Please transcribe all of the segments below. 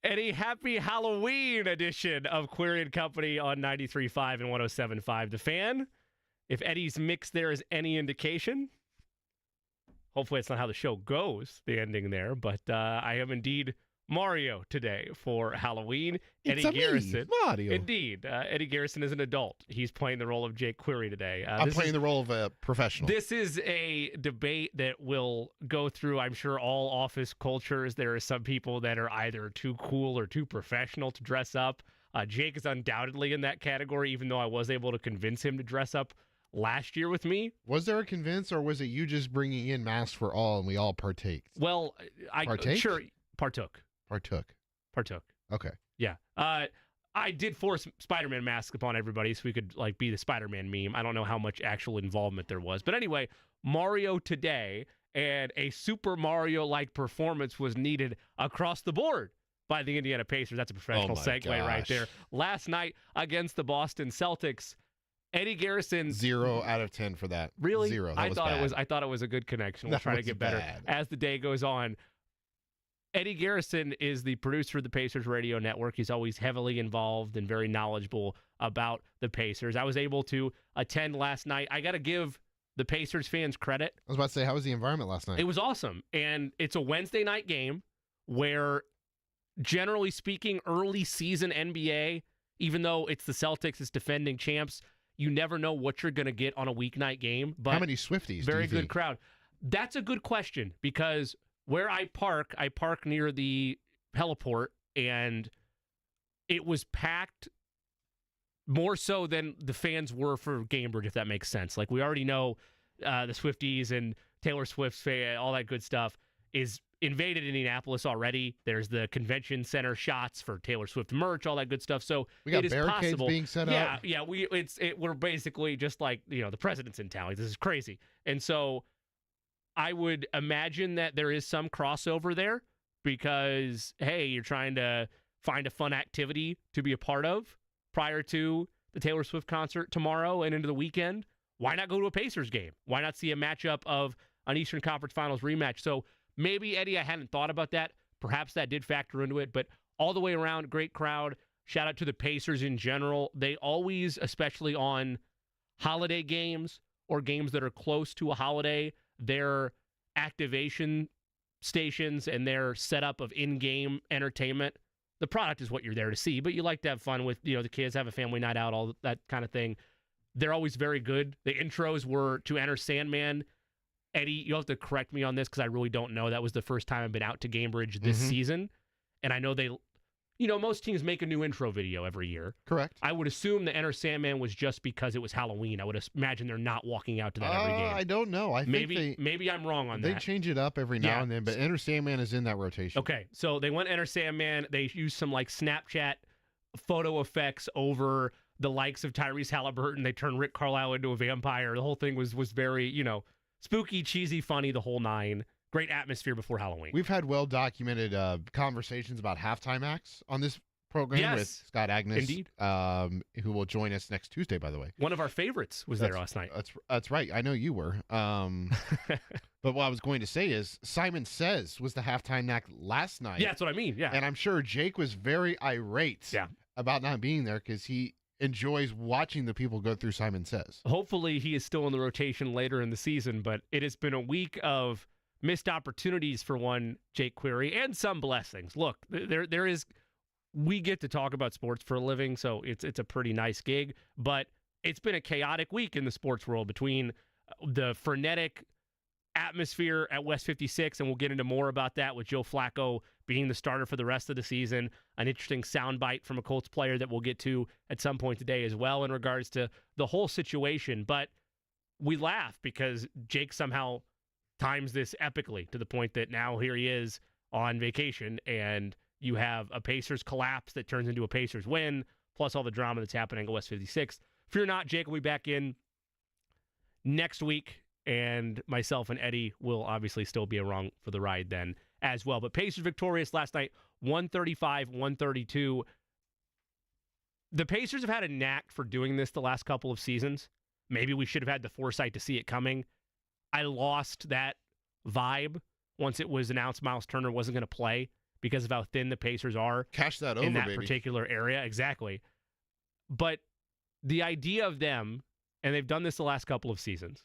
Eddie, happy Halloween edition of Query and Company on 93.5 and 107.5 The Fan. If Eddie's mix there is any indication, hopefully it's not how the show goes, the ending there, but I am indeed Mario today for Halloween. It's Eddie Garrison. Mario. Indeed. Eddie Garrison is an adult. He's playing the role of Jake Query today. I'm playing the role of a professional. This is a debate that will go through, I'm sure, all office cultures. There are some people that are either too cool or too professional to dress up. Jake is undoubtedly in that category, even though I was able to convince him to dress up last year with me. Was there a convince, or was it you just bringing in masks for all and we all partaked? Well, Partake? Partook. Okay. Yeah. I did force Spider-Man masks upon everybody so we could be the Spider-Man meme. I don't know how much actual involvement there was. But anyway, Mario today, and a Super Mario-like performance was needed across the board by the Indiana Pacers. That's a professional segue right there. Last night against the Boston Celtics, Eddie Garrison 0 out of 10 for that. Really? 0. I thought it was a good connection. We'll try to get better as the day goes on. Eddie Garrison is the producer of the Pacers radio network. He's always heavily involved and very knowledgeable about the Pacers. I was able to attend last night. I got to give the Pacers fans credit. I was about to say, how was the environment last night? It was awesome. And it's a Wednesday night game where, generally speaking, early season NBA, even though it's the Celtics, it's defending champs, you never know what you're going to get on a weeknight game. But how many Swifties? Very good crowd. That's a good question, because where I park near the heliport, and it was packed more so than the fans were for Gamebridge, if that makes sense. We already know the Swifties and Taylor Swift's fan, all that good stuff is invaded Indianapolis already. There's the convention center shots for Taylor Swift merch, all that good stuff. So we got it is barricades possible. being set up. Yeah. We're basically just the president's in town. This is crazy. And so I would imagine that there is some crossover there because, hey, you're trying to find a fun activity to be a part of prior to the Taylor Swift concert tomorrow and into the weekend. Why not go to a Pacers game? Why not see a matchup of an Eastern Conference Finals rematch? So maybe, Eddie, I hadn't thought about that. Perhaps that did factor into it, but all the way around, great crowd. Shout out to the Pacers in general. They always, especially on holiday games or games that are close to a holiday, their activation stations and their setup of in-game entertainment, the product is what you're there to see, but you like to have fun with, the kids, have a family night out, all that kind of thing. They're always very good. The intros were to Enter Sandman. Eddie, you'll have to correct me on this because I really don't know. That was the first time I've been out to Gamebridge this season, and I know they... most teams make a new intro video every year. Correct. I would assume the Enter Sandman was just because it was Halloween. I would imagine they're not walking out to that every game. I don't know. I think maybe I'm wrong on that. They change it up every now and then, but Enter Sandman is in that rotation. Okay, so they went Enter Sandman. They used some Snapchat photo effects over the likes of Tyrese Halliburton. They turned Rick Carlisle into a vampire. The whole thing was very, spooky, cheesy, funny, the whole nine. Great atmosphere before Halloween. We've had well-documented conversations about halftime acts on this program with Scott Agnes, indeed, who will join us next Tuesday, by the way. One of our favorites was there last night. That's right. I know you were. But what I was going to say is Simon Says was the halftime act last night. Yeah, that's what I mean. Yeah. And I'm sure Jake was very irate about not being there because he enjoys watching the people go through Simon Says. Hopefully he is still in the rotation later in the season, but it has been a week of missed opportunities for one Jake Query and some blessings. Look, we get to talk about sports for a living, so it's a pretty nice gig, but it's been a chaotic week in the sports world between the frenetic atmosphere at West 56, and we'll get into more about that with Joe Flacco being the starter for the rest of the season, an interesting soundbite from a Colts player that we'll get to at some point today as well in regards to the whole situation. But we laugh because Jake somehow times this epically to the point that now here he is on vacation, and you have a Pacers collapse that turns into a Pacers win, plus all the drama that's happening at West 56. Fear not, Jake will be back in next week, and myself and Eddie will obviously still be along for the ride then as well. But Pacers victorious last night, 135-132. The Pacers have had a knack for doing this the last couple of seasons. Maybe we should have had the foresight to see it coming. I lost that vibe once it was announced Miles Turner wasn't going to play because of how thin the Pacers are Cash that over, in that baby. particular area. Exactly. But the idea of them, and they've done this the last couple of seasons,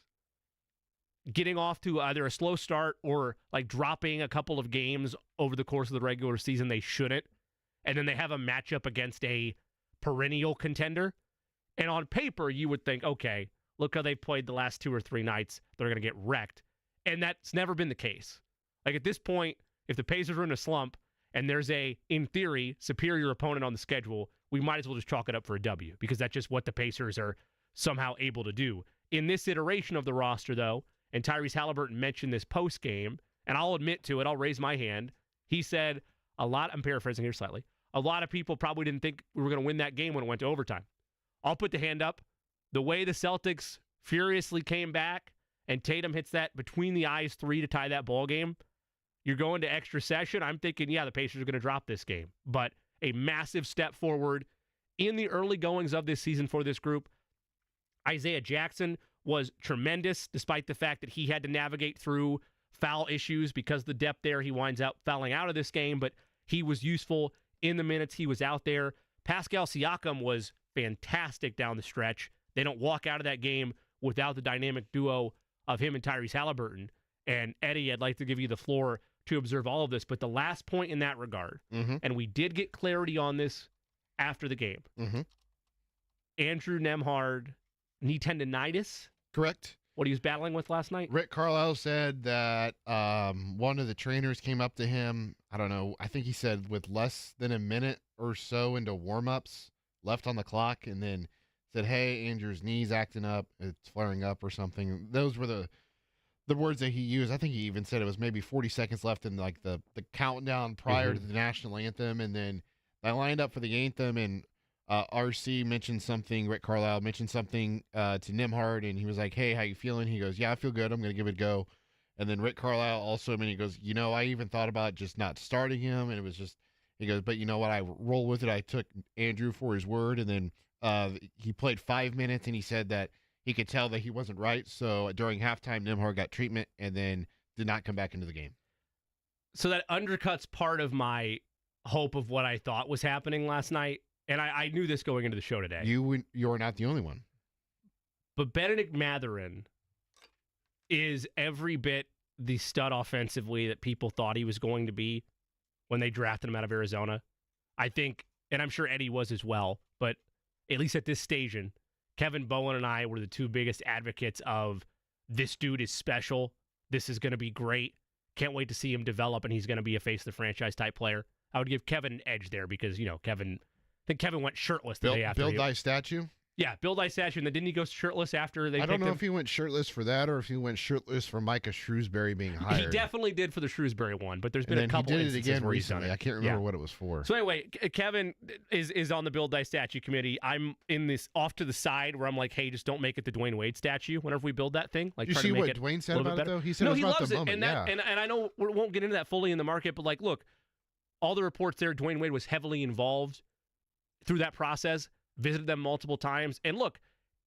getting off to either a slow start or like dropping a couple of games over the course of the regular season they shouldn't, and then they have a matchup against a perennial contender. And on paper, you would think, okay, look how they played the last 2 or 3 nights. They're going to get wrecked. And that's never been the case. Like at this point, if the Pacers are in a slump and there's a, in theory, superior opponent on the schedule, we might as well just chalk it up for a W because that's just what the Pacers are somehow able to do. In this iteration of the roster, though, and Tyrese Halliburton mentioned this post-game, and I'll admit to it, I'll raise my hand. He said I'm paraphrasing here slightly, a lot of people probably didn't think we were going to win that game when it went to overtime. I'll put the hand up. The way the Celtics furiously came back and Tatum hits that between the eyes 3 to tie that ball game, you're going to extra session. I'm thinking, yeah, the Pacers are going to drop this game. But a massive step forward in the early goings of this season for this group. Isaiah Jackson was tremendous, despite the fact that he had to navigate through foul issues because of the depth there. He winds up fouling out of this game, but he was useful in the minutes he was out there. Pascal Siakam was fantastic down the stretch. They don't walk out of that game without the dynamic duo of him and Tyrese Halliburton. And Eddie, I'd like to give you the floor to observe all of this. But the last point in that regard, and we did get clarity on this after the game, Andrew Nembhard, knee tendonitis. Correct. What he was battling with last night? Rick Carlisle said that one of the trainers came up to him, I don't know, I think he said with less than a minute or so into warm-ups left on the clock, and then said, hey, Andrew's knee's acting up, it's flaring up or something. Those were the words that he used. I think he even said it was maybe 40 seconds left in like the countdown prior to the national anthem, and then they lined up for the anthem, and RC mentioned something, Rick Carlisle mentioned something to Nembhard, and he was like, hey, how you feeling? He goes, yeah, I feel good. I'm going to give it a go. And then Rick Carlisle also, he goes, I even thought about just not starting him, and it was just, he goes, but you know what? I roll with it. I took Andrew for his word, and then he played 5 minutes, and he said that he could tell that he wasn't right. So during halftime, Nembhard got treatment and then did not come back into the game. So that undercuts part of my hope of what I thought was happening last night. And I knew this going into the show today. You're not the only one. But Benedict Mathurin is every bit the stud offensively that people thought he was going to be when they drafted him out of Arizona. I think, and I'm sure Eddie was as well, but at least at this station, Kevin Bowen and I were the two biggest advocates of this dude is special. This is going to be great. Can't wait to see him develop, and he's going to be a face of the franchise type player. I would give Kevin an edge there because, I think Kevin went shirtless the day after. Build thy statue? Yeah, build thy statue. And then didn't he go shirtless after they picked him? I don't know if he went shirtless for that or if he went shirtless for Micah Shrewsbury being hired. He definitely did for the Shrewsbury one, but there's been a couple instances he did it again where recently. I can't remember what it was for. So anyway, Kevin is on the Build Thy Statue committee. I'm in this off to the side where I'm like, hey, just don't make it the Dwayne Wade statue whenever we build that thing. Like, you see what Dwayne said about it, though? He said he loves it. Moment, and I know we won't get into that fully in the market, but like, look, all the reports there, Dwayne Wade was heavily involved through that process, visited them multiple times. And look,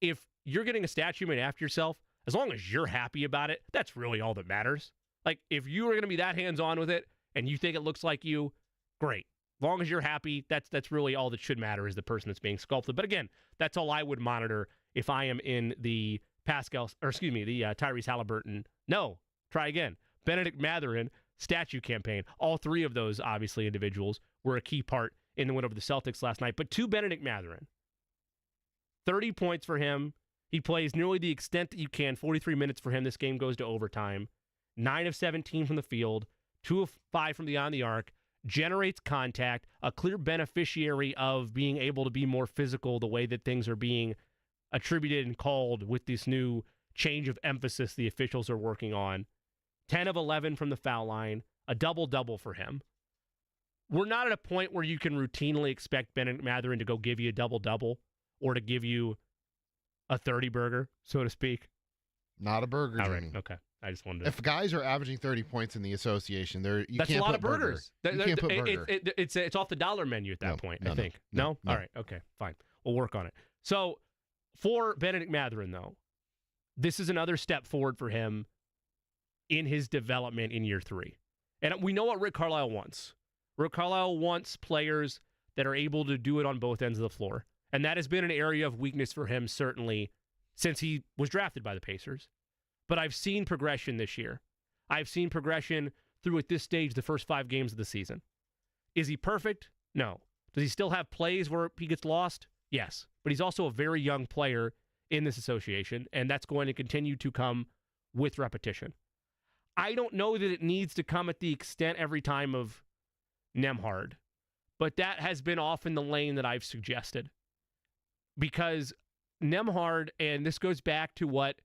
if you're getting a statue made after yourself, as long as you're happy about it, that's really all that matters. Like, if you are going to be that hands-on with it and you think it looks like you, great. As long as you're happy, that's really all that should matter is the person that's being sculpted. But again, that's all I would monitor if I am in the Tyrese Halliburton. No, try again. Benedict Mathurin statue campaign. All three of those, obviously, individuals were a key part in the win over the Celtics last night. But to Benedict Mathurin, 30 points for him. He plays nearly the extent that you can. 43 minutes for him. This game goes to overtime. 9 of 17 from the field. 2 of 5 from beyond the arc. Generates contact. A clear beneficiary of being able to be more physical the way that things are being attributed and called with this new change of emphasis the officials are working on. 10 of 11 from the foul line. A double-double for him. We're not at a point where you can routinely expect Benedict Mathurin to go give you a double-double or to give you a 30-burger, so to speak. Not a burger, All Jimmy. right, okay. I just wanted to... If guys are averaging 30 points in the association, that's a lot of burgers. You can't put burger. It's off the dollar menu at that point, I think. No? All right, okay, fine. We'll work on it. So, for Benedict Mathurin, though, this is another step forward for him in his development in year 3. And we know what Rick Carlisle wants. Rick Carlisle wants players that are able to do it on both ends of the floor. And that has been an area of weakness for him, certainly, since he was drafted by the Pacers. But I've seen progression this year. I've seen progression through, at this stage, the first 5 games of the season. Is he perfect? No. Does he still have plays where he gets lost? Yes. But he's also a very young player in this association, and that's going to continue to come with repetition. I don't know that it needs to come at the extent every time of Nembhard, but that has been often the lane that I've suggested. Because Nembhard, and this goes back to what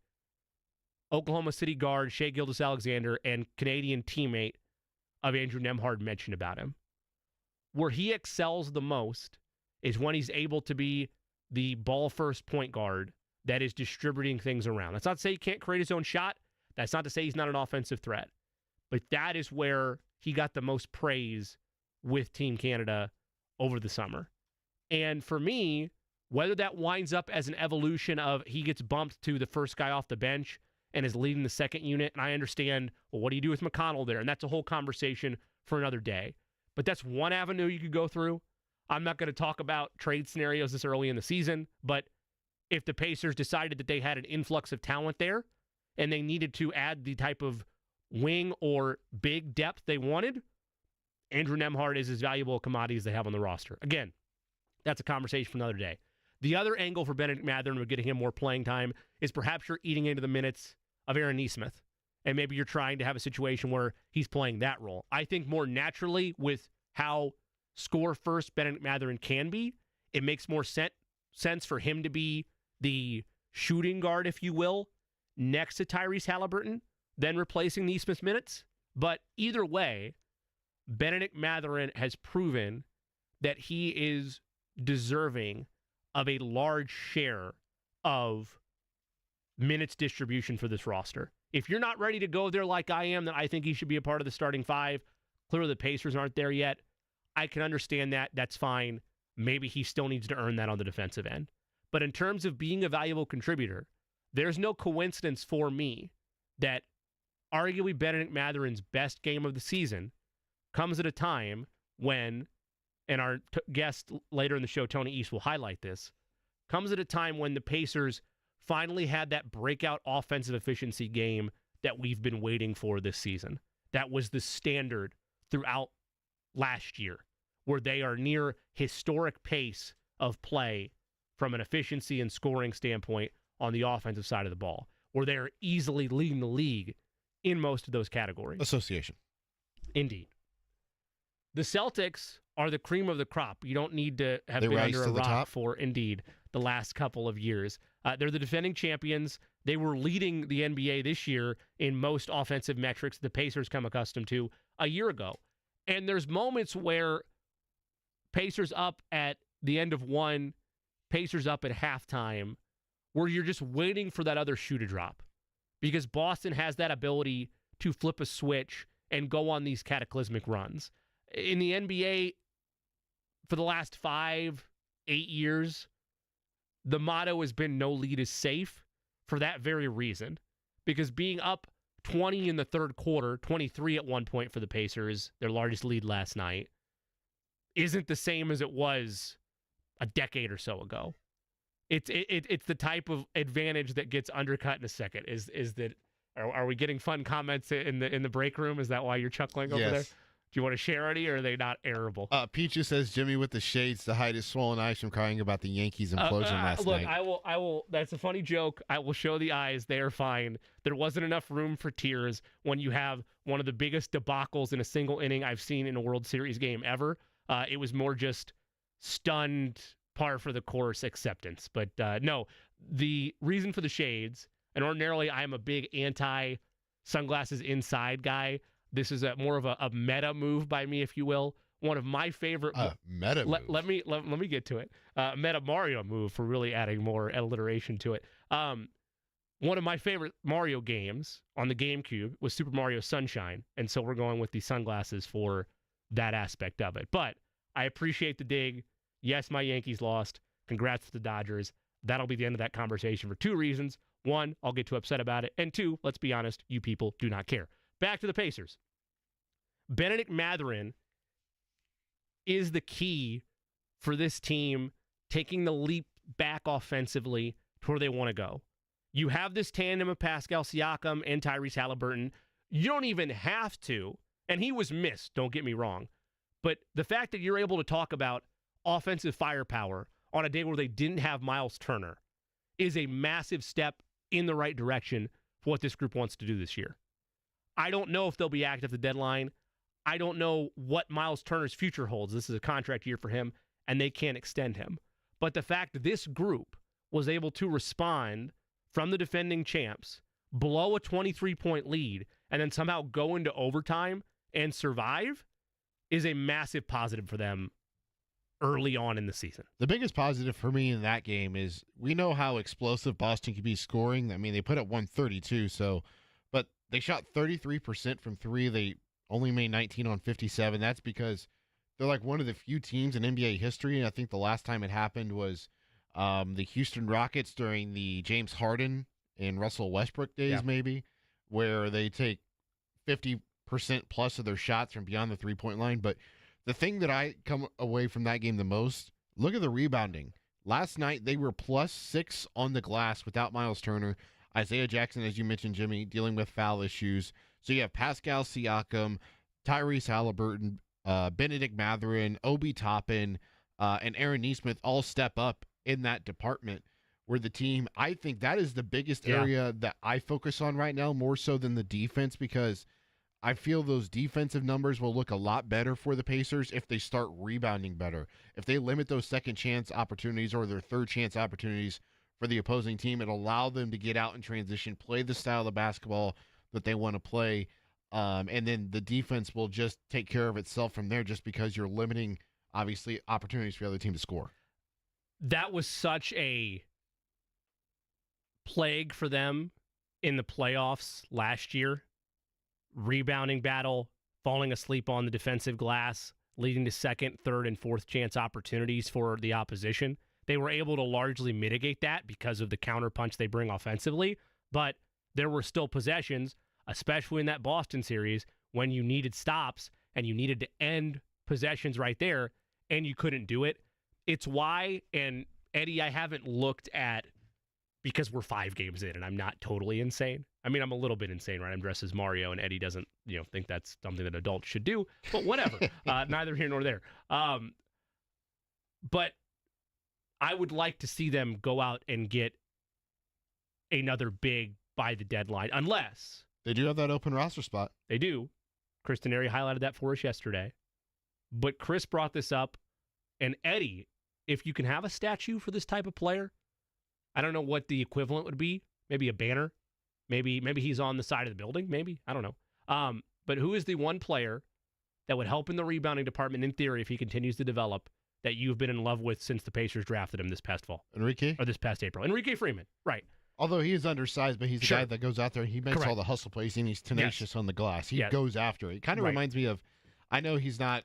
Oklahoma City guard Shai Gilgeous-Alexander and Canadian teammate of Andrew Nembhard mentioned about him. Where he excels the most is when he's able to be the ball-first point guard that is distributing things around. That's not to say he can't create his own shot. That's not to say he's not an offensive threat. But that is where he got the most praise with Team Canada over the summer. And for me, whether that winds up as an evolution of he gets bumped to the first guy off the bench and is leading the second unit, and I understand, well, what do you do with McConnell there? And that's a whole conversation for another day. But that's one avenue you could go through. I'm not going to talk about trade scenarios this early in the season, but if the Pacers decided that they had an influx of talent there and they needed to add the type of wing or big depth they wanted, Andrew Nembhard is as valuable a commodity as they have on the roster. Again, that's a conversation for another day. The other angle for Bennedict Mathurin with getting him more playing time is perhaps you're eating into the minutes of Aaron Nesmith, and maybe you're trying to have a situation where he's playing that role. I think more naturally with how score-first Bennedict Mathurin can be, it makes more sense for him to be the shooting guard, if you will, next to Tyrese Halliburton, then replacing Nesmith's minutes. But either way, Bennedict Mathurin has proven that he is deserving of a large share of minutes distribution for this roster. If you're not ready to go there like I am, then I think he should be a part of the starting 5. Clearly the Pacers aren't there yet. I can understand that. That's fine. Maybe he still needs to earn that on the defensive end. But in terms of being a valuable contributor, there's no coincidence for me that arguably Bennedict Mathurin's best game of the season comes at a time when, and our guest later in the show, Tony East, will highlight this, comes at a time when the Pacers finally had that breakout offensive efficiency game that we've been waiting for this season. That was the standard throughout last year, where they are near historic pace of play from an efficiency and scoring standpoint on the offensive side of the ball, where they are easily leading the league in most of those categories. Association. Indeed. The Celtics are the cream of the crop. You don't need to have They been rise under to a the rock top. for, indeed, the last couple of years. They're the defending champions. They were leading the NBA this year in most offensive metrics the Pacers come accustomed to a year ago. And there's moments where Pacers up at the end of one, Pacers up at halftime, where you're just waiting for that other shoe to drop. Because Boston has that ability to flip a switch and go on these cataclysmic runs. In the NBA, for the last 5-8 years, the motto has been no lead is safe for that very reason. Because being up 20 in the third quarter, 23 at one point for the Pacers, their largest lead last night, isn't the same as it was a decade or so ago. It's the type of advantage that gets undercut in a second. Is that are we getting fun comments in the break room? Is that why you're chuckling over there? Do you want to share any, or are they not airable? Peaches says Jimmy with the shades to hide his swollen eyes from crying about the Yankees implosion last night. Look, I will. That's a funny joke. I will show the eyes. They are fine. There wasn't enough room for tears when you have one of the biggest debacles in a single inning I've seen in a World Series game ever. It was more just stunned, par for the course acceptance. But no, the reason for the shades, and ordinarily I am a big anti-sunglasses inside guy. This is more of a meta move by me, if you will. One of my favorite meta move. Let me get to it. Meta Mario move for really adding more alliteration to it. One of my favorite Mario games on the GameCube was Super Mario Sunshine, and so we're going with the sunglasses for that aspect of it. But I appreciate the dig. Yes, my Yankees lost. Congrats to the Dodgers. That'll be the end of that conversation for 2 reasons. 1, I'll get too upset about it. And 2, let's be honest, you people do not care. Back to the Pacers. Bennedict Mathurin is the key for this team taking the leap back offensively to where they want to go. You have this tandem of Pascal Siakam and Tyrese Halliburton. You don't even have to, and he was missed, don't get me wrong, but the fact that you're able to talk about offensive firepower on a day where they didn't have Miles Turner is a massive step in the right direction for what this group wants to do this year. I don't know if they'll be active at the deadline. I don't know what Miles Turner's future holds. This is a contract year for him, and they can't extend him. But the fact that this group was able to respond from the defending champs, blow a 23-point lead, and then somehow go into overtime and survive is a massive positive for them early on in the season. The biggest positive for me in that game is we know how explosive Boston can be scoring. I mean, they put up 132, but they shot 33% from three. They only made 19 on 57. That's because they're like one of the few teams in NBA history. I think the last time it happened was the Houston Rockets during the James Harden and Russell Westbrook days, maybe, where they take 50% plus of their shots from beyond the three-point line. But the thing that I come away from that game the most, look at the rebounding. Last night, they were +6 on the glass without Miles Turner. Isaiah Jackson, as you mentioned, Jimmy, dealing with foul issues. So you have Pascal Siakam, Tyrese Halliburton, Benedict Mathurin, Obi Toppin, and Aaron Nesmith all step up in that department where the team, I think that is the biggest area that I focus on right now, more so than the defense, because I feel those defensive numbers will look a lot better for the Pacers if they start rebounding better. If they limit those second chance opportunities or their third chance opportunities for the opposing team, it'll allow them to get out in transition, play the style of basketball that they want to play, and then the defense will just take care of itself from there just because you're limiting, obviously, opportunities for the other team to score. That was such a plague for them in the playoffs last year. Rebounding battle, falling asleep on the defensive glass, leading to second, third, and fourth chance opportunities for the opposition. They were able to largely mitigate that because of the counterpunch they bring offensively, but there were still possessions, especially in that Boston series, when you needed stops and you needed to end possessions right there, and you couldn't do it. It's why, and Eddie, I haven't looked at, because we're 5 games in and I'm not totally insane. I mean, I'm a little bit insane, right? I'm dressed as Mario, and Eddie doesn't, think that's something that adults should do. But whatever, neither here nor there. But I would like to see them go out and get another big by the deadline, unless they do have that open roster spot. They do. Chris Denari highlighted that for us yesterday. But Chris brought this up, and Eddie, if you can have a statue for this type of player, I don't know what the equivalent would be. Maybe a banner. Maybe he's on the side of the building. Maybe. I don't know. But who is the one player that would help in the rebounding department, in theory, if he continues to develop, that you've been in love with since the Pacers drafted him this past fall? Enrique? Or this past April. Enrique Freeman. Right. Although he is undersized, but he's the guy that goes out there and he makes all the hustle plays, and he's tenacious on the glass. He goes after it. It kind of reminds me of, I know he's not,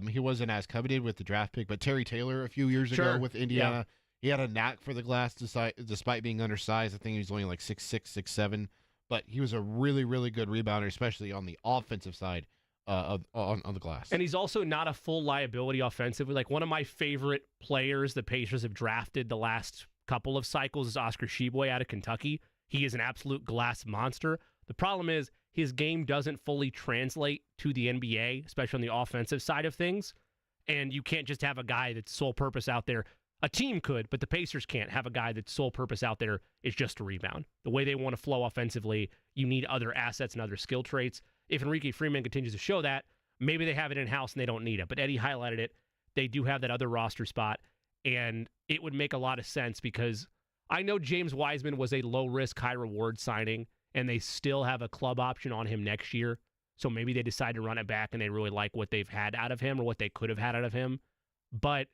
he wasn't as coveted with the draft pick, but Terry Taylor a few years ago with Indiana. Yeah. He had a knack for the glass despite being undersized. I think he was only like 6'6", 6'7", but he was a really, really good rebounder, especially on the offensive side on the glass. And he's also not a full liability offensively. Like, one of my favorite players the Pacers have drafted the last couple of cycles is Oscar Tshiebwe out of Kentucky. He is an absolute glass monster. The problem is his game doesn't fully translate to the NBA, especially on the offensive side of things. And you can't just have a guy that's sole purpose out there. A team could, but the Pacers can't have a guy that's sole purpose out there is just to rebound. The way they want to flow offensively, you need other assets and other skill traits. If Enrique Freeman continues to show that, maybe they have it in-house and they don't need it. But Eddie highlighted it. They do have that other roster spot, and it would make a lot of sense because I know James Wiseman was a low-risk, high-reward signing, and they still have a club option on him next year. So maybe they decide to run it back and they really like what they've had out of him or what they could have had out of him. But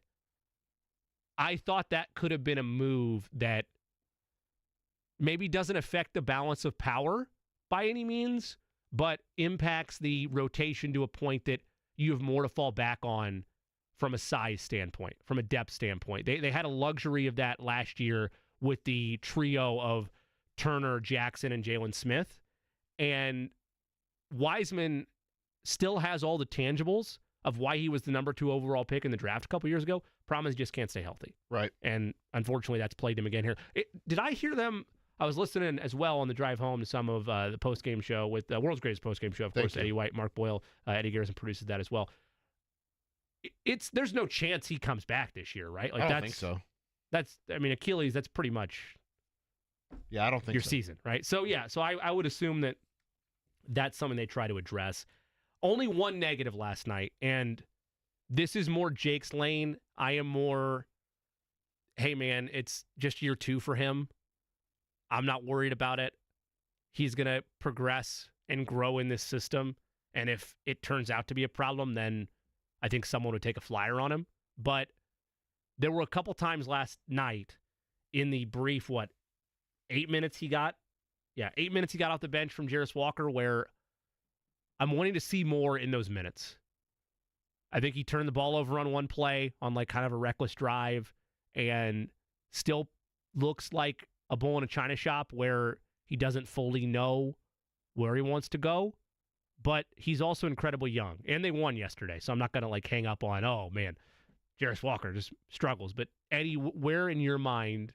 I thought that could have been a move that maybe doesn't affect the balance of power by any means, but impacts the rotation to a point that you have more to fall back on from a size standpoint, from a depth standpoint. They had a luxury of that last year with the trio of Turner, Jackson, and Jalen Smith. And Wiseman still has all the tangibles, of why he was the number 2 overall pick in the draft a couple years ago. Problem is, he just can't stay healthy. Right. And unfortunately, that's plagued him again here. Did I hear them? I was listening as well on the drive home to some of the post-game show with the World's Greatest Post-Game Show, of course, Eddie White, Mark Boyle, Eddie Garrison produces that as well. There's no chance he comes back this year, right? Like I don't think so. Achilles, that's pretty much I don't think your season, right? So I would assume that that's something they try to address. Only one negative last night, and this is more Jake's lane. I am more, hey man, it's just year 2 for him. I'm not worried about it. He's going to progress and grow in this system. And if it turns out to be a problem, then I think someone would take a flyer on him. But there were a couple times last night in the brief, 8 minutes he got? Yeah, 8 minutes he got off the bench from Jarris Walker, where I'm wanting to see more in those minutes. I think he turned the ball over on one play on like kind of a reckless drive and still looks like a bull in a china shop where he doesn't fully know where he wants to go, but he's also incredibly young. And they won yesterday, so I'm not going to like hang up on, oh man, Jarris Walker just struggles. But Eddie, where in your mind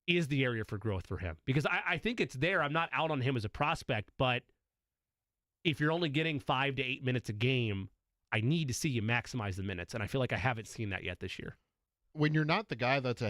is the area for growth for him? Because I think it's there. I'm not out on him as a prospect, but if you're only getting 5 to 8 minutes a game, I need to see you maximize the minutes, and I feel like I haven't seen that yet this year. When you're not the guy that's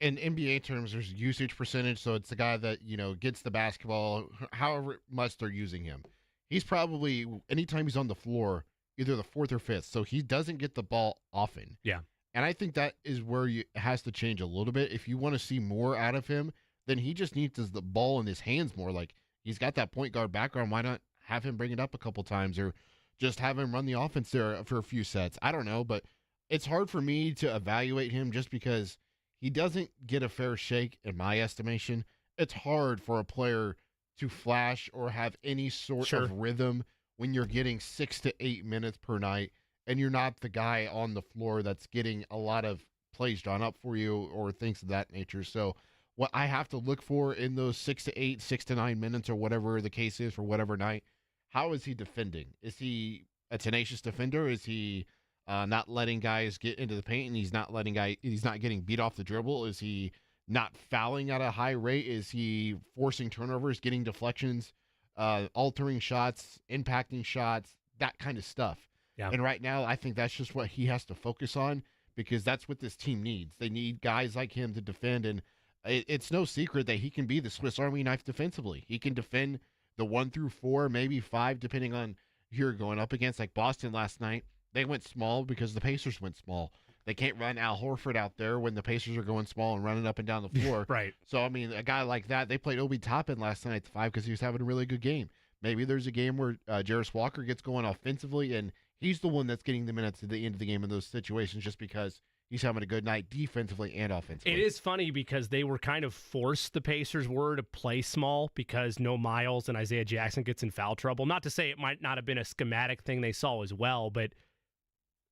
in NBA terms, there's usage percentage, so it's the guy that, gets the basketball, however much they're using him. He's probably, anytime he's on the floor, either the 4th or 5th, so he doesn't get the ball often. Yeah. And I think that is where it has to change a little bit. If you want to see more out of him, then he just needs the ball in his hands more. Like, he's got that point guard background. Why not have him bring it up a couple times or just have him run the offense there for a few sets? I don't know, but it's hard for me to evaluate him just because he doesn't get a fair shake in my estimation. It's hard for a player to flash or have any sort of rhythm when you're getting 6 to 8 minutes per night and you're not the guy on the floor that's getting a lot of plays drawn up for you or things of that nature. So what I have to look for in those 6 to 8, 6 to 9 minutes or whatever the case is for whatever night, how is he defending? Is he a tenacious defender? Is he not letting guys get into the paint and he's not getting beat off the dribble? Is he not fouling at a high rate? Is he forcing turnovers, getting deflections, altering shots, impacting shots, that kind of stuff? Yeah. And right now, I think that's just what he has to focus on because that's what this team needs. They need guys like him to defend, and it's no secret that he can be the Swiss Army knife defensively. He can defend the 1 through 4, maybe 5, depending on who you're going up against. Like Boston last night, they went small because the Pacers went small. They can't run Al Horford out there when the Pacers are going small and running up and down the floor. Right. So, I mean, a guy like that, they played Obi Toppin last night at the 5 because he was having a really good game. Maybe there's a game where Jarris Walker gets going offensively, and he's the one that's getting the minutes at the end of the game in those situations just because he's having a good night defensively and offensively. It is funny because they were kind of forced, the Pacers were, to play small because no Miles and Isaiah Jackson gets in foul trouble. Not to say it might not have been a schematic thing they saw as well, but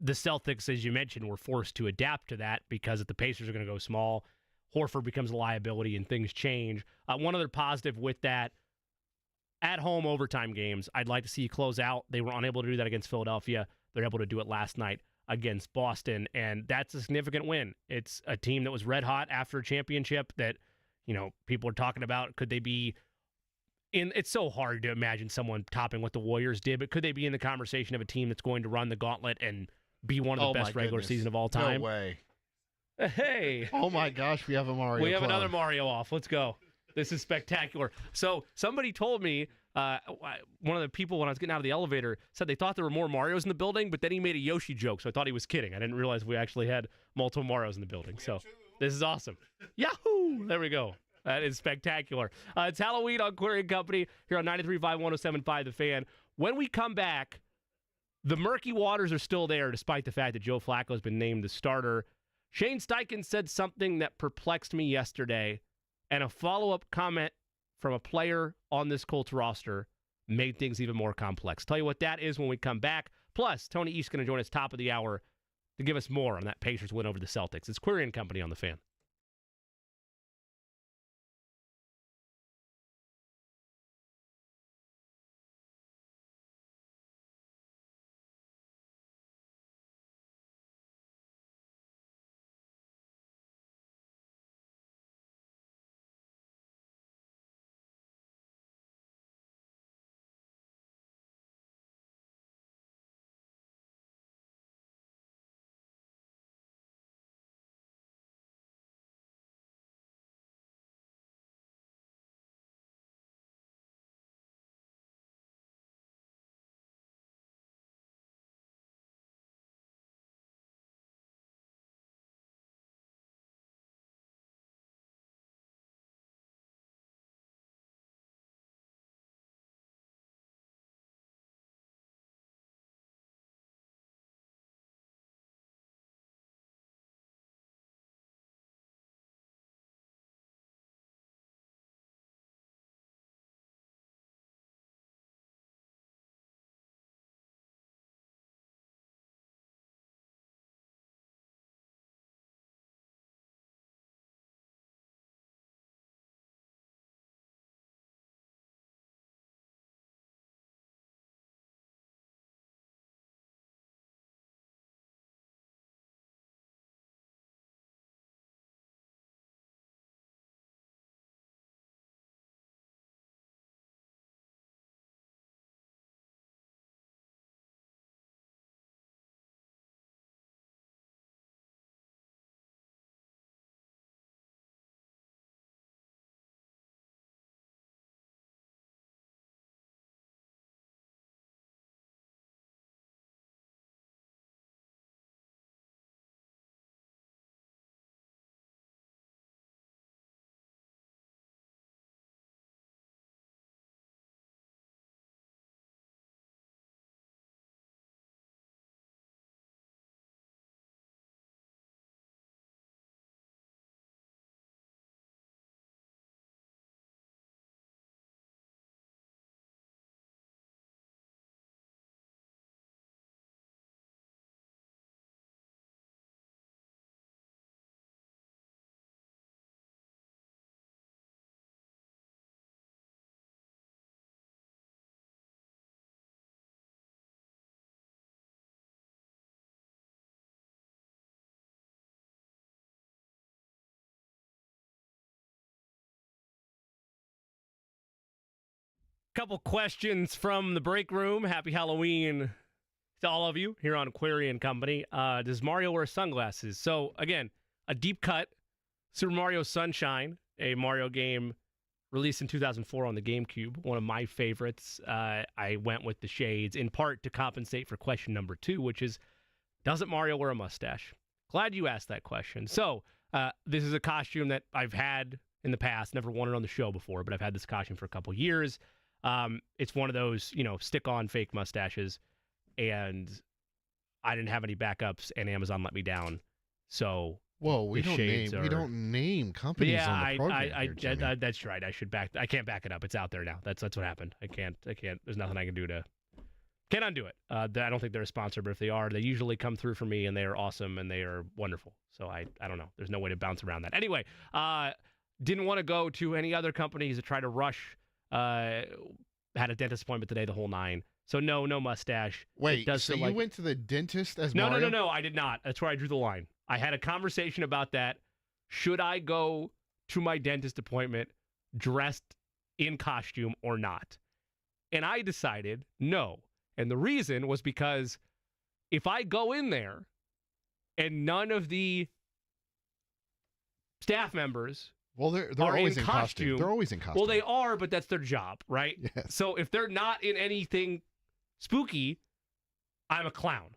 the Celtics, as you mentioned, were forced to adapt to that because if the Pacers are going to go small, Horford becomes a liability and things change. One other positive with that, at-home overtime games, I'd like to see you close out. They were unable to do that against Philadelphia. They're able to do it last night against Boston, and that's a significant win. It's a team that was red hot after a championship that, people are talking about. Could they be in? It's so hard to imagine someone topping what the Warriors did, but could they be in the conversation of a team that's going to run the gauntlet and be one of the best regular season of all time? No way. Hey. Oh my gosh, we have a Mario. We have club. another Mario off. Let's go. This is spectacular. So somebody told me, one of the people when I was getting out of the elevator said they thought there were more Marios in the building, but then he made a Yoshi joke, so I thought he was kidding. I didn't realize we actually had multiple Marios in the building. So this is awesome. Yahoo! There we go. That is spectacular. It's Halloween on Query & Company here on 93.5, 107.5 The Fan. When we come back, the murky waters are still there despite the fact that Joe Flacco has been named the starter. Shane Steichen said something that perplexed me yesterday, and a follow-up comment from a player on this Colts roster made things even more complex. Tell you what that is when we come back. Plus, Tony East's going to join us top of the hour to give us more on that Pacers win over the Celtics. It's Query & Company on The Fan. Couple questions from the break room. Happy Halloween to all of you here on Query and Company. Does Mario wear sunglasses? So, again, a deep cut, Super Mario Sunshine, a Mario game released in 2004 on the GameCube, one of my favorites. I went with the shades, in part to compensate for question number 2, which is, doesn't Mario wear a mustache? Glad you asked that question. So, this is a costume that I've had in the past, never worn it on the show before, but I've had this costume for a couple years. It's one of those, stick-on fake mustaches, and I didn't have any backups, and Amazon let me down. So, whoa, we don't name companies on the program. That's right. I can't back it up. It's out there now. That's what happened. I can't. There's nothing I can do to. Can't undo it. I don't think they're a sponsor, but if they are, they usually come through for me, and they are awesome, and they are wonderful. So I don't know. There's no way to bounce around that. Anyway, didn't want to go to any other companies to try to rush. Had a dentist appointment today, the whole 9. So no mustache. Wait, so you went to the dentist as No, Mario? No, I did not. That's where I drew the line. I had a conversation about that. Should I go to my dentist appointment dressed in costume or not? And I decided no. And the reason was because if I go in there and none of the staff members they're always in costume. They're always in costume. Well, they are, but that's their job, right? Yes. So if they're not in anything spooky, I'm a clown.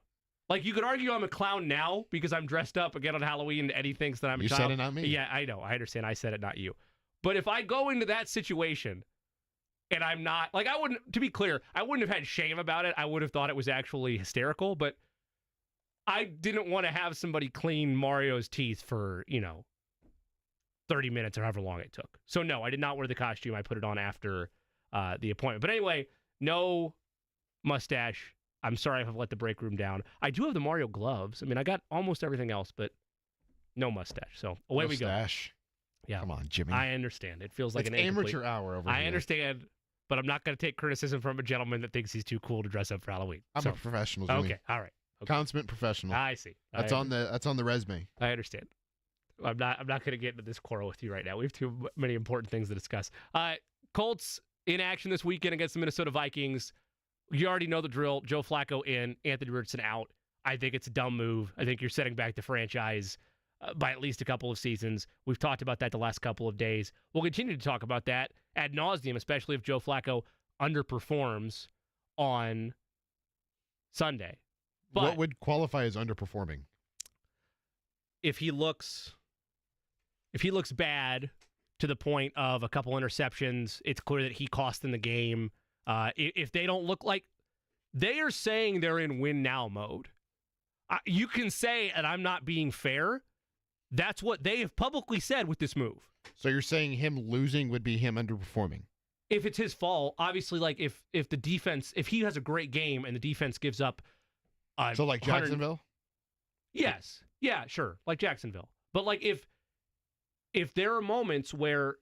Like, you could argue I'm a clown now because I'm dressed up again on Halloween and Eddie thinks that I'm a child. You said it, not me. Yeah, I know. I understand. I said it, not you. But if I go into that situation and I'm not, like, to be clear, I wouldn't have had shame about it. I would have thought it was actually hysterical, but I didn't want to have somebody clean Mario's teeth for, 30 minutes or however long it took. So no, I did not wear the costume. I put it on after the appointment. But anyway, no mustache. I'm sorry if I've let the break room down. I do have the Mario gloves. I mean, I got almost everything else, but no mustache. So away we go. Mustache. Yeah. Come on, Jimmy. I understand. It feels like it's an amateur hour over here. I understand, but I'm not going to take criticism from a gentleman that thinks he's too cool to dress up for Halloween. I'm a professional, Jimmy. Okay, all right. Okay. Consummate professional. I see. That's on the resume. I understand. I'm not going to get into this quarrel with you right now. We have too many important things to discuss. Colts in action this weekend against the Minnesota Vikings. You already know the drill. Joe Flacco in, Anthony Richardson out. I think it's a dumb move. I think you're setting back the franchise by at least a couple of seasons. We've talked about that the last couple of days. We'll continue to talk about that ad nauseum, especially if Joe Flacco underperforms on Sunday. But what would qualify as underperforming? If he looks bad to the point of a couple interceptions, it's clear that he cost them the game. If they don't look like they are saying they're in win now mode, you can say, and I'm not being fair, that's what they have publicly said with this move. So you're saying him losing would be him underperforming? If it's his fault, obviously, like if the defense, if he has a great game and the defense gives up. So like Jacksonville? Yes. Yeah, sure. Like Jacksonville. But like if there are moments where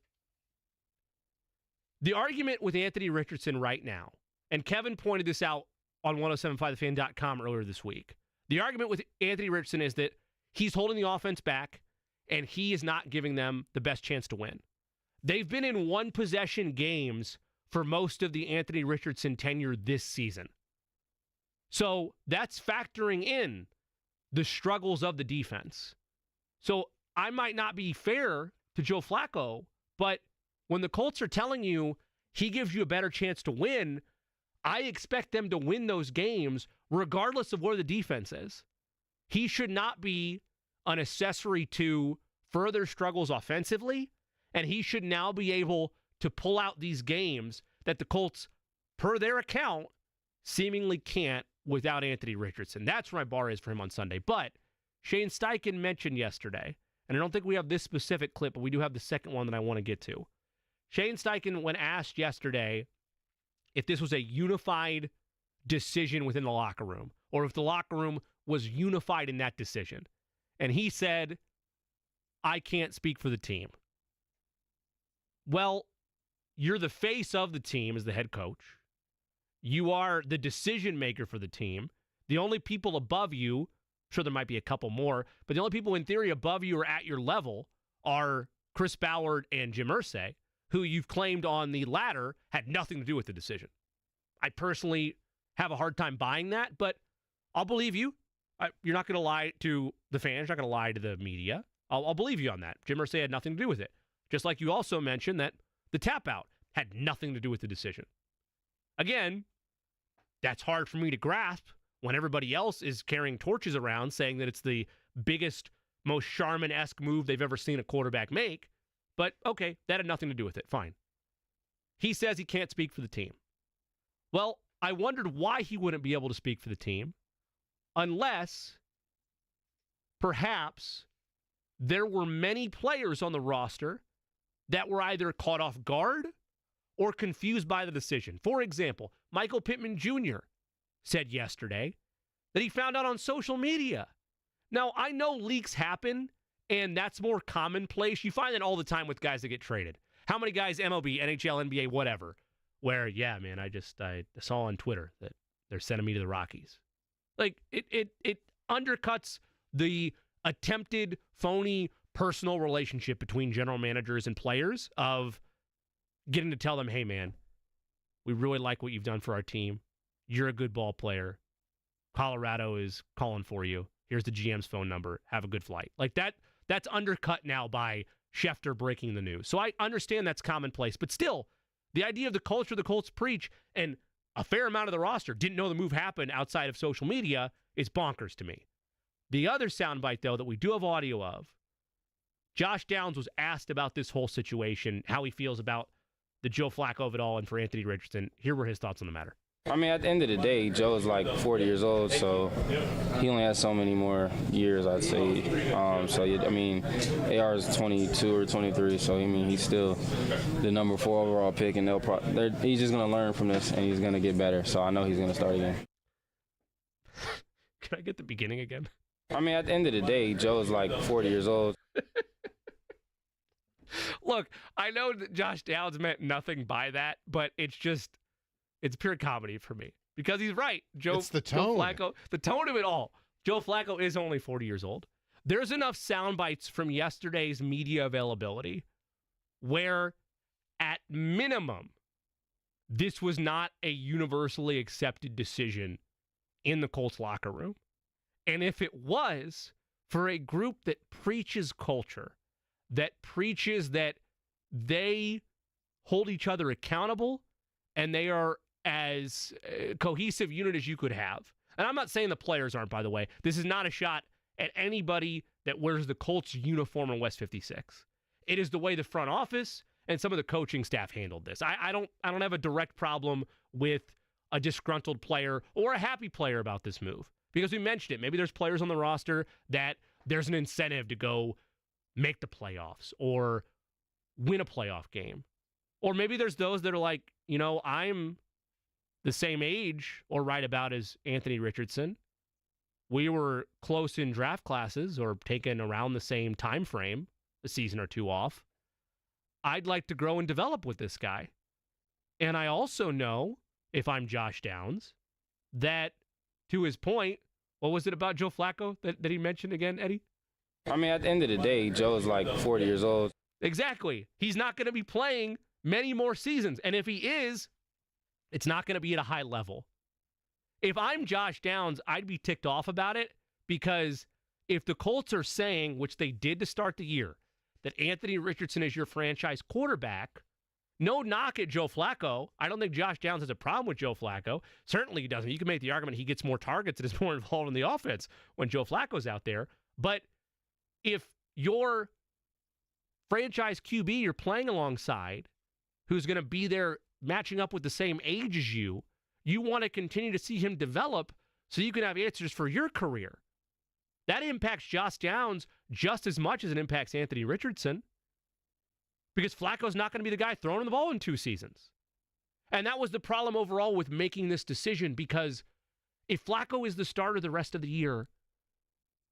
the argument with Anthony Richardson right now, and Kevin pointed this out on 1075thefan.com earlier this week, the argument with Anthony Richardson is that he's holding the offense back and he is not giving them the best chance to win. They've been in one-possession games for most of the Anthony Richardson tenure this season. So that's factoring in the struggles of the defense. So I might not be fair to Joe Flacco, but when the Colts are telling you he gives you a better chance to win, I expect them to win those games regardless of where the defense is. He should not be an accessory to further struggles offensively, and he should now be able to pull out these games that the Colts, per their account, seemingly can't without Anthony Richardson. That's where my bar is for him on Sunday. But Shane Steichen mentioned yesterday, and I don't think we have this specific clip, but we do have the second one that I want to get to. Shane Steichen, when asked yesterday if this was a unified decision within the locker room, or if the locker room was unified in that decision, and he said, I can't speak for the team. Well, you're the face of the team as the head coach. You are the decision maker for the team. The only people above you, I'm sure there might be a couple more, but the only people in theory above you or at your level are Chris Ballard and Jim Irsay. who you've claimed on the latter had nothing to do with the decision. I personally have a hard time buying that, but I'll believe you. You're not going to lie to the fans. You're not going to lie to the media. I'll believe you on that. Jim Irsay had nothing to do with it. Just like you also mentioned that the tap out had nothing to do with the decision. Again, that's hard for me to grasp when everybody else is carrying torches around saying that it's the biggest, most Charmin-esque move they've ever seen a quarterback make. But okay, that had nothing to do with it. Fine. He says he can't speak for the team. Well, I wondered why he wouldn't be able to speak for the team unless perhaps there were many players on the roster that were either caught off guard or confused by the decision. For example, Michael Pittman Jr. said yesterday that he found out on social media. Now, I know leaks happen, and that's more commonplace. You find that all the time with guys that get traded. How many guys, MLB, NHL, NBA, whatever, where, yeah, man, I saw on Twitter that they're sending me to the Rockies. Like, it undercuts the attempted phony personal relationship between general managers and players of getting to tell them, hey, man, we really like what you've done for our team. You're a good ball player. Colorado is calling for you. Here's the GM's phone number. Have a good flight. Like that's undercut now by Schefter breaking the news. So I understand that's commonplace, but still, the idea of the culture the Colts preach and a fair amount of the roster didn't know the move happened outside of social media is bonkers to me. The other soundbite, though, that we do have audio of, Josh Downs was asked about this whole situation, how he feels about the Joe Flacco of it all, and for Anthony Richardson. Here were his thoughts on the matter. I mean, at the end of the day, Joe's like 40 years old, so he only has so many more years, I'd say. I mean, AR is 22 or 23, so, I mean, he's still the number 4 overall pick, and he's just going to learn from this, and he's going to get better. So I know he's going to start again. Can I get the beginning again? I mean, at the end of the day, Joe's like 40 years old. Look, I know that Josh Downs meant nothing by that, but it's pure comedy for me because he's right. It's the tone. Joe Flacco, the tone of it all. Joe Flacco is only 40 years old. There's enough sound bites from yesterday's media availability where, at minimum, this was not a universally accepted decision in the Colts locker room. And if it was, for a group that preaches culture, that preaches that they hold each other accountable and they are as cohesive unit as you could have. And I'm not saying the players aren't, by the way. This is not a shot at anybody that wears the Colts uniform in West 56. It is the way the front office and some of the coaching staff handled this. I don't have a direct problem with a disgruntled player or a happy player about this move because we mentioned it. Maybe there's players on the roster that there's an incentive to go make the playoffs or win a playoff game. Or maybe there's those that are like, you know, I'm the same age or right about as Anthony Richardson. We were close in draft classes or taken around the same time frame, a season or two off. I'd like to grow and develop with this guy. And I also know, if I'm Josh Downs, that to his point, what was it about Joe Flacco that he mentioned again, Eddie? I mean, at the end of the day, Joe's like 40 years old. Exactly. He's not going to be playing many more seasons. And if he is, it's not going to be at a high level. If I'm Josh Downs, I'd be ticked off about it because if the Colts are saying, which they did to start the year, that Anthony Richardson is your franchise quarterback, no knock at Joe Flacco. I don't think Josh Downs has a problem with Joe Flacco. Certainly he doesn't. You can make the argument he gets more targets and is more involved in the offense when Joe Flacco's out there. But if your franchise QB you're playing alongside, who's going to be there matching up with the same age as you want to continue to see him develop so you can have answers for your career. That impacts Josh Downs just as much as it impacts Anthony Richardson because Flacco's not going to be the guy throwing the ball in 2 seasons. And that was the problem overall with making this decision because if Flacco is the starter the rest of the year,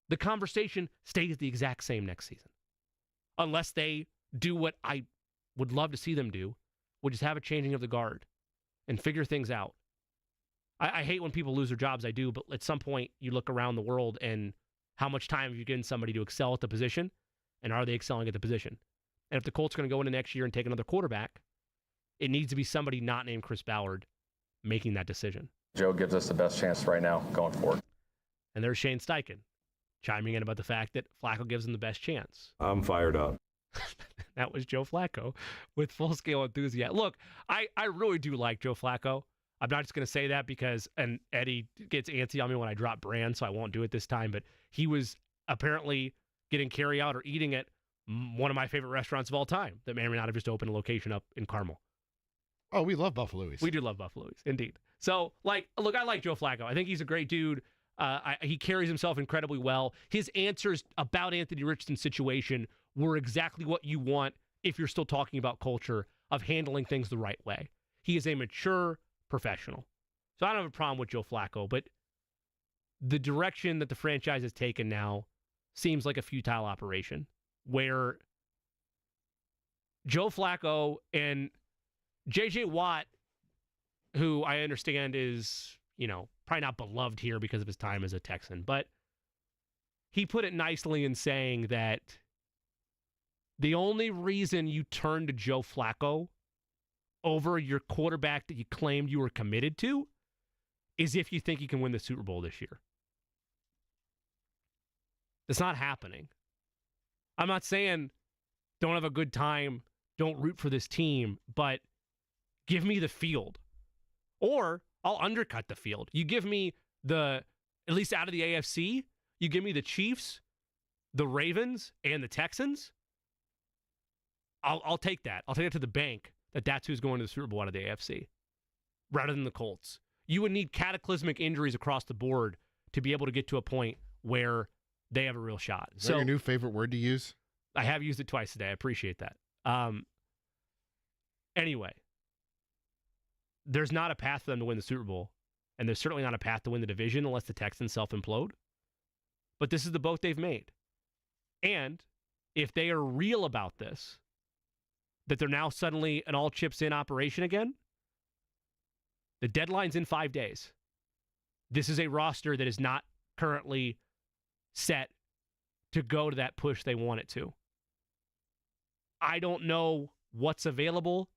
the conversation stays the exact same next season. Unless they do what I would love to see them do, which is have a changing of the guard and figure things out. I hate when people lose their jobs, I do, but at some point you look around the world and how much time have you given somebody to excel at the position, and are they excelling at the position? And if the Colts are going to go into next year and take another quarterback, it needs to be somebody not named Chris Ballard making that decision. Joe gives us the best chance right now going forward. And there's Shane Steichen chiming in about the fact that Flacco gives him the best chance. I'm fired up. That was Joe Flacco with full-scale enthusiasm. Look, I really do like Joe Flacco. I'm not just going to say that because, and Eddie gets antsy on me when I drop brand, so I won't do it this time, but he was apparently getting carry out or eating at one of my favorite restaurants of all time that may or may not have just opened a location up in Carmel. Oh, we love Buffalo's. We do love Buffalo's, indeed. So, look, I like Joe Flacco. I think he's a great dude. He carries himself incredibly well. His answers about Anthony Richardson's situation were exactly what you want if you're still talking about culture of handling things the right way. He is a mature professional. So I don't have a problem with Joe Flacco, but the direction that the franchise has taken now seems like a futile operation where Joe Flacco and J.J. Watt, who I understand is, probably not beloved here because of his time as a Texan, but he put it nicely in saying that the only reason you turn to Joe Flacco over your quarterback that you claimed you were committed to is if you think you can win the Super Bowl this year. It's not happening. I'm not saying don't have a good time, don't root for this team, but give me the field. Or I'll undercut the field. You give me at least out of the AFC, you give me the Chiefs, the Ravens, and the Texans. I'll take that. I'll take it to the bank that's who's going to the Super Bowl out of the AFC rather than the Colts. You would need cataclysmic injuries across the board to be able to get to a point where they have a real shot. Is that your new favorite word to use? I have used it twice today. I appreciate that. Anyway, there's not a path for them to win the Super Bowl, and there's certainly not a path to win the division unless the Texans self-implode. But this is the boat they've made. And if they are real about this, that they're now suddenly an all-chips-in operation again, the deadline's in 5 days. This is a roster that is not currently set to go to that push they want it to. I don't know what's available.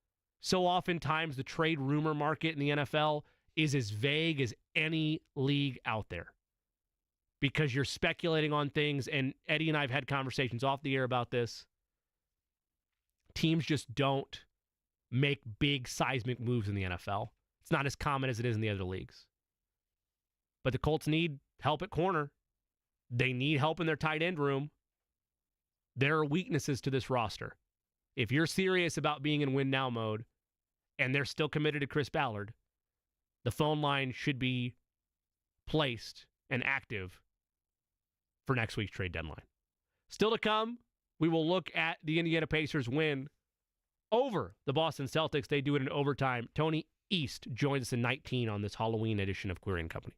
So oftentimes the trade rumor market in the NFL is as vague as any league out there because you're speculating on things, and Eddie and I have had conversations off the air about this. Teams just don't make big seismic moves in the NFL. It's not as common as it is in the other leagues. But the Colts need help at corner. They need help in their tight end room. There are weaknesses to this roster. If you're serious about being in win now mode and they're still committed to Chris Ballard, the phone line should be placed and active for next week's trade deadline. Still to come, we will look at the Indiana Pacers win over the Boston Celtics. They do it in overtime. Tony East joins us in 19 on this Halloween edition of Query & Company.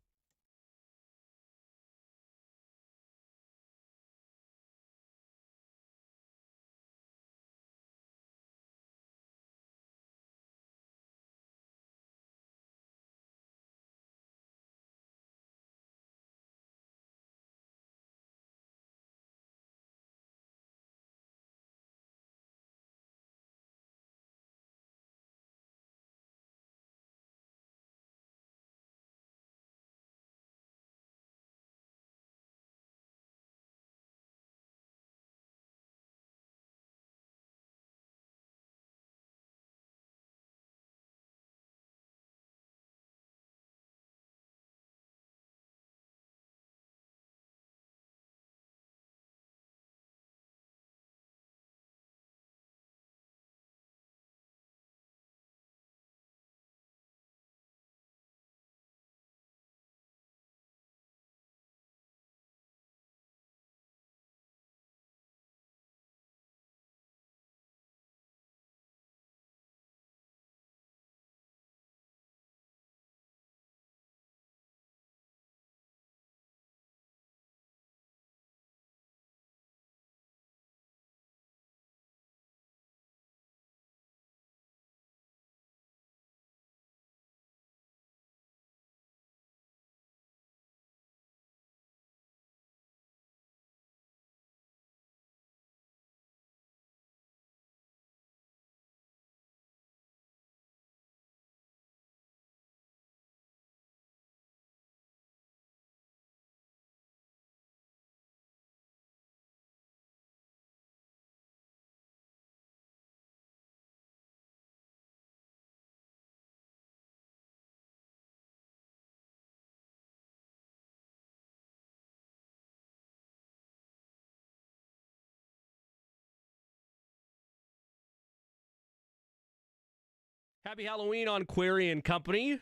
Happy Halloween on Query and Company.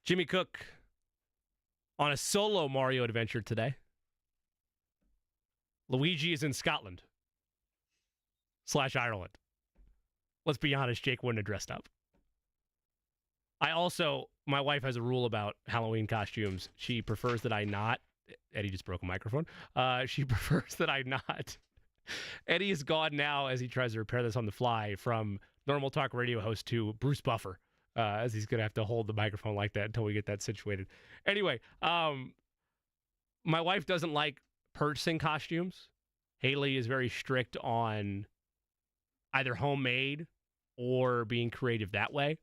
Jimmy Cook on a solo Mario adventure today. Luigi is in Scotland / Ireland. Let's be honest, Jake wouldn't have dressed up. My wife has a rule about Halloween costumes. She prefers that I not. Eddie just broke a microphone. She prefers that I not. Eddie is gone now as he tries to repair this on the fly from normal talk radio host to Bruce Buffer, as he's going to have to hold the microphone like that until we get that situated. Anyway, my wife doesn't like purchasing costumes. Haley is very strict on either homemade or being creative that way.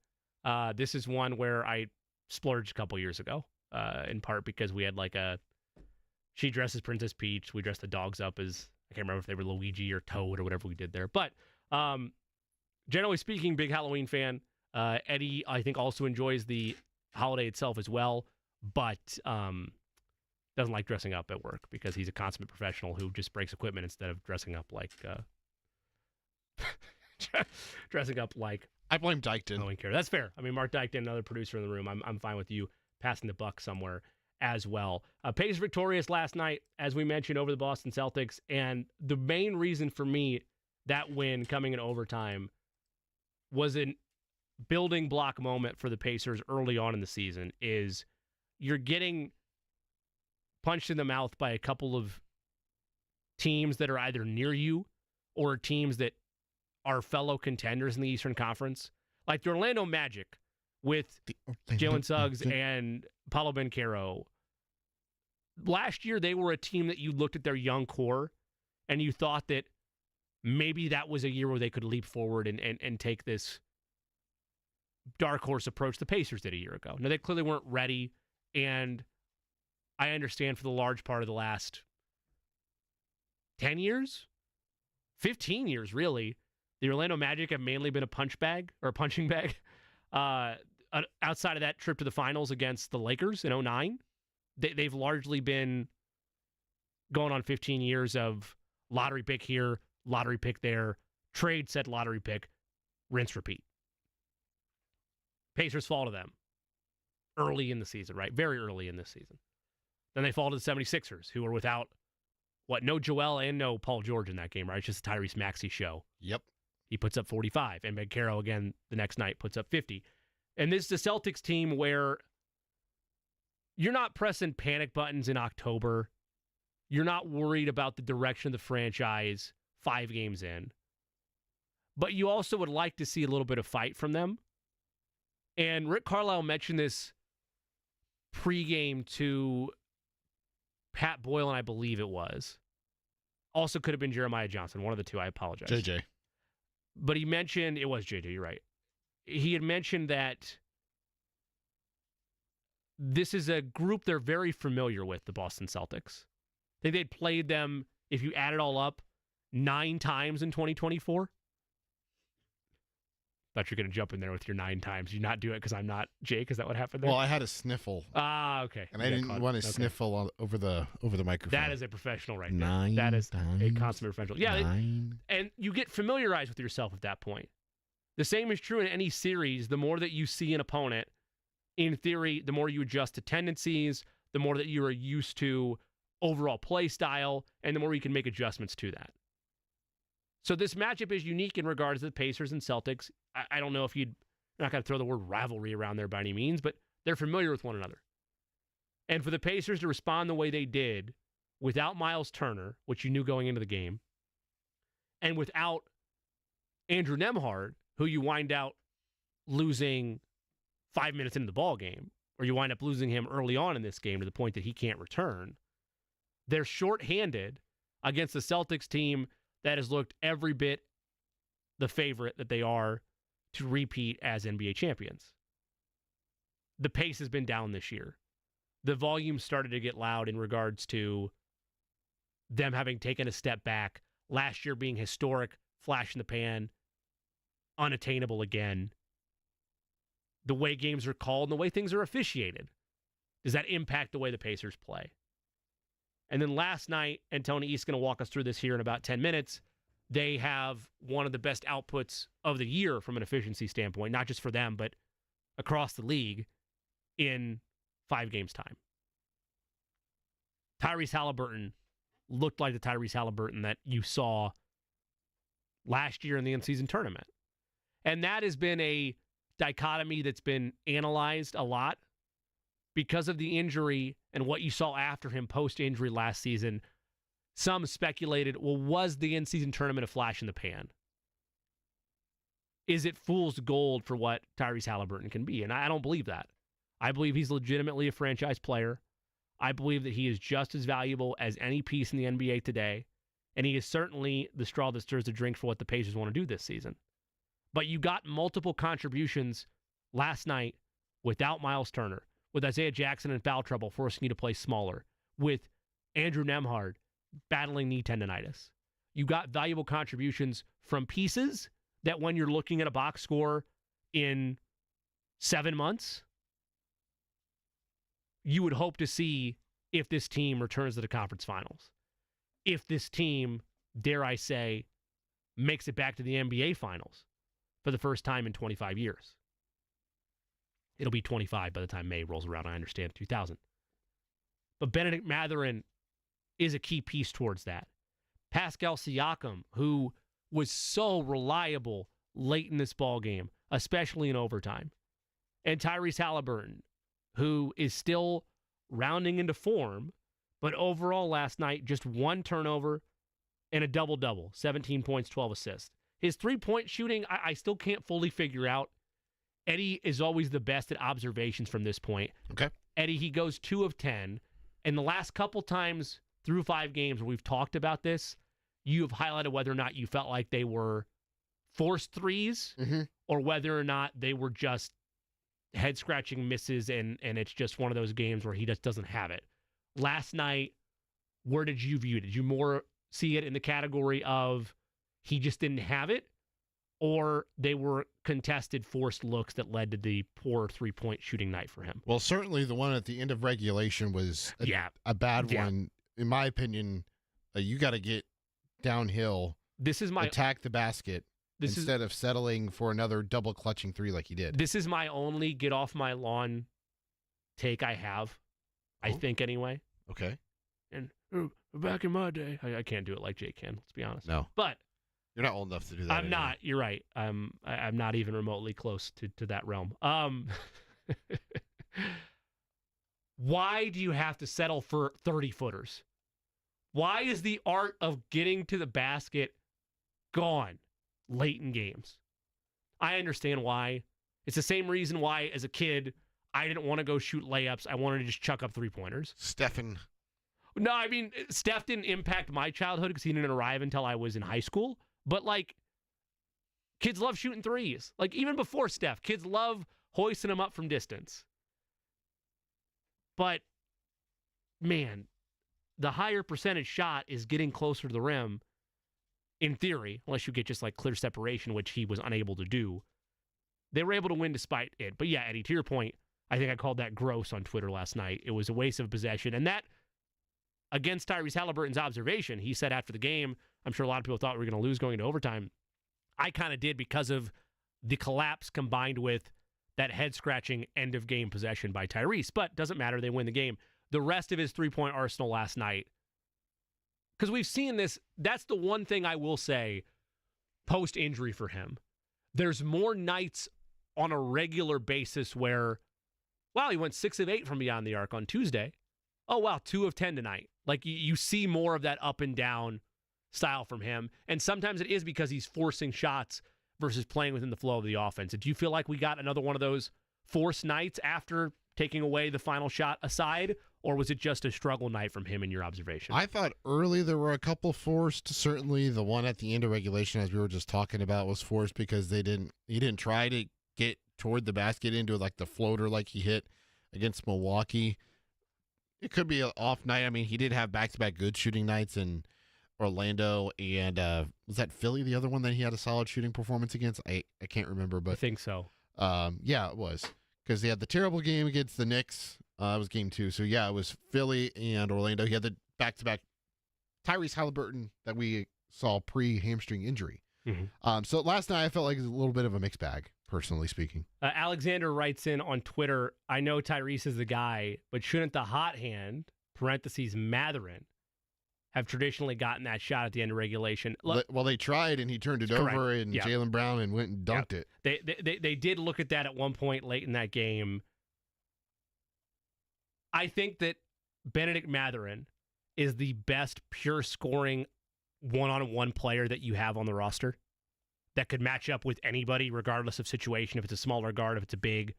This is one where I splurged a couple years ago, in part because we had she dressed as Princess Peach. We dressed the dogs up as, I can't remember if they were Luigi or Toad or whatever we did there. But generally speaking, big Halloween fan. Eddie, I think, also enjoys the holiday itself as well, but doesn't like dressing up at work because he's a consummate professional who just breaks equipment instead of dressing up like I blame Dykton. Halloween character. That's fair. I mean, Mark Dykton, another producer in the room. I'm fine with you passing the buck somewhere as well. Pacers victorious last night, as we mentioned, over the Boston Celtics. And the main reason for me that win coming in overtime was a building block moment for the Pacers early on in the season. Is you're getting punched in the mouth by a couple of teams that are either near you or teams that are fellow contenders in the Eastern Conference. Like the Orlando Magic with Jalen Suggs and Paolo Banchero. Last year, they were a team that you looked at their young core and you thought that maybe that was a year where they could leap forward and take this dark horse approach the Pacers did a year ago. Now, they clearly weren't ready, and I understand for the large part of the last 10 years, 15 years, really, the Orlando Magic have mainly been a punching bag. Outside of that trip to the finals against the Lakers in 2009, they've largely been going on 15 years of lottery pick here, lottery pick there, trade said lottery pick, rinse, repeat. Pacers fall to them early in the season, right? Very early in this season. Then they fall to the 76ers, who are without, no Joel and no Paul George in that game, right? It's just a Tyrese Maxey show. Yep. He puts up 45, and Banchero, again, the next night puts up 50. And this is a Celtics team where you're not pressing panic buttons in October. You're not worried about the direction of the franchise 5 games in. But you also would like to see a little bit of fight from them. And Rick Carlisle mentioned this pregame to Pat Boylan, I believe it was. Also could have been Jeremiah Johnson, one of the two. I apologize. JJ. But he mentioned, it was JJ, you're right. He had mentioned that this is a group they're very familiar with, the Boston Celtics. I think they'd played them, if you add it all up, 9 times in 2024. Thought you're going to jump in there with your 9 times. You not do it because I'm not Jake. Is that what happened there? Well, I had a sniffle. Okay. And I didn't want to sniffle over the microphone. That is a professional right there. 9 that is times, a consummate professional. Yeah. 9. And you get familiarized with yourself at that point. The same is true in any series. The more that you see an opponent, in theory, the more you adjust to tendencies, the more that you are used to overall play style, and the more you can make adjustments to that. So this matchup is unique in regards to the Pacers and Celtics. I don't know if I'm not going to throw the word rivalry around there by any means, but they're familiar with one another. And for the Pacers to respond the way they did without Miles Turner, which you knew going into the game, and without Andrew Nembhard, who you wind out losing 5 minutes into the ball game, or you wind up losing him early on in this game to the point that he can't return, they're shorthanded against the Celtics team that has looked every bit the favorite that they are to repeat as NBA champions. The pace has been down this year. The volume started to get loud in regards to them having taken a step back, last year being historic, flash in the pan, unattainable again. The way games are called and the way things are officiated, does that impact the way the Pacers play? And then last night, and Tony East's going to walk us through this here in about 10 minutes, they have one of the best outputs of the year from an efficiency standpoint, not just for them, but across the league in 5 games' time. Tyrese Halliburton looked like the Tyrese Halliburton that you saw last year in the in-season tournament. And that has been a dichotomy that's been analyzed a lot because of the injury and what you saw after him post-injury last season. Some speculated, well, was the in-season tournament a flash in the pan? Is it fool's gold for what Tyrese Halliburton can be? And I don't believe that. I believe he's legitimately a franchise player. I believe that he is just as valuable as any piece in the NBA today. And he is certainly the straw that stirs the drink for what the Pacers want to do this season. But you got multiple contributions last night without Miles Turner, with Isaiah Jackson in foul trouble, forcing you to play smaller, with Andrew Nembhard battling knee tendonitis. You got valuable contributions from pieces that when you're looking at a box score in 7 months, you would hope to see if this team returns to the conference finals. If this team, dare I say, makes it back to the NBA finals for the first time in 25 years. It'll be 25 by the time May rolls around, I understand, 2000. But Benedict Mathurin is a key piece towards that. Pascal Siakam, who was so reliable late in this ball game, especially in overtime. And Tyrese Halliburton, who is still rounding into form, but overall last night, just 1 turnover and a double-double, 17 points, 12 assists. His three-point shooting, I still can't fully figure out. Eddie is always the best at observations from this point. Okay. Eddie, he goes 2 of 10. And the last couple times through 5 games where we've talked about this, you have highlighted whether or not you felt like they were forced threes or whether or not they were just head-scratching misses and it's just one of those games where he just doesn't have it. Last night, where did you view it? Did you more see it in the category of he just didn't have it, or they were contested, forced looks that led to the poor three-point shooting night for him? Well, certainly the one at the end of regulation was a bad one. In my opinion, you got to get downhill, attack the basket instead of settling for another double-clutching 3 like he did. This is my only get-off-my-lawn take I have, I think anyway. Okay. And back in my day, I can't do it like Jake can, let's be honest. No. But you're not old enough to do that. I'm not. You're right. I'm not even remotely close to that realm. Why do you have to settle for 30-footers? Why is the art of getting to the basket gone late in games? I understand why. It's the same reason why, as a kid, I didn't want to go shoot layups. I wanted to just chuck up 3-pointers. No, I mean, Steph didn't impact my childhood because he didn't arrive until I was in high school. But, like, kids love shooting threes. Like, even before Steph, kids love hoisting them up from distance. But, man, the higher percentage shot is getting closer to the rim, in theory, unless you get just, like, clear separation, which he was unable to do. They were able to win despite it. But, yeah, Eddie, to your point, I think I called that gross on Twitter last night. It was a waste of possession. And that, against Tyrese Halliburton's observation, he said after the game, I'm sure a lot of people thought we were going to lose going into overtime. I kind of did because of the collapse combined with that head-scratching end-of-game possession by Tyrese. But doesn't matter. They win the game. The rest of his three-point arsenal last night, because we've seen this, that's the one thing I will say post-injury for him. There's more nights on a regular basis where, wow, he went 6 of 8 from beyond the arc on Tuesday. Oh, wow, 2 of 10 tonight. Like, you see more of that up and down style from him. And sometimes it is because he's forcing shots versus playing within the flow of the offense. Do you feel like we got another one of those forced nights after taking away the final shot aside, or was it just a struggle night from him in your observation? I thought early there were a couple forced. Certainly the one at the end of regulation, as we were just talking about, was forced because he didn't try to get toward the basket into like the floater like he hit against Milwaukee. It could be an off night. I mean, he did have back-to-back good shooting nights in Orlando, and was that Philly, the other one that he had a solid shooting performance against? I can't remember, but I think so. Yeah, it was, because he had the terrible game against the Knicks. It was game 2. So, yeah, it was Philly and Orlando. He had the back-to-back Tyrese Halliburton that we saw pre-hamstring injury. Mm-hmm. So last night I felt like it was a little bit of a mixed bag, personally speaking. Alexander writes in on Twitter, I know Tyrese is the guy, but shouldn't the hot hand, parentheses Matherin, have traditionally gotten that shot at the end of regulation? Well, they tried, and he turned it over, and Jaylen Brown and went and dunked it. They did look at that at one point late in that game. I think that Benedict Matherin is the best pure scoring one-on-one player that you have on the roster that could match up with anybody regardless of situation, if it's a smaller guard, if it's a big.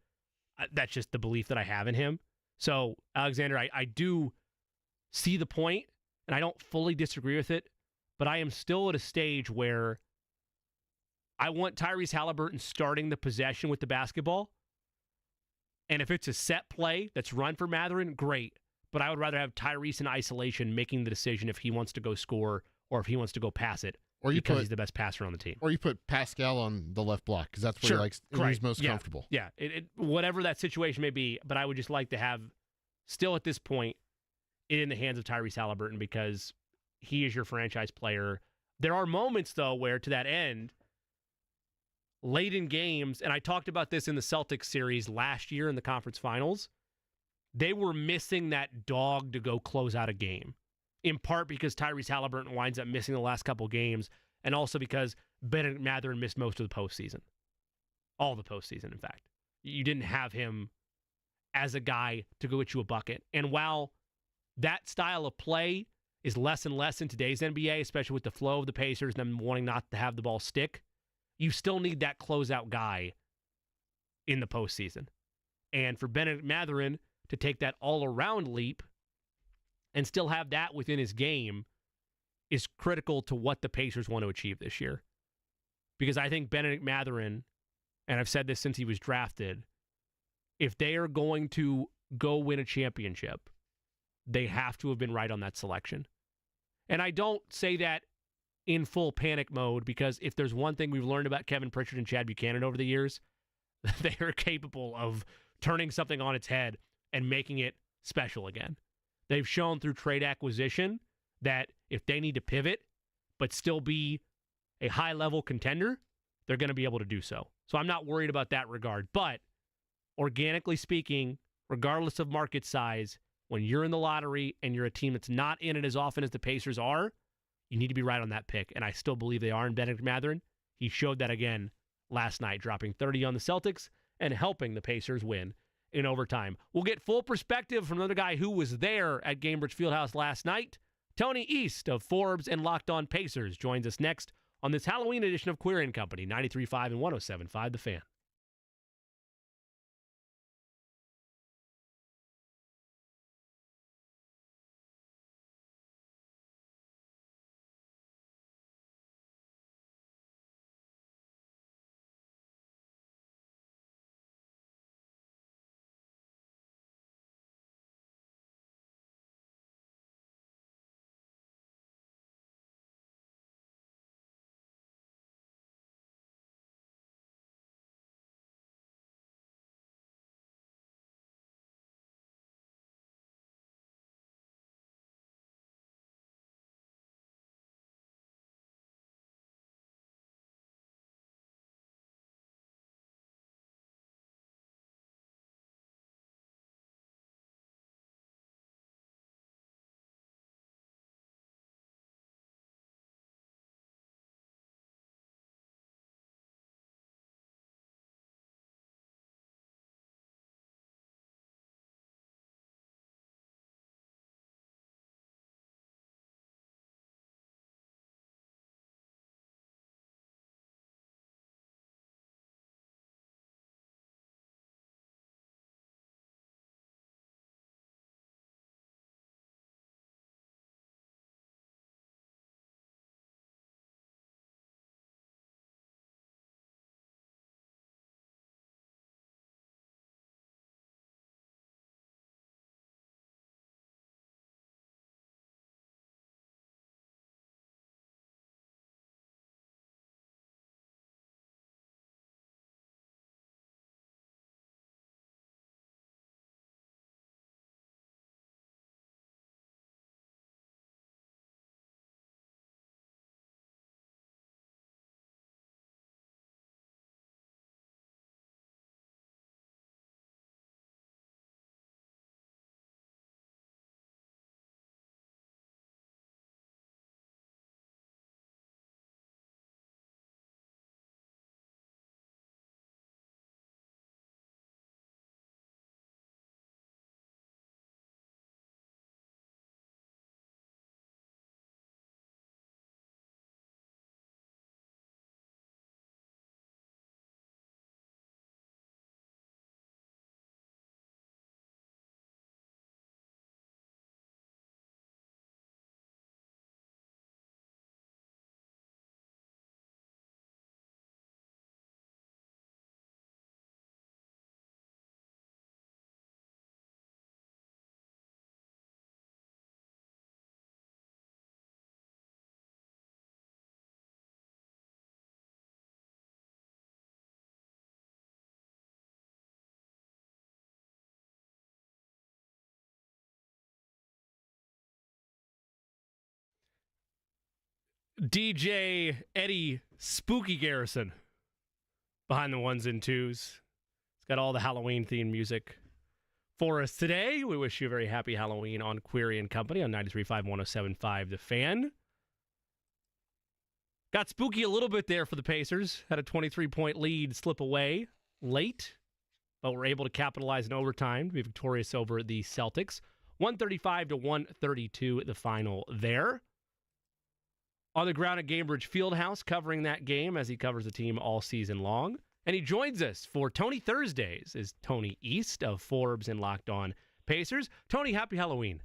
That's just the belief that I have in him. So, Alexander, I do see the point, and I don't fully disagree with it, but I am still at a stage where I want Tyrese Halliburton starting the possession with the basketball, and if it's a set play that's run for Matherin, great, but I would rather have Tyrese in isolation making the decision if he wants to go score or if he wants to go pass it, or because he's the best passer on the team. Or you put Pascal on the left block because that's where he likes, he's most comfortable. Yeah, whatever that situation may be, but I would just like to have, still at this point, it in the hands of Tyrese Halliburton because he is your franchise player. There are moments, though, where to that end, late in games, and I talked about this in the Celtics series last year in the conference finals, they were missing that dog to go close out a game. In part because Tyrese Halliburton winds up missing the last couple games, and also because Benedict Matherin missed most of the postseason. All the postseason, in fact. You didn't have him as a guy to go get you a bucket. And while that style of play is less and less in today's NBA, especially with the flow of the Pacers and them wanting not to have the ball stick, you still need that closeout guy in the postseason. And for Benedict Matherin to take that all-around leap and still have that within his game is critical to what the Pacers want to achieve this year. Because I think Benedict Matherin, and I've said this since he was drafted, if they are going to go win a championship, they have to have been right on that selection. And I don't say that in full panic mode because if there's one thing we've learned about Kevin Pritchard and Chad Buchanan over the years, they are capable of turning something on its head and making it special again. They've shown through trade acquisition that if they need to pivot but still be a high-level contender, they're going to be able to do so. So I'm not worried about that regard. But organically speaking, regardless of market size, when you're in the lottery and you're a team that's not in it as often as the Pacers are, you need to be right on that pick. And I still believe they are in Benedict Matherin. He showed that again last night, dropping 30 on the Celtics and helping the Pacers win in overtime. We'll get full perspective from another guy who was there at Gainbridge Fieldhouse last night. Tony East of Forbes and Locked On Pacers joins us next on this Halloween edition of Queer and Company, 93.5 and 107.5 The Fan. DJ Eddie Spooky Garrison behind the ones and twos. It's got all the Halloween-themed music for us today. We wish you a very happy Halloween on Query and Company on 93.5, 107.5 The Fan. Got spooky a little bit there for the Pacers. Had a 23-point lead slip away late, but were able to capitalize in overtime to be victorious over the Celtics. 135-132 at the final there. On the ground at Gainbridge Fieldhouse, covering that game as he covers the team all season long. And he joins us for Tony Thursdays is Tony East of Forbes and Locked On Pacers. Tony, happy Halloween.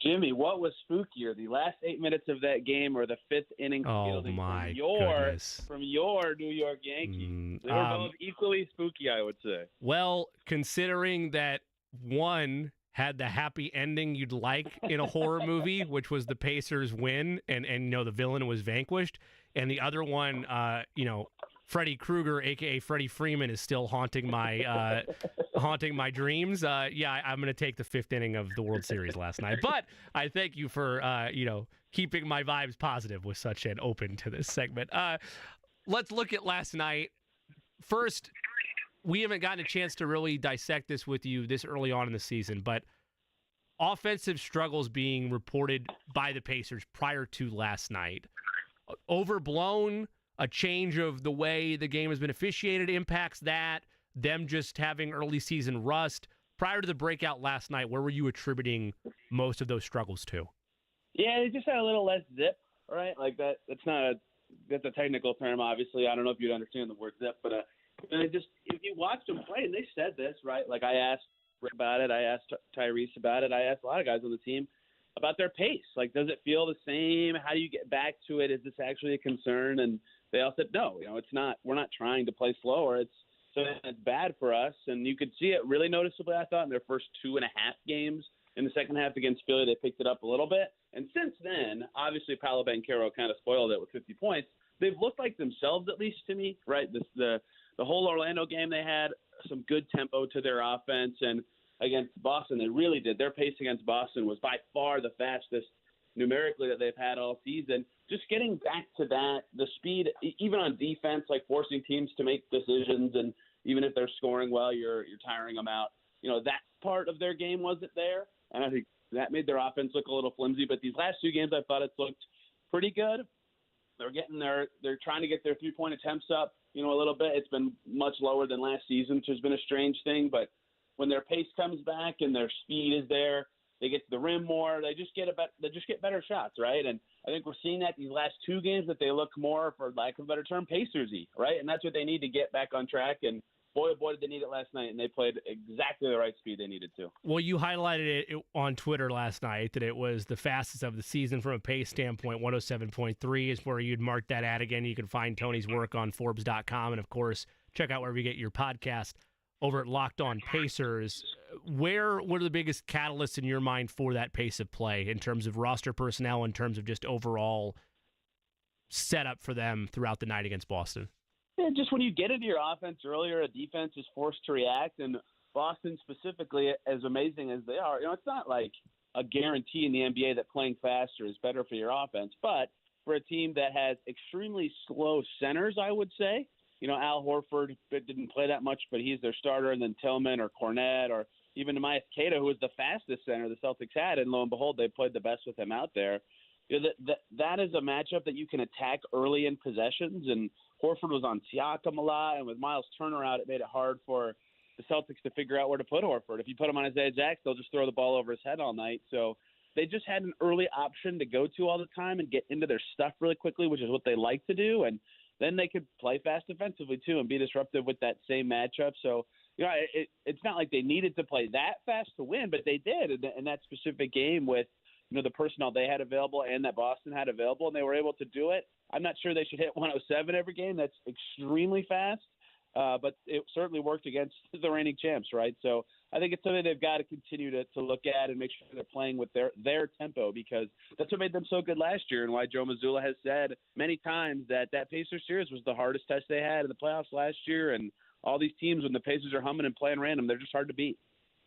Jimmy, what was spookier, the last 8 minutes of that game or the fifth inning fielding from your New York Yankees? They were both equally spooky, I would say. Well, considering that one had the happy ending you'd like in a horror movie, which was the Pacers win and the villain was vanquished, and the other one, Freddy Krueger, a.k.a. Freddie Freeman, is still haunting my dreams. I'm going to take the fifth inning of the World Series last night. But I thank you for, keeping my vibes positive with such an open to this segment. Let's look at last night. First, we haven't gotten a chance to really dissect this with you this early on in the season, but offensive struggles being reported by the Pacers prior to last night. Overblown. A change of the way the game has been officiated impacts that, them just having early season rust. Prior to the breakout last night, where were you attributing most of those struggles to? Yeah, they just had a little less zip, right? Like that's a technical term, obviously. I don't know if you'd understand the word zip, but if you watched them play, and they said this, right? Like I asked Rick about it, I asked Tyrese about it, I asked a lot of guys on the team about their pace. Like, does it feel the same? How do you get back to it? Is this actually a concern? And they all said, no, it's not. We're not trying to play slower. It's bad for us. And you could see it really noticeably, I thought, in their first 2.5 games. In the second half against Philly, they picked it up a little bit. And since then, obviously, Paolo Banchero kind of spoiled it with 50 points. They've looked like themselves, at least to me, right? The whole Orlando game, they had some good tempo to their offense. And against Boston, they really did. Their pace against Boston was by far the fastest numerically that they've had all season. Just getting back to that, the speed, even on defense, like forcing teams to make decisions, and even if they're scoring well, you're tiring them out. That part of their game wasn't there, and I think that made their offense look a little flimsy. But these last 2 games, I thought it's looked pretty good. They're trying to get their 3-point attempts up, a little bit. It's been much lower than last season, which has been a strange thing, but when their pace comes back and their speed is there, they get to the rim more. They just get better shots, right? And I think we're seeing that these last 2 games that they look more, for lack of a better term, Pacers-y, right? And that's what they need to get back on track. And boy, oh boy, did they need it last night, and they played exactly the right speed they needed to. Well, you highlighted it on Twitter last night that it was the fastest of the season from a pace standpoint. 107.3 is where you'd mark that at. Again, you can find Tony's work on Forbes.com, and, of course, check out wherever you get your podcast over at Locked On Pacers. What are the biggest catalysts in your mind for that pace of play in terms of roster personnel, in terms of just overall setup for them throughout the night against Boston? Yeah, just when you get into your offense earlier, a defense is forced to react, and Boston specifically, as amazing as they are, it's not like a guarantee in the NBA that playing faster is better for your offense, but for a team that has extremely slow centers, I would say, Al Horford didn't play that much, but he's their starter, and then Tillman or Cornette or even Tobias Queta, who was the fastest center the Celtics had, and lo and behold, they played the best with him out there. That is a matchup that you can attack early in possessions, and Horford was on Siakam a lot, and with Miles Turner out, it made it hard for the Celtics to figure out where to put Horford. If you put him on Isaiah Jackson, they'll just throw the ball over his head all night. So they just had an early option to go to all the time and get into their stuff really quickly, which is what they like to do, and then they could play fast defensively too and be disruptive with that same matchup. So, it's not like they needed to play that fast to win, but they did in that specific game with, the personnel they had available and that Boston had available, and they were able to do it. I'm not sure they should hit 107 every game. That's extremely fast, but it certainly worked against the reigning champs, right? So I think it's something they've got to continue to look at and make sure they're playing with their tempo, because that's what made them so good last year, and why Joe Mazzulla has said many times that Pacers series was the hardest test they had in the playoffs last year, and all these teams, when the Pacers are humming and playing random, they're just hard to beat.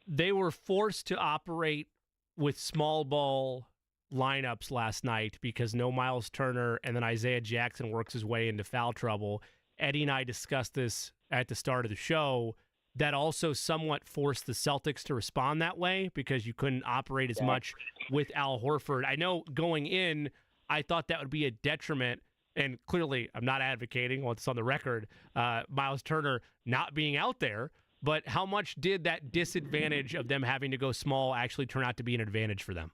They were forced to operate with small ball lineups last night because no Miles Turner, and then Isaiah Jackson works his way into foul trouble. Eddie and I discussed this at the start of the show. That also somewhat forced the Celtics to respond that way because you couldn't operate as much with Al Horford. I know going in, I thought that would be a detriment, and clearly I'm not advocating, once it's on the record, Miles Turner not being out there, but how much did that disadvantage of them having to go small actually turn out to be an advantage for them?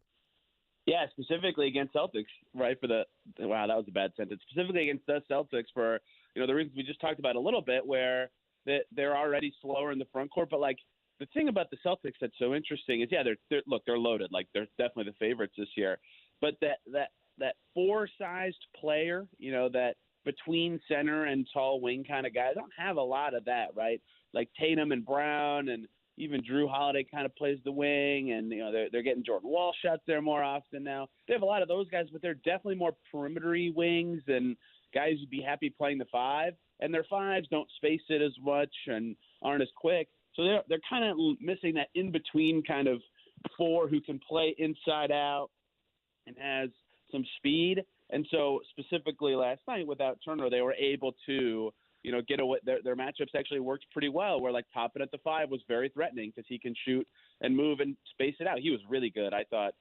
Yeah, specifically against Celtics, right? Wow, that was a bad sentence. Specifically against the Celtics for, the reasons we just talked about a little bit, where they're already slower in the front court. But, the thing about the Celtics that's so interesting is, they're loaded. They're definitely the favorites this year. But that four-sized player, that between center and tall wing kind of guy, don't have a lot of that, right? Like Tatum and Brown, and even Drew Holiday kind of plays the wing, and they're getting Jordan Wall shots there more often now. They have a lot of those guys, but they're definitely more perimeter-y wings and guys who'd be happy playing the five. And their fives don't space it as much and aren't as quick. So they're kind of missing that in-between kind of four who can play inside out and has some speed. And so specifically last night without Turner, they were able to, get away. Their matchups actually worked pretty well, where Toppin at the five was very threatening because he can shoot and move and space it out. He was really good, I thought,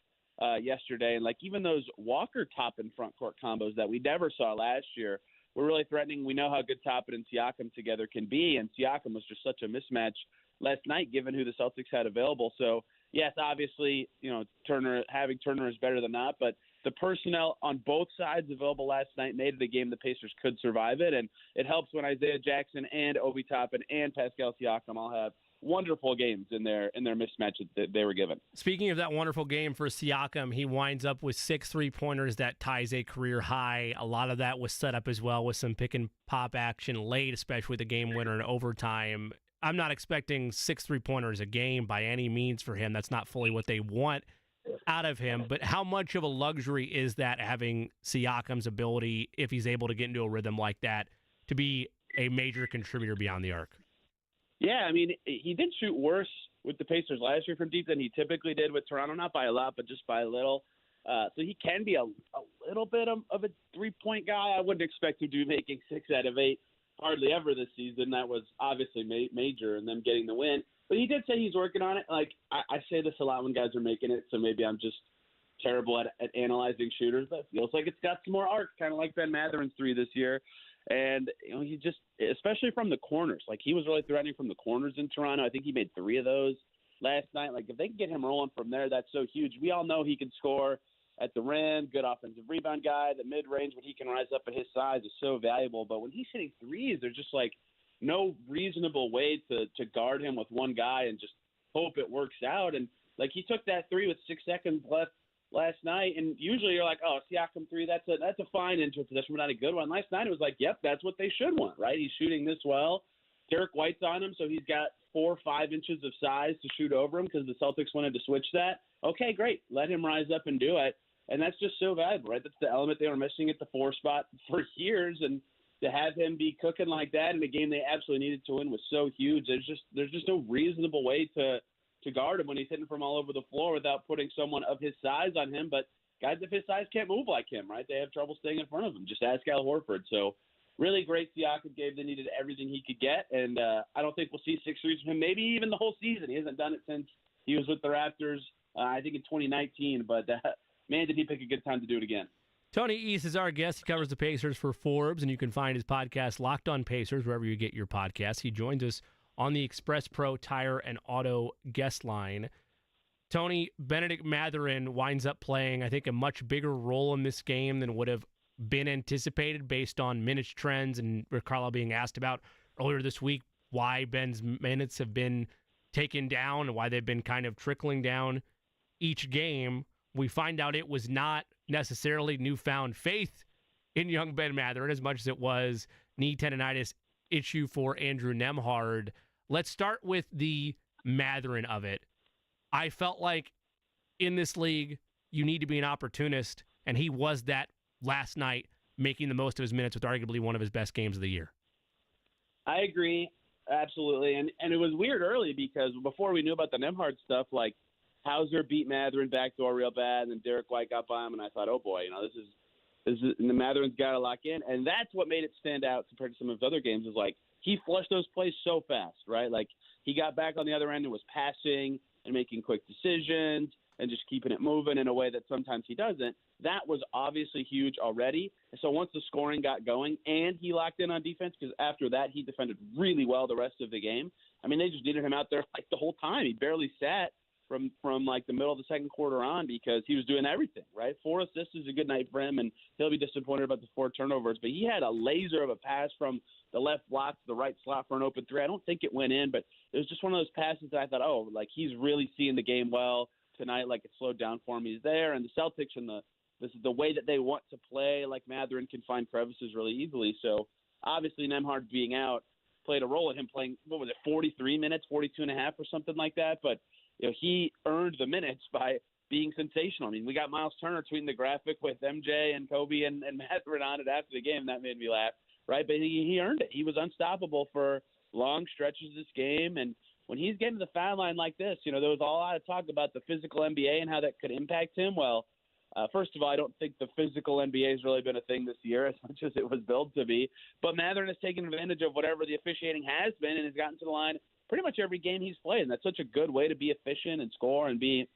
yesterday. And even those Walker-Toppin front court combos that we never saw last year were really threatening. We know how good Toppin and Siakam together can be, and Siakam was just such a mismatch last night given who the Celtics had available. So, yes, obviously, having Turner is better than not, but the personnel on both sides available last night made it a game the Pacers could survive it, and it helps when Isaiah Jackson and Obi Toppin and Pascal Siakam all have wonderful games in their mismatches that they were given. Speaking of that wonderful game for Siakam, he winds up with 6 3-pointers. That ties a career high. A lot of that was set up as well with some pick and pop action late, especially the game winner in overtime. I'm not expecting 6 3-pointers a game by any means for him. That's not fully what they want out of him. But how much of a luxury is that, having Siakam's ability, if he's able to get into a rhythm like that, to be a major contributor beyond the arc? Yeah, he did shoot worse with the Pacers last year from deep than he typically did with Toronto, not by a lot, but just by a little. So he can be a little bit of a three-point guy. I wouldn't expect him to be making 6 out of 8 hardly ever this season. That was obviously major in them getting the win. But he did say he's working on it. I say this a lot when guys are making it, so maybe I'm just terrible at analyzing shooters, but it feels like it's got some more arc, kind of like Ben Matherin's 3 this year. And, he just, especially from the corners, he was really threatening from the corners in Toronto. I think he made 3 of those last night. If they can get him rolling from there, that's so huge. We all know he can score at the rim, good offensive rebound guy. The mid-range, when he can rise up at his size, is so valuable. But when he's hitting threes, there's just, no reasonable way to guard him with one guy and just hope it works out. And, he took that 3 with 6 seconds left last night, and usually you're like, oh, Siakam 3, that's a fine into possession, but not a good one. Last night it was yep, that's what they should want, right? He's shooting this well. Derek White's on him, so he's got 4 or 5 inches of size to shoot over him because the Celtics wanted to switch that. Okay, great. Let him rise up and do it. And that's just so valuable, right? That's the element they were missing at the 4 spot for years, and to have him be cooking like that in a game they absolutely needed to win was so huge. There's just no reasonable way to guard him when he's hitting from all over the floor without putting someone of his size on him. But guys of his size can't move like him, right? They have trouble staying in front of him. Just ask Al Horford. So really great Siakam game. They needed everything he could get. And I don't think we'll see 6 threes from him, maybe even the whole season. He hasn't done it since he was with the Raptors, I think in 2019. But man, did he pick a good time to do it again. Tony East is our guest. He covers the Pacers for Forbes, and you can find his podcast, Locked on Pacers, wherever you get your podcasts. He joins us on the Express Pro Tire and Auto guest line. Tony, Benedict Mathurin winds up playing, I think, a much bigger role in this game than would have been anticipated based on minutes trends, and Ricardo being asked about earlier this week why Ben's minutes have been taken down and why they've been kind of trickling down each game. We find out it was not necessarily newfound faith in young Ben Mathurin as much as it was knee tendonitis issue for Andrew Nembhard. Let's start with the Mathurin of it. I felt like in this league, you need to be an opportunist, and he was that last night, making the most of his minutes with arguably one of his best games of the year. I agree, absolutely. And it was weird early because before we knew about the Nembhard stuff, Hauser beat Matherin backdoor real bad, and then Derek White got by him, and I thought, oh boy, this is and the Matherin's got to lock in, and that's what made it stand out compared to some of his other games. Is like he flushed those plays so fast, right? Like he got back on the other end and was passing and making quick decisions and just keeping it moving in a way that sometimes he doesn't. That was obviously huge already. And so once the scoring got going and he locked in on defense, because after that he defended really well the rest of the game. I mean, they just needed him out there like the whole time. He barely sat from like the middle of the second quarter on because he was doing everything, right? 4 assists is a good night for him, and he'll be disappointed about the 4 turnovers. But he had a laser of a pass from the left block to the right slot for an open 3. I don't think it went in, but it was just one of those passes that I thought, oh, like he's really seeing the game well tonight. Like it slowed down for him. He's there, and the Celtics and this is the way that they want to play. Like Matherin can find crevices really easily. So obviously Nembhard being out played a role in him playing, 43 minutes, 42 and a half or something like that. But he earned the minutes by being sensational. I mean, we got Miles Turner tweeting the graphic with MJ and Kobe and Matherin on it after the game. That made me laugh, right? But he earned it. He was unstoppable for long stretches of this game. And when he's getting to the foul line like this, there was a lot of talk about the physical NBA and how that could impact him. Well, first of all, I don't think the physical NBA has really been a thing this year as much as it was billed to be. But Matherin has taken advantage of whatever the officiating has been and has gotten to the line pretty much every game he's played. And that's such a good way to be efficient and score and be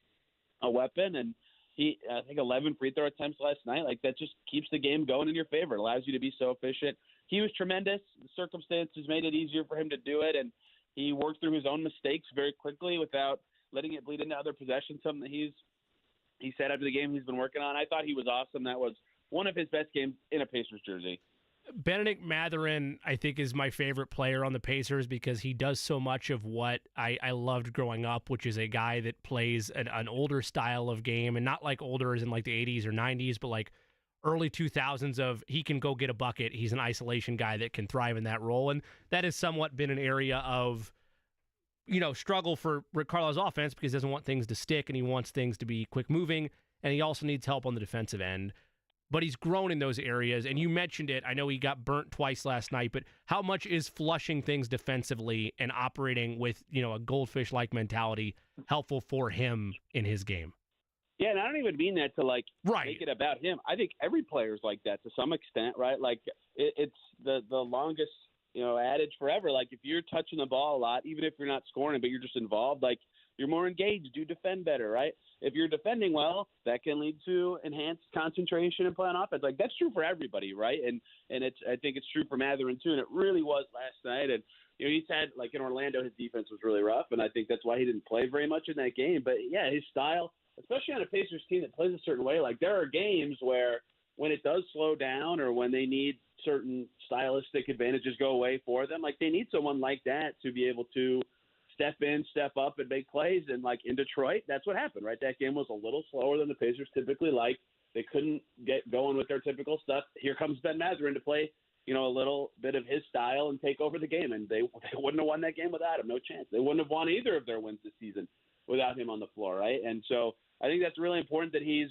a weapon. And I think 11 free throw attempts last night. Like that just keeps the game going in your favor. It allows you to be so efficient. He was tremendous. The circumstances made it easier for him to do it. And he worked through his own mistakes very quickly without letting it bleed into other possessions, something that he said after the game he's been working on. I thought he was awesome. That was one of his best games in a Pacers jersey. Benedict Matherin, I think, is my favorite player on the Pacers because he does so much of what I loved growing up, which is a guy that plays an older style of game, and not like older as in like the 80s or 90s, but like early 2000s of he can go get a bucket. He's an isolation guy that can thrive in that role, and that has somewhat been an area of struggle for Rick Carlisle's offense because he doesn't want things to stick and he wants things to be quick moving, and he also needs help on the defensive end. But he's grown in those areas, and you mentioned it. I know he got burnt twice last night, but how much is flushing things defensively and operating with, a goldfish-like mentality helpful for him in his game? Yeah, and I don't even mean that to, make it about him. I think every player's like that to some extent, right? Like, it's the longest, adage forever. Like, if you're touching the ball a lot, even if you're not scoring, but you're just involved, like, you're more engaged, you defend better, right? If you're defending well, that can lead to enhanced concentration and play on offense. Like that's true for everybody, right? And I think it's true for Matherin too, and it really was last night. And he said like in Orlando his defense was really rough, and I think that's why he didn't play very much in that game. But yeah, his style, especially on a Pacers team that plays a certain way, like there are games where when it does slow down or when they need certain stylistic advantages go away for them, like they need someone like that to be able to step in, step up, and make plays. And, like, in Detroit, that's what happened, right? That game was a little slower than the Pacers typically like. They couldn't get going with their typical stuff. Here comes Ben Matherin to play, a little bit of his style and take over the game. And they wouldn't have won that game without him. No chance. They wouldn't have won either of their wins this season without him on the floor, right? And so I think that's really important that he's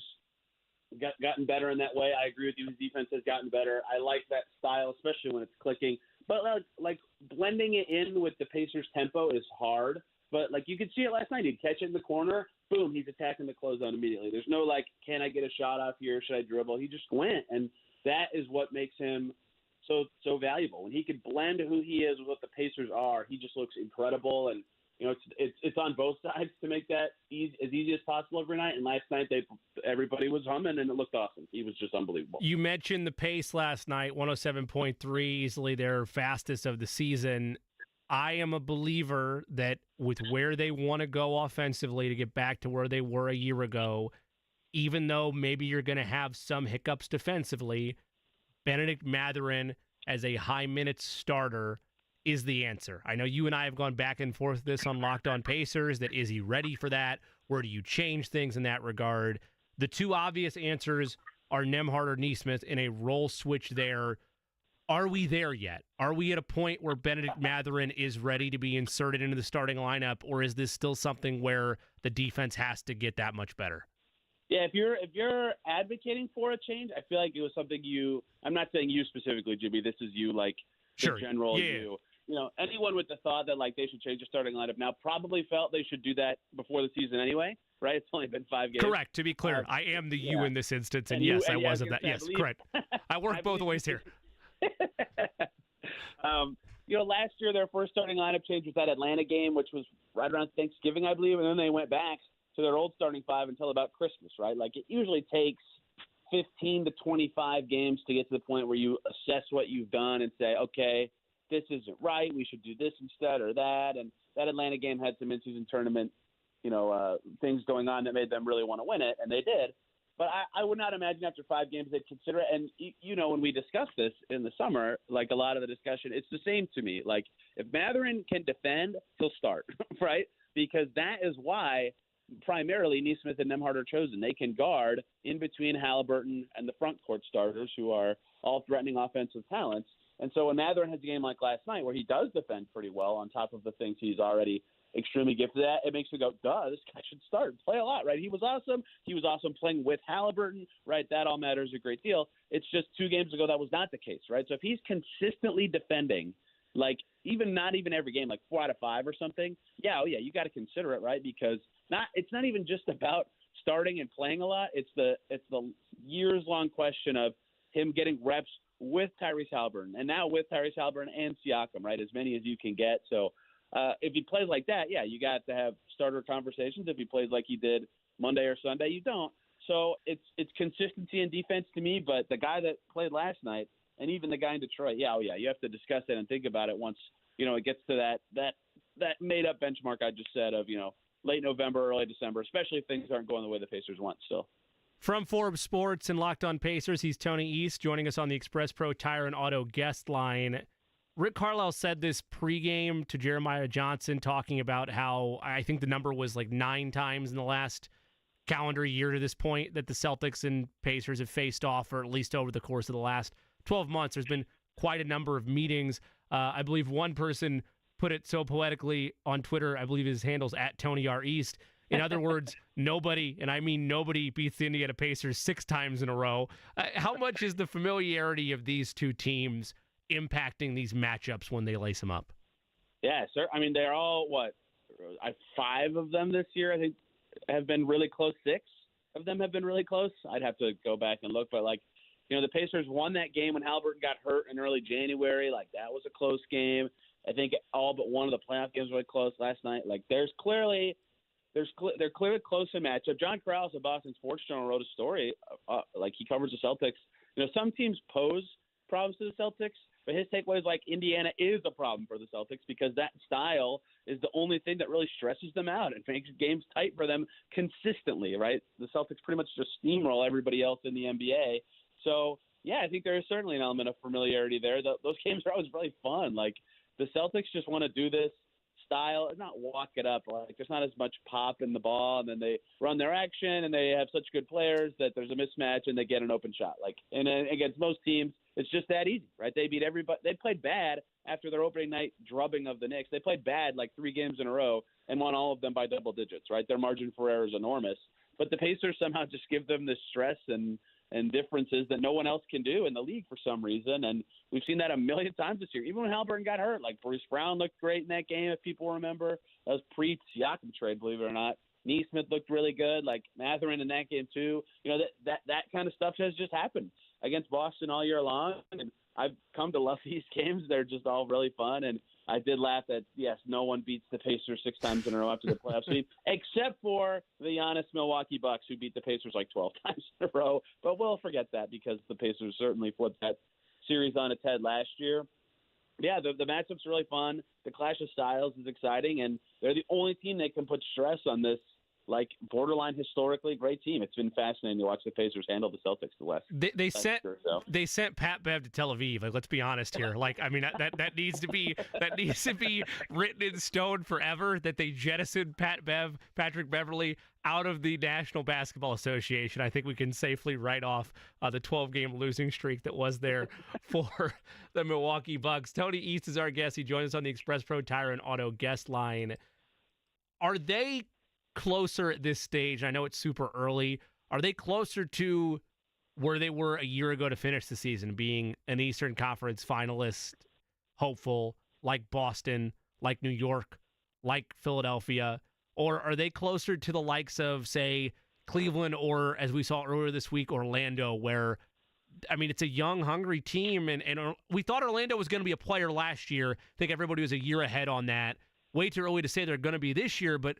gotten better in that way. I agree with you. His defense has gotten better. I like that style, especially when it's clicking. But, like blending it in with the Pacers' tempo is hard. But, you could see it last night. He'd catch it in the corner. Boom, he's attacking the closeout immediately. There's no, can I get a shot off here? Should I dribble? He just went. And that is what makes him so valuable. When he can blend who he is with what the Pacers are, he just looks incredible. And, it's on both sides to make that as easy as possible every night. And last night, everybody was humming, and it looked awesome. He was just unbelievable. You mentioned the pace last night, 107.3, easily their fastest of the season. I am a believer that with where they want to go offensively to get back to where they were a year ago, even though maybe you're going to have some hiccups defensively, Benedict Matherin as a high-minutes starter is the answer. I know you and I have gone back and forth this on Locked On Pacers, that is he ready for that? Where do you change things in that regard? The two obvious answers are Nembhard or Nesmith in a role switch there. Are we there yet? Are we at a point where Benedict Matherin is ready to be inserted into the starting lineup, or is this still something where the defense has to get that much better? Yeah, if you're advocating for a change, I feel like it was something I'm not saying you specifically, Jimmy. This is you, sure. The general yeah. you. Anyone with the thought that they should change the starting lineup now probably felt they should do that before the season anyway. right? It's only been 5 games. Correct. To be clear, I am the you in this instance, and And yes, you- I and yeah, I was was of that. gonna say, I Yes, believe- correct. I work I both believe- ways here. Last year their first starting lineup change was that Atlanta game, which was right around Thanksgiving, I believe, and then they went back to their old starting 5 until about Christmas, right? Like, it usually takes 15 to 25 games to get to the point where you assess what you've done and say, okay, this isn't right. We should do this instead or that. And that Atlanta game had some in-season tournament, things going on that made them really want to win it, and they did. But I would not imagine after 5 games they'd consider it. And, when we discussed this in the summer, like a lot of the discussion, it's the same to me. Like, if Mathurin can defend, he'll start, right? Because that is why primarily Nesmith and Nembhard are chosen. They can guard in between Halliburton and the front court starters, who are all threatening offensive talents. And so when Mathurin has a game like last night where he does defend pretty well on top of the things he's already extremely gifted at, it makes me go, duh, this guy should start, play a lot, right? He was awesome. He was awesome playing with Halliburton, right? That all matters a great deal. It's just 2 games ago that was not the case, right? So if he's consistently defending, like not even every game, like 4 out of 5 or something, you got to consider it, right? Because it's not even just about starting and playing a lot. It's the years-long question of him getting reps with Tyrese Halliburton, and now with Tyrese Halliburton and Siakam, right? As many as you can get. So if he plays like that, you got to have starter conversations. If he plays like he did Monday or Sunday, you don't. So it's consistency in defense to me. But the guy that played last night, and even the guy in Detroit, you have to discuss it and think about it once it gets to that made up benchmark I just said of late November, early December, especially if things aren't going the way the Pacers want still. From Forbes Sports and Locked On Pacers, he's Tony East, joining us on the Express Pro Tire and Auto guest line. Rick Carlisle said this pregame to Jeremiah Johnson, talking about how I think the number was like 9 times in the last calendar year to this point that the Celtics and Pacers have faced off, or at least over the course of the last 12 months. There's been quite a number of meetings. I believe one person put it so poetically on Twitter, I believe his handle's at Tony R. East. In other words, nobody, and I mean nobody, beats the Indiana Pacers 6 times in a row. How much is the familiarity of these two teams impacting these matchups when they lace them up? Yeah, sir. I mean, they're all, 5 of them this year, I think, have been really close. 6 of them have been really close. I'd have to go back and look, but the Pacers won that game when Halliburton got hurt in early January. Like, that was a close game. I think all but one of the playoff games were really close last night. Like, they're clearly close in matchup. John Krause of Boston Sports Journal wrote a story, he covers the Celtics. Some teams pose problems to the Celtics, but his takeaway is Indiana is a problem for the Celtics because that style is the only thing that really stresses them out and makes games tight for them consistently, right? The Celtics pretty much just steamroll everybody else in the NBA. So, I think there is certainly an element of familiarity there. Those games are always really fun. The Celtics just want to do this style, not walk it up. There's not as much pop in the ball, and then they run their action, and they have such good players that there's a mismatch, and they get an open shot. And against most teams, it's just that easy, right? They beat everybody. They played bad after their opening night drubbing of the Knicks. They played bad 3 games in a row and won all of them by double digits, right? Their margin for error is enormous. But the Pacers somehow just give them this stress and differences that no one else can do in the league for some reason. And we've seen that a million times this year. Even when Halliburton got hurt, Bruce Brown looked great in that game, if people remember. That was pre-Siakam trade, believe it or not. Nesmith looked really good. Mathurin in that game too. That kind of stuff has just happened against Boston all year long. And I've come to love these games. They're just all really fun. And I did laugh that, yes, no one beats the Pacers 6 times in a row after the playoff sweep, except for the honest Milwaukee Bucks, who beat the Pacers 12 times in a row. But we'll forget that because the Pacers certainly flipped that series on its head last year. Yeah, the matchup's really fun. The clash of styles is exciting, and they're the only team that can put stress on this borderline historically great team. It's been fascinating to watch the Pacers handle the Celtics the last. They sent Pat Bev to Tel Aviv. Let's be honest here. That needs to be written in stone forever. That they jettisoned Patrick Beverley out of the National Basketball Association. I think we can safely write off the 12-game losing streak that was there for the Milwaukee Bucks. Tony East is our guest. He joins us on the Express Pro Tire and Auto guest line. Are they closer at this stage? I know it's super early. Are they closer to where they were a year ago to finish the season, being an Eastern Conference finalist, hopeful, like Boston, like New York, like Philadelphia? Or are they closer to the likes of, say, Cleveland or, as we saw earlier this week, Orlando, where, I mean, it's a young, hungry team, and we thought Orlando was going to be a player last year. I think everybody was a year ahead on that. Way too early to say they're going to be this year, but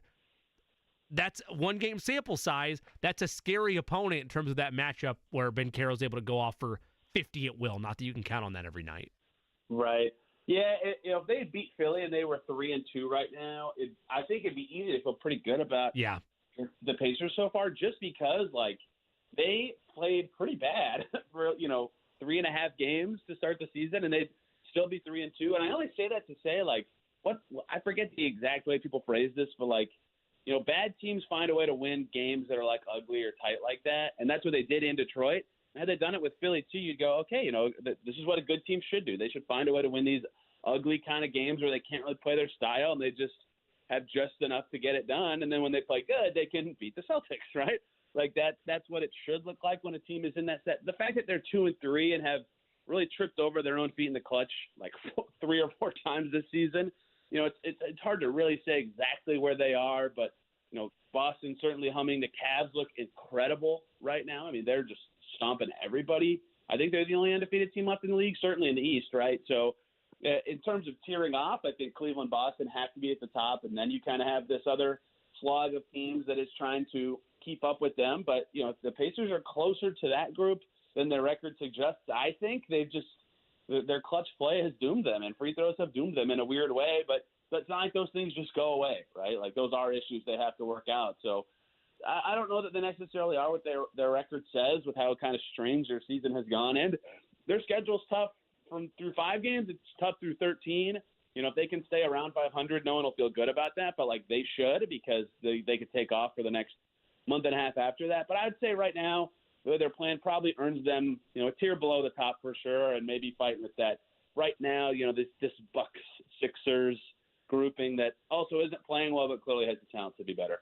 that's one game sample size. That's a scary opponent in terms of that matchup where Ben Carroll's able to go off for 50 at will. Not that you can count on that every night. Right. Yeah, if they beat Philly and they were 3-2 right now, I think it'd be easy to feel pretty good about the Pacers so far, just because they played pretty bad for 3.5 games to start the season, and they'd still be 3-2. And I only say that to say I forget the exact way people phrase this, but bad teams find a way to win games that are ugly or tight like that, and that's what they did in Detroit. Had they done it with Philly too, you'd go, okay, this is what a good team should do. They should find a way to win these ugly kind of games where they can't really play their style and they just have just enough to get it done. And then when they play good, they can beat the Celtics, right? That's what it should look like when a team is in that set. The fact that they're 2-3 and have really tripped over their own feet in the clutch 3 or 4 times this season, it's hard to really say exactly where they are, but Boston certainly humming. The Cavs look incredible right now. I mean, they're just stomping everybody. I think they're the only undefeated team left in the league, certainly in the East, right? So in terms of tearing off, I think Cleveland, Boston have to be at the top, and then you kind of have this other slog of teams that is trying to keep up with them. But, the Pacers are closer to that group than their record suggests. I think their clutch play has doomed them, and free throws have doomed them in a weird way, but it's not like those things just go away, right? Those are issues they have to work out. So I don't know that they necessarily are what their record says with how kind of strange their season has gone. And their schedule's tough through 5 games. It's tough through 13. If they can stay around 500, no one will feel good about that. But they should, because they could take off for the next month and a half after that. But I'd say right now, the way they're playing probably earns them, a tier below the top for sure, and maybe fighting with that. Right now, this Bucks Sixers grouping that also isn't playing well, but clearly has the talent to be better.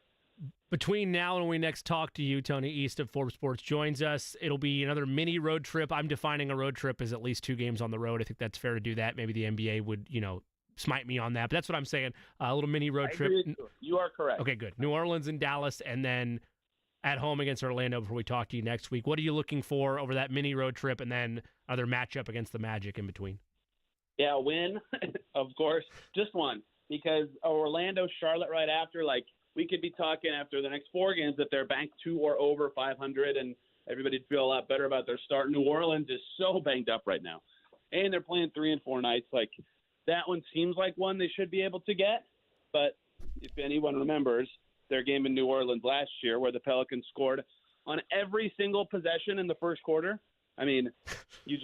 Between now and when we next talk to you, Tony East of Forbes Sports joins us. It'll be another mini road trip. I'm defining a road trip as at least 2 games on the road. I think that's fair to do that. Maybe the NBA would, smite me on that, but that's what I'm saying. A little mini road trip. You are correct. Okay, good. New Orleans and Dallas, and then at home against Orlando before we talk to you next week. What are you looking for over that mini road trip, and then other matchup against the Magic in between? Yeah, win, of course. Just one, because Orlando, Charlotte right after, we could be talking after the next 4 games that they're banked 2 or over 500, and everybody'd feel a lot better about their start. New Orleans is so banged up right now, and they're playing 3 and 4 nights. That one seems like one they should be able to get, but if anyone remembers their game in New Orleans last year where the Pelicans scored on every single possession in the first quarter, I mean, I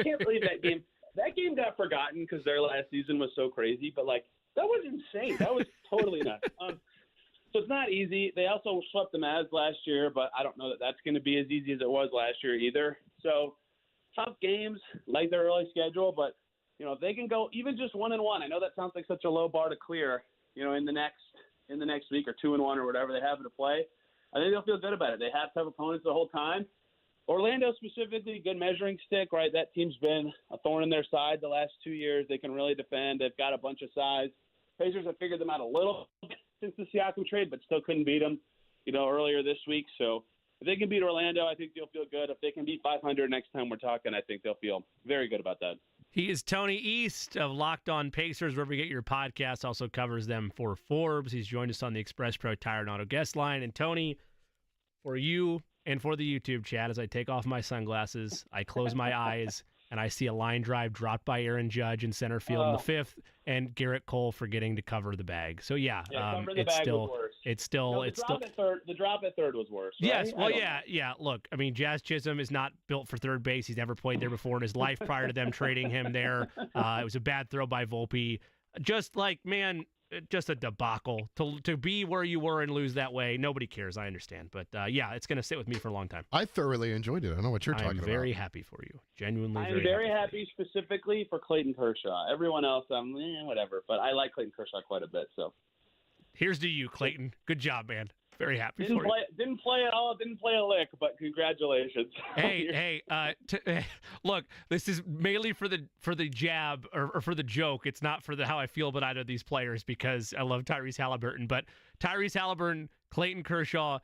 can't believe that game. That game got forgotten because their last season was so crazy, but that was insane. That was totally nuts. So it's not easy. They also swept the Mavs last year, but I don't know that that's going to be as easy as it was last year either. So tough games, like their early schedule, but if they can go even just 1-1, I know that sounds like such a low bar to clear. In the next week or 2-1 or whatever they have to play, I think they'll feel good about it. They have tough opponents the whole time. Orlando specifically, good measuring stick, right? That team's been a thorn in their side the last 2 years. They can really defend. They've got a bunch of size. Pacers have figured them out a little since the Siakam trade, but still couldn't beat them, earlier this week. So if they can beat Orlando, I think they'll feel good. If they can beat 500 next time we're talking, I think they'll feel very good about that. He is Tony East of Locked On Pacers, wherever you get your podcasts, also covers them for Forbes. He's joined us on the Express Pro Tire and Auto guest line. And Tony, for you and for the YouTube chat, as I take off my sunglasses, I close my eyes, and I see a line drive dropped by Aaron Judge in center field in the 5th, and Garrett Cole forgetting to cover the bag. So the drop at third was worse. Right? Yes, well, yeah. Look, I mean, Jazz Chisholm is not built for third base. He's never played there before in his life prior to them trading him there. It was a bad throw by Volpe. Just just a debacle to be where you were and lose that way. Nobody cares. I understand, but it's going to sit with me for a long time. I thoroughly enjoyed it. I don't know what you're talking about. I'm very happy for you. Genuinely, I'm very happy specifically for Clayton Kershaw. Everyone else, whatever. But I like Clayton Kershaw quite a bit. So here's to you, Clayton. Good job, man. Very happy Didn't for you. didn't play at all. Didn't play a lick, but congratulations. Hey, look, this is mainly for the jab or for the joke. It's not for how I feel about either of these players because I love Tyrese Halliburton. But Tyrese Halliburton, Clayton Kershaw,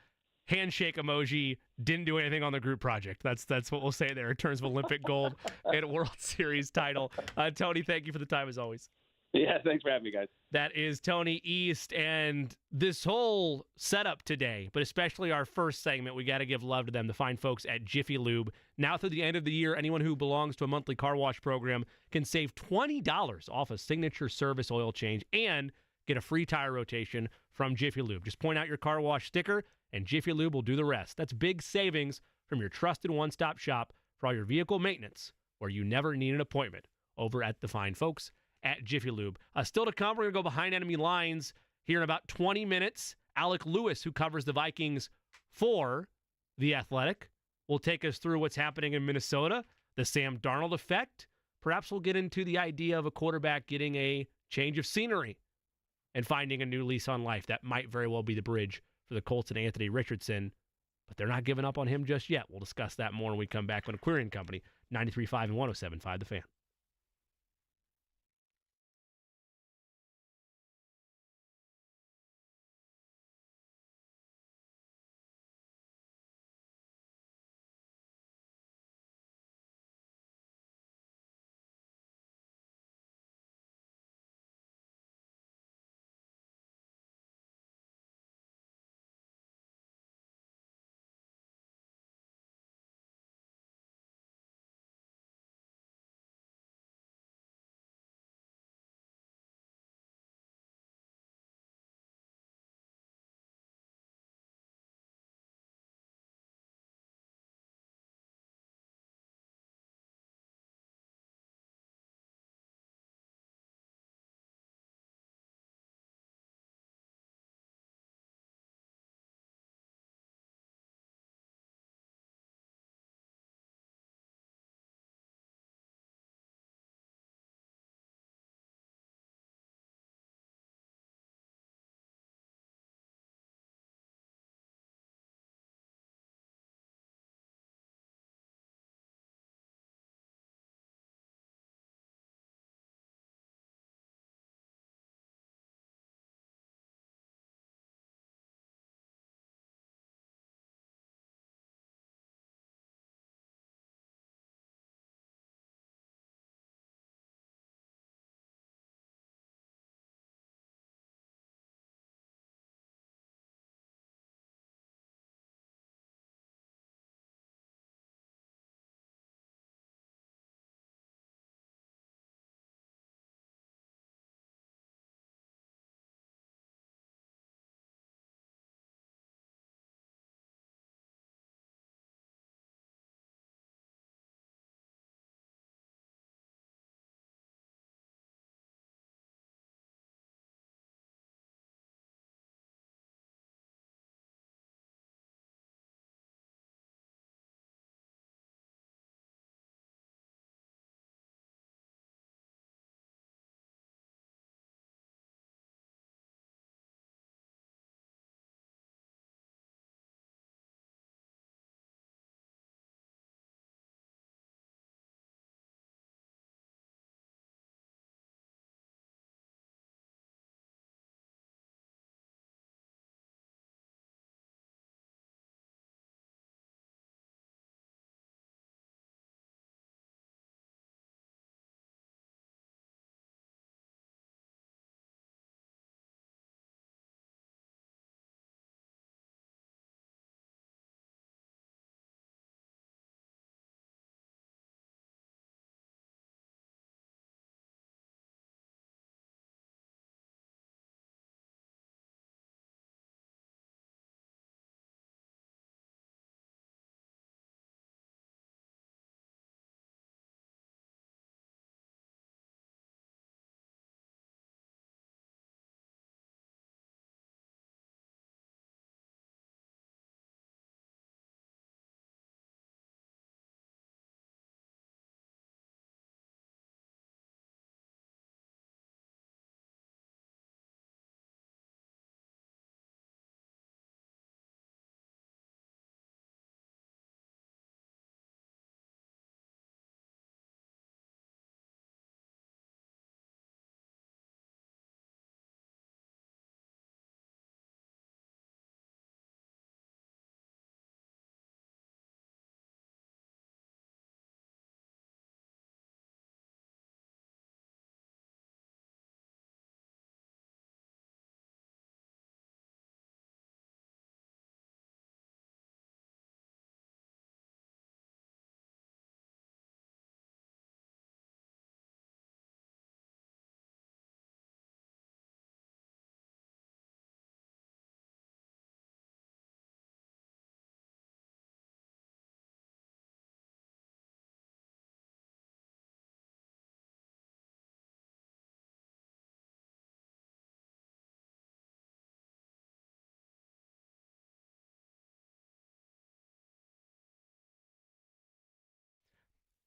handshake emoji, didn't do anything on the group project. That's what we'll say there in terms of Olympic gold and a World Series title. Tony, thank you for the time as always. Yeah, thanks for having me, guys. That is Tony East, and this whole setup today, but especially our first segment, we got to give love to them, the fine folks at Jiffy Lube. Now through the end of the year, anyone who belongs to a monthly car wash program can save $20 off a signature service oil change and get a free tire rotation from Jiffy Lube. Just point out your car wash sticker, and Jiffy Lube will do the rest. That's big savings from your trusted one-stop shop for all your vehicle maintenance, where you never need an appointment, over at the fine folks at Jiffy Lube. Still to come, we're going to go behind enemy lines here in about 20 minutes. Alec Lewis, who covers the Vikings for The Athletic, will take us through what's happening in Minnesota, the Sam Darnold effect. Perhaps we'll get into the idea of a quarterback getting a change of scenery and finding a new lease on life. That might very well be the bridge for the Colts and Anthony Richardson, but they're not giving up on him just yet. We'll discuss that more when we come back on Aquarian Company, 93.5 and 107.5 The Fan.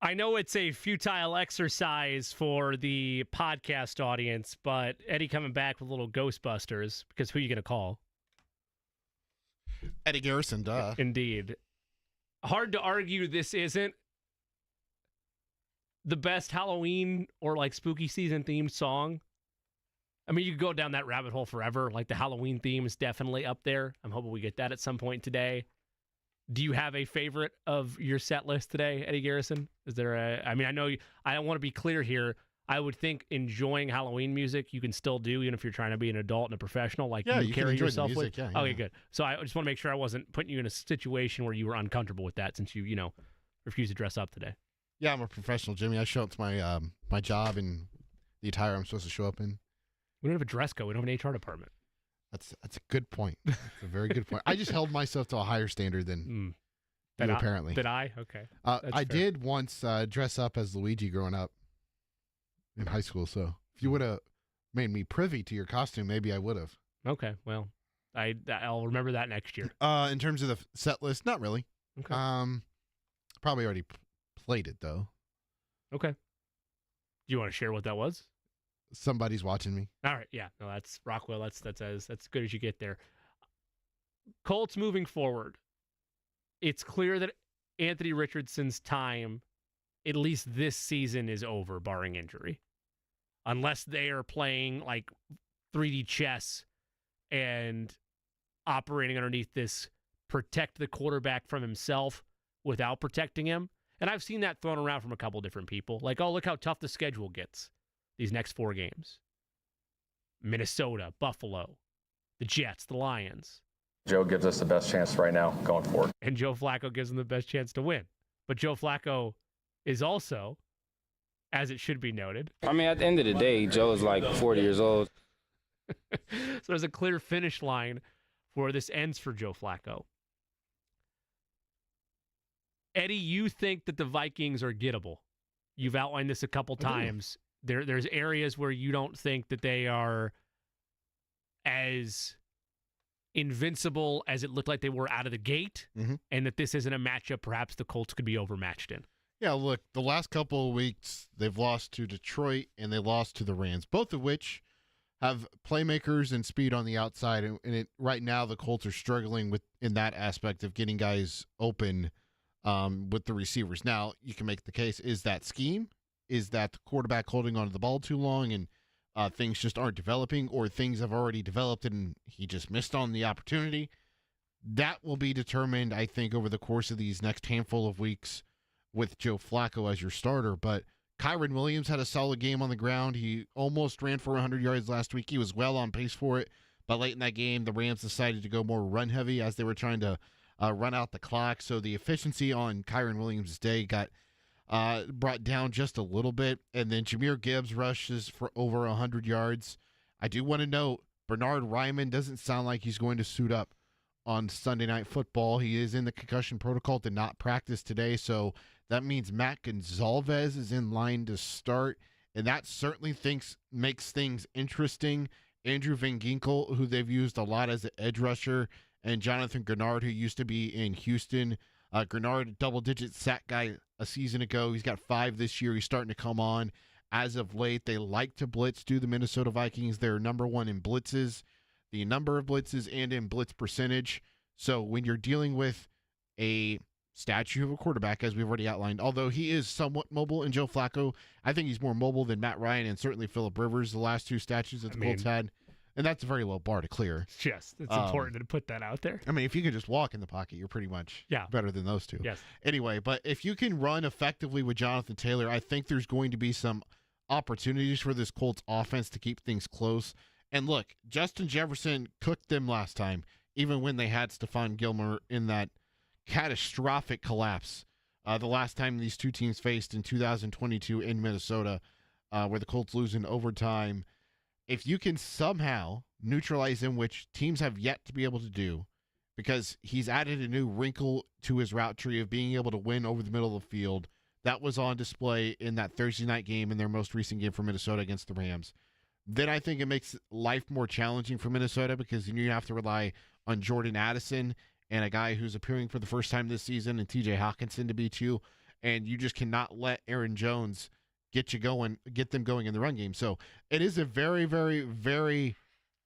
I know it's a futile exercise for the podcast audience, but Eddie coming back with a little Ghostbusters, because who are you going to call? Eddie Garrison, duh. Indeed. Hard to argue this isn't the best Halloween or like spooky season themed song. I mean, you could go down that rabbit hole forever. Like the Halloween theme is definitely up there. I'm hoping we get that at some point today. Do you have a favorite of your set list today, Eddie Garrison? Is there I mean, I know I want to be clear here. I would think enjoying Halloween music you can still do, even if you're trying to be an adult and a professional, like Yeah, you you can carry enjoy the yourself music, with. yeah, Okay, yeah. good. So I just want to make sure I wasn't putting you in a situation where you were uncomfortable with that, since you refused to dress up today. Yeah, I'm a professional, Jimmy. I show up to my my job in the attire I'm supposed to show up in. We don't have a dress code. We don't have an HR department. That's a good point. That's a very good point. I just held myself to a higher standard than you, apparently. Did I? Okay. I fair. did once dress up as Luigi growing up in high school. So if you would have made me privy to your costume, maybe I would have. Okay. Well, I'll remember that next year. In terms of the set list, not really. Okay. Probably already played it though. Okay. Do you want to share what that was? Somebody's watching me. All right. Yeah. No, that's Rockwell. That's as good as you get there. Colts moving forward. It's clear that Anthony Richardson's time, at least this season, is over, barring injury. Unless they are playing like 3D chess and operating underneath this protect the quarterback from himself without protecting him. And I've seen that thrown around from a couple different people. Like, oh, look how tough the schedule gets these next 4 games. Minnesota, Buffalo, the Jets, the Lions. Joe gives us the best chance right now going forward. And Joe Flacco gives them the best chance to win. But Joe Flacco is also, as it should be noted. I mean, at the end of the day, Joe's like 40 years old. So there's a clear finish line for this ends for Joe Flacco. Eddie, you think that the Vikings are gettable. You've outlined this a couple times. There's areas where you don't think that they are as invincible as it looked like they were out of the gate, and that this isn't a matchup perhaps the Colts could be overmatched in. Yeah, look, the last couple of weeks, they've lost to Detroit and they lost to the Rams, both of which have playmakers and speed on the outside. And right now, the Colts are struggling with in that aspect of getting guys open with the receivers. Now, you can make the case, is that scheme? Is that the quarterback holding onto the ball too long and things just aren't developing, or things have already developed and he just missed on the opportunity? That will be determined, I think, over the course of these next handful of weeks with Joe Flacco as your starter. But Kyron Williams had a solid game on the ground. He almost ran for 100 yards last week. He was well on pace for it. But late in that game, the Rams decided to go more run-heavy as they were trying to run out the clock. So the efficiency on Kyron Williams' day got brought down just a little bit. And then Jahmyr Gibbs rushes for over 100 yards. I do want to note, Bernard Ryman doesn't sound like he's going to suit up on Sunday Night Football. He is in the concussion protocol, did not practice today. So that means Matt Gonzalez is in line to start. And that certainly makes things interesting. Andrew Van Ginkel, who they've used a lot as an edge rusher, and Jonathan Grenard, who used to be in Houston. Grenard, double-digit sack guy a season ago. He's got 5 this year. He's starting to come on as of late. They like to blitz, do the Minnesota Vikings. They're number 1 in blitzes, the number of blitzes, and in blitz percentage. So when you're dealing with a statue of a quarterback, as we've already outlined, although he is somewhat mobile in Joe Flacco, I think he's more mobile than Matt Ryan and certainly Phillip Rivers, the last 2 statues that the Colts had. And that's a very low bar to clear. Yes, it's important to put that out there. I mean, if you can just walk in the pocket, you're pretty much better than those 2. Yes. Anyway, but if you can run effectively with Jonathan Taylor, I think there's going to be some opportunities for this Colts offense to keep things close. And look, Justin Jefferson cooked them last time, even when they had Stephon Gilmore in that catastrophic collapse the last time these 2 teams faced in 2022 in Minnesota, where the Colts lose in overtime. If you can somehow neutralize him, which teams have yet to be able to do, because he's added a new wrinkle to his route tree of being able to win over the middle of the field. That was on display in that Thursday night game in their most recent game for Minnesota against the Rams. Then I think it makes life more challenging for Minnesota, because then you have to rely on Jordan Addison and a guy who's appearing for the first time this season and TJ Hawkinson to beat you. and you just cannot let Aaron Jones get them going in the run game. So it is a very, very, very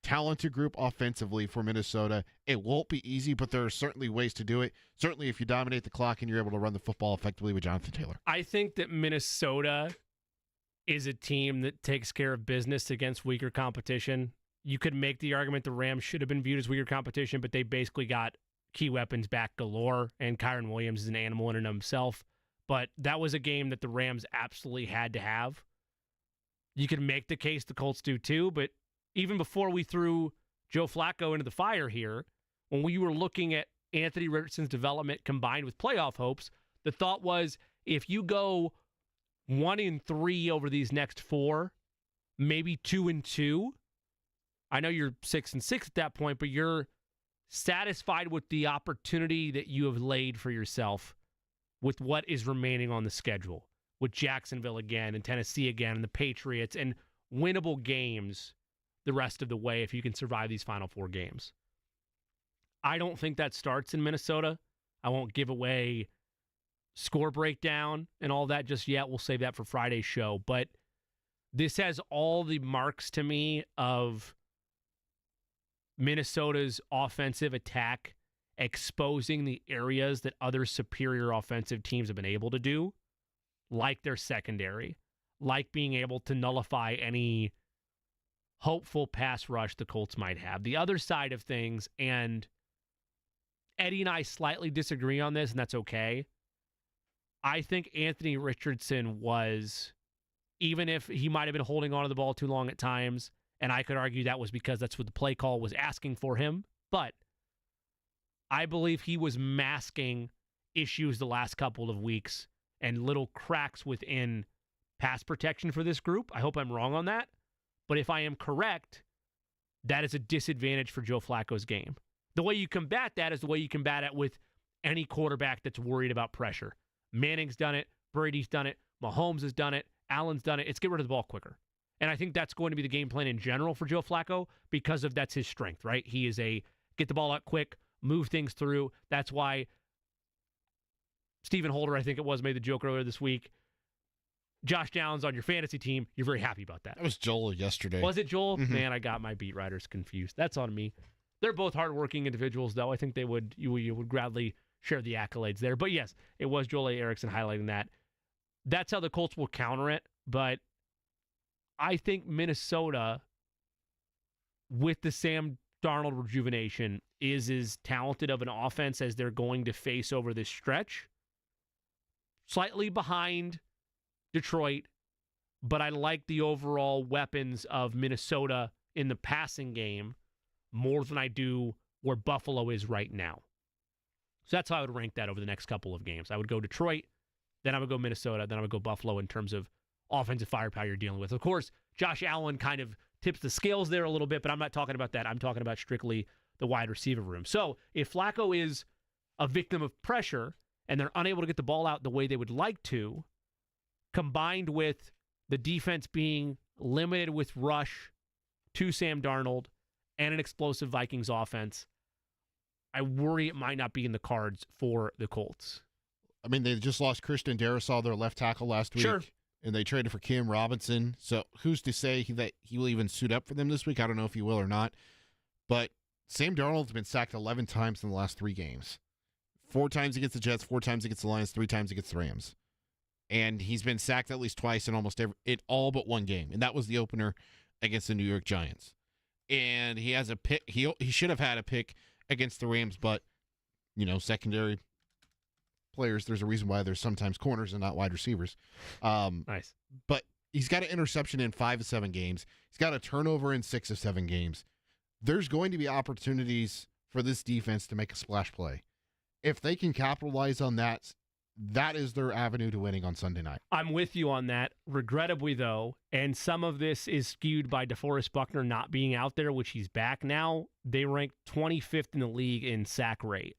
talented group offensively for Minnesota. It won't be easy, but there are certainly ways to do it. Certainly if you dominate the clock and you're able to run the football effectively with Jonathan Taylor. I think that Minnesota is a team that takes care of business against weaker competition. You could make the argument the Rams should have been viewed as weaker competition, but they basically got key weapons back galore, and Kyron Williams is an animal in and of himself. But that was a game that the Rams absolutely had to have. You could make the case the Colts do too, but even before we threw Joe Flacco into the fire here, when we were looking at Anthony Richardson's development combined with playoff hopes, the thought was if you go 1-3 over these next 4, maybe 2-2, I know you're 6-6 at that point, but you're satisfied with the opportunity that you have laid for yourself with what is remaining on the schedule, with Jacksonville again and Tennessee again and the Patriots and winnable games the rest of the way if you can survive these final 4 games. I don't think that starts in Minnesota. I won't give away score breakdown and all that just yet. We'll save that for Friday's show. But this has all the marks to me of Minnesota's offensive attack exposing the areas that other superior offensive teams have been able to do, like their secondary, like being able to nullify any hopeful pass rush the Colts might have. The other side of things, and Eddie and I slightly disagree on this, and that's okay. I think Anthony Richardson was, even if he might have been holding on to the ball too long at times, and I could argue that was because that's what the play call was asking for him, but I believe he was masking issues the last couple of weeks and little cracks within pass protection for this group. I hope I'm wrong on that. But if I am correct, that is a disadvantage for Joe Flacco's game. The way you combat that is the way you combat it with any quarterback that's worried about pressure. Manning's done it. Brady's done it. Mahomes has done it. Allen's done it. It's get rid of the ball quicker. And I think that's going to be the game plan in general for Joe Flacco because of that's his strength, right? He is a get the ball out quick, move things through. That's why Stephen Holder, I think it was, made the joke earlier this week. Josh Downs on your fantasy team, you're very happy about that. That was Joel yesterday. Was it Joel? Mm-hmm. Man, I got my beat writers confused. That's on me. They're both hardworking individuals, though. I think you would gladly share the accolades there. But yes, it was Joel A. Erickson highlighting that. That's how the Colts will counter it. But I think Minnesota, with the Sam Darnold rejuvenation, is as talented of an offense as they're going to face over this stretch. Slightly behind Detroit, but I like the overall weapons of Minnesota in the passing game more than I do where Buffalo is right now. So that's how I would rank that over the next couple of games. I would go Detroit, then I would go Minnesota, then I would go Buffalo in terms of offensive firepower you're dealing with. Of course, Josh Allen kind of tips the scales there a little bit, but I'm not talking about that. I'm talking about strictly the wide receiver room. So if Flacco is a victim of pressure and they're unable to get the ball out the way they would like to, combined with the defense being limited with rush to Sam Darnold and an explosive Vikings offense, I worry it might not be in the cards for the Colts. I mean, they just lost Christian Darrisaw, their left tackle, last week. Sure. And they traded for Cam Robinson. So who's to say that he will even suit up for them this week? I don't know if he will or not. But Sam Darnold's been sacked 11 times in the last 3 games. 4 times against the Jets, 4 times against the Lions, 3 times against the Rams. And he's been sacked at least twice in all but one game. And that was the opener against the New York Giants. And he has a pick. He should have had a pick against the Rams, but, secondary players, there's a reason why there's sometimes corners and not wide receivers. Nice. But he's got an interception in 5 of 7 games. He's got a turnover in 6 of 7 games. There's going to be opportunities for this defense to make a splash play. If they can capitalize on that, that is their avenue to winning on Sunday night. I'm with you on that. Regrettably, though, and some of this is skewed by DeForest Buckner not being out there, which he's back now, they ranked 25th in the league in sack rate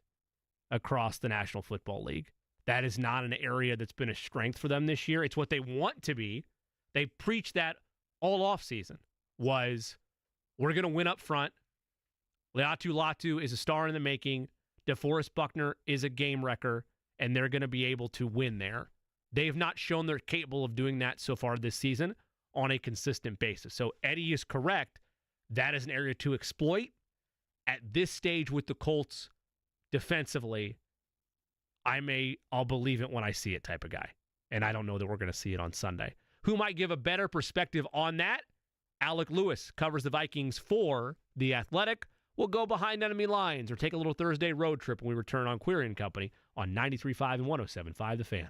across the National Football League. That is not an area that's been a strength for them this year. It's what they want to be. They preached that all offseason, was we're going to win up front. Leatu Latu is a star in the making. DeForest Buckner is a game wrecker, and they're going to be able to win there. They have not shown they're capable of doing that so far this season on a consistent basis. So Eddie is correct. That is an area to exploit. At this stage with the Colts defensively, I'll believe it when I see it type of guy. And I don't know that we're going to see it on Sunday. Who might give a better perspective on that? Alec Lewis covers the Vikings for The Athletic. We'll go behind enemy lines or take a little Thursday road trip when we return on Query and Company on 93.5 and 107.5 The Fan.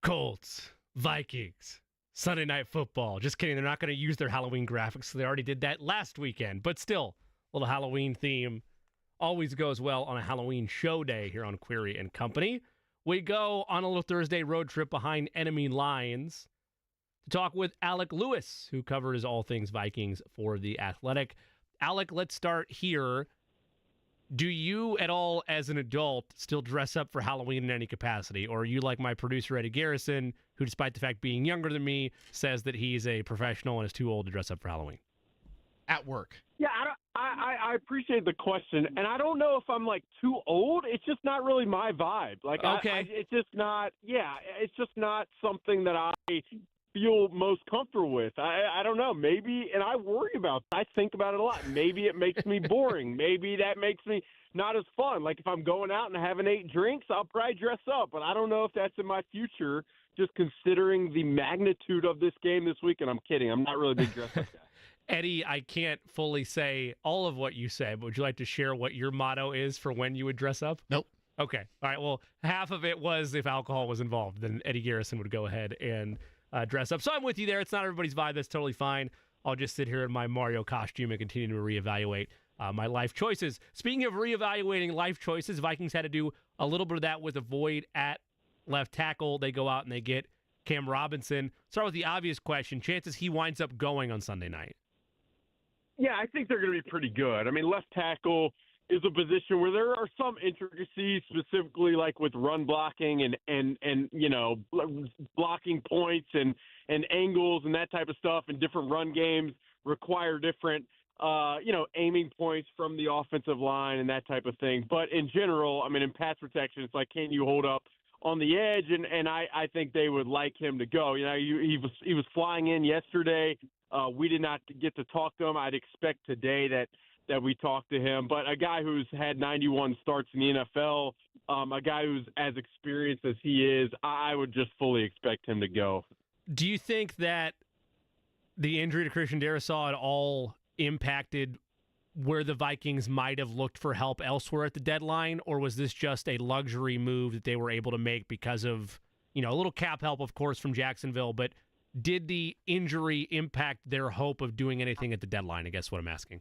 Colts, Vikings, Sunday Night Football. Just kidding. They're not going to use their Halloween graphics. So they already did that last weekend. But still, a little Halloween theme always goes well on a Halloween show day here on Query and Company. We go on a little Thursday road trip behind enemy lines to talk with Alec Lewis, who covers all things Vikings for The Athletic. Alec, let's start here. Do you at all, as an adult, still dress up for Halloween in any capacity? Or are you like my producer, Eddie Garrison, who, despite the fact being younger than me, says that he's a professional and is too old to dress up for Halloween? At work. Yeah, I appreciate the question, and I don't know if I'm like too old. It's just not really my vibe. Like, Okay. it's just not. Yeah, it's just not something that I feel most comfortable with. I don't know. Maybe, and I worry about. I think about it a lot. Maybe it makes me boring. Maybe that makes me not as fun. Like if I'm going out and having 8 drinks, I'll probably dress up, but I don't know if that's in my future. Just considering the magnitude of this game this week, and I'm kidding. I'm not really a big dress up guy. Eddie, I can't fully say all of what you said, but would you like to share what your motto is for when you would dress up? Nope. Okay. All right. Well, half of it was if alcohol was involved, then Eddie Garrison would go ahead and dress up. So I'm with you there. It's not everybody's vibe. That's totally fine. I'll just sit here in my Mario costume and continue to reevaluate my life choices. Speaking of reevaluating life choices, Vikings had to do a little bit of that with a void at left tackle. They go out and they get Cam Robinson. Start with the obvious question. Chances he winds up going on Sunday night? Yeah, I think they're going to be pretty good. I mean, left tackle is a position where there are some intricacies, specifically like with run blocking and you know, blocking points and angles and that type of stuff, and different run games require different you know, aiming points from the offensive line and that type of thing. But in general, I mean, in pass protection, it's like, can you hold up on the edge? And I think they would like him to go. You know, he was flying in yesterday. We did not get to talk to him. I'd expect today that we talk to him. But a guy who's had 91 starts in the NFL, a guy who's as experienced as he is, I would just fully expect him to go. Do you think that the injury to Christian Darrisaw at all impacted where the Vikings might have looked for help elsewhere at the deadline, or was this just a luxury move that they were able to make because of, you know, a little cap help, of course, from Jacksonville, but did the injury impact their hope of doing anything at the deadline? I guess what I'm asking.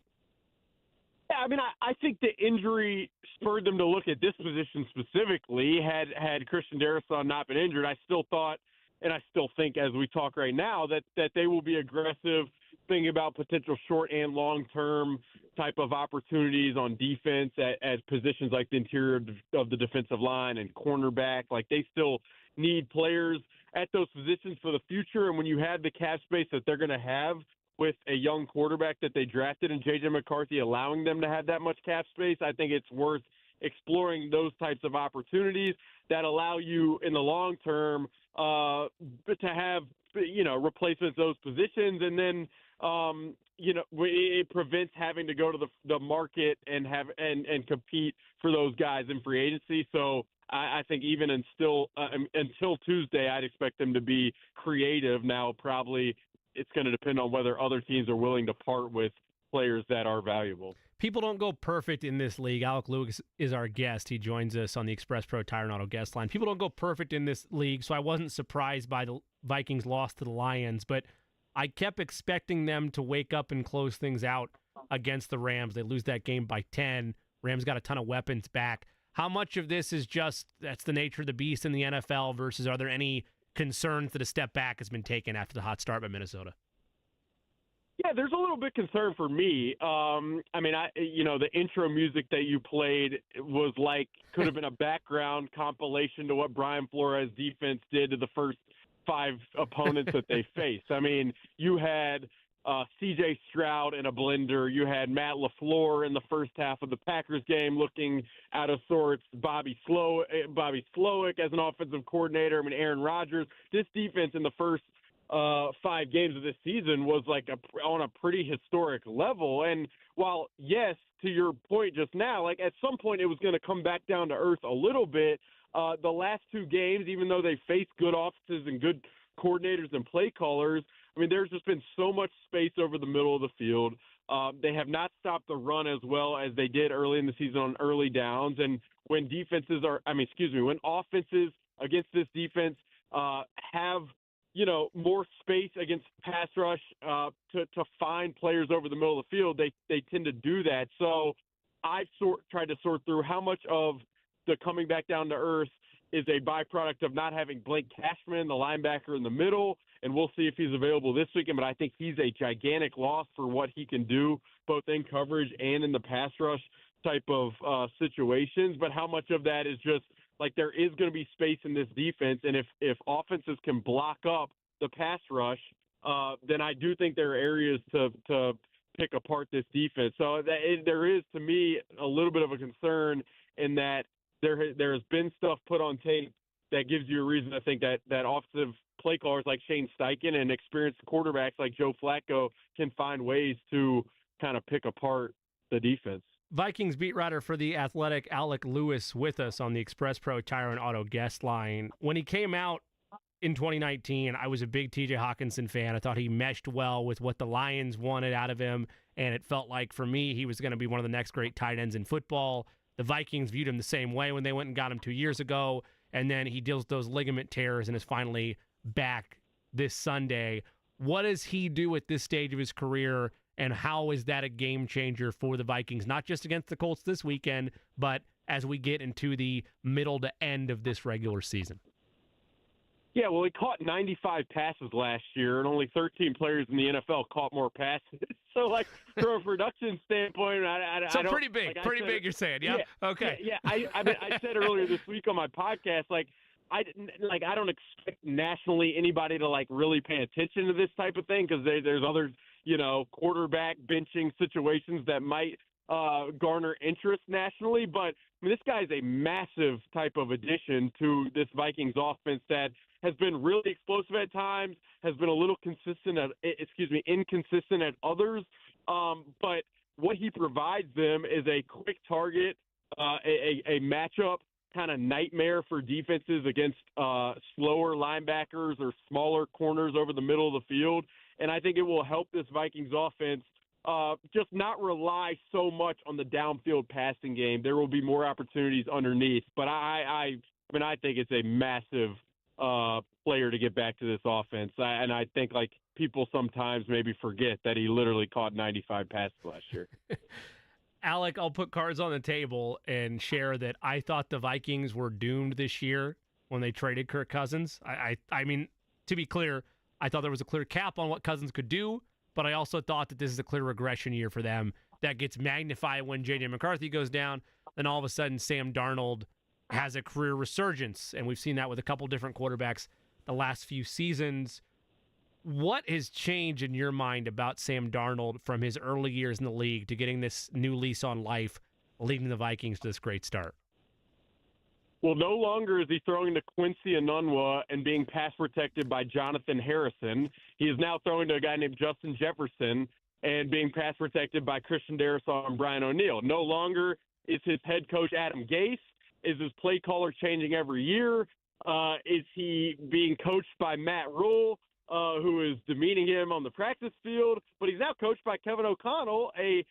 Yeah, I mean, I think the injury spurred them to look at this position specifically. Had Christian Darrisaw not been injured, I still thought, and I still think as we talk right now, that they will be aggressive, thinking about potential short and long-term type of opportunities on defense at positions like the interior of the defensive line and cornerback. Like, they still need players at those positions for the future. And when you have the cap space that they're going to have with a young quarterback that they drafted and J.J. McCarthy allowing them to have that much cap space, I think it's worth exploring those types of opportunities that allow you in the long term to have, you know, replacements those positions. And then, you know, it prevents having to go to the market and and compete for those guys in free agency. So I think even until Tuesday, I'd expect them to be creative. Now, probably it's going to depend on whether other teams are willing to part with players that are valuable. People don't go perfect in this league. Alec Lewis is our guest. He joins us on the Express Pro Tire and Auto guest line. People don't go perfect in this league, so I wasn't surprised by the Vikings' loss to the Lions, but I kept expecting them to wake up and close things out against the Rams. They lose that game by 10. Rams got a ton of weapons back. How much of this is just that's the nature of the beast in the NFL versus are there any concerns that a step back has been taken after the hot start by Minnesota? Yeah, there's a little bit concern for me. I mean, you know, the intro music that you played was like could have been a background compilation to what Brian Flores' defense did to the first 5 opponents that they faced. I mean, you had C.J. Stroud in a blender. You had Matt LaFleur in the first half of the Packers game looking out of sorts. Bobby Slowick as an offensive coordinator. I mean, Aaron Rodgers. This defense in the first 5 games of this season was like on a pretty historic level. And while, yes, to your point just now, like at some point it was going to come back down to earth a little bit. The last 2 games, even though they faced good offenses and good coordinators and play callers, I mean, there's just been so much space over the middle of the field. They have not stopped the run as well as they did early in the season on early downs. And when when offenses against this defense have, you know, more space against pass rush to find players over the middle of the field, they tend to do that. So I've tried to sort through how much of the coming back down to earth is a byproduct of not having Blake Cashman, the linebacker in the middle, and we'll see if he's available this weekend. But I think he's a gigantic loss for what he can do both in coverage and in the pass rush type of situations. But how much of that is just like there is going to be space in this defense, and if offenses can block up the pass rush, then I do think there are areas to pick apart this defense. So there is, to me, a little bit of a concern in that there has been stuff put on tape that gives you a reason to think that offensive play callers like Shane Steichen and experienced quarterbacks like Joe Flacco can find ways to kind of pick apart the defense. Vikings beat writer for The Athletic, Alec Lewis, with us on the Express Pro Tire and Auto guest line. When he came out in 2019, I was a big TJ Hawkinson fan. I thought he meshed well with what the Lions wanted out of him, and it felt like, for me, he was going to be one of the next great tight ends in football. The Vikings viewed him the same way when they went and got him 2 years ago, and then he deals with those ligament tears and is finally back this Sunday. What does he do at this stage of his career, and how is that a game changer for the Vikings, not just against the Colts this weekend, but as we get into the middle to end of this regular season? Yeah, well, he caught 95 passes last year, and only 13 players in the NFL caught more passes. So, like, from a production standpoint, I don't. Pretty big, like pretty big. You're saying, yeah? Okay. Yeah. I mean, I said earlier this week on my podcast, I don't expect nationally anybody to really pay attention to this type of thing because there's other quarterback benching situations that might garner interest nationally. But I mean, this guy's a massive type of addition to this Vikings offense that has been really explosive at times, has been a little inconsistent at others. But what he provides them is a quick target, a matchup kind of nightmare for defenses against slower linebackers or smaller corners over the middle of the field. And I think it will help this Vikings offense just not rely so much on the downfield passing game. There will be more opportunities underneath. But I think it's a massive player to get back to this offense. And I think people sometimes maybe forget that he literally caught 95 passes last year. Alec, I'll put cards on the table and share that I thought the Vikings were doomed this year when they traded Kirk Cousins. I mean, to be clear, I thought there was a clear cap on what Cousins could do, but I also thought that this is a clear regression year for them that gets magnified when J.J. McCarthy goes down. Then all of a sudden, Sam Darnold has a career resurgence, and we've seen that with a couple different quarterbacks the last few seasons. What has changed in your mind about Sam Darnold from his early years in the league to getting this new lease on life, leading the Vikings to this great start? Well, no longer is he throwing to Quincy Enunwa and being pass protected by Jonathan Harrison. He is now throwing to a guy named Justin Jefferson and being pass protected by Christian Darrisaw and Brian O'Neill. No longer is his head coach Adam Gase. Is his play caller changing every year? Is he being coached by Matt Rule, who is demeaning him on the practice field? But he's now coached by Kevin O'Connell, a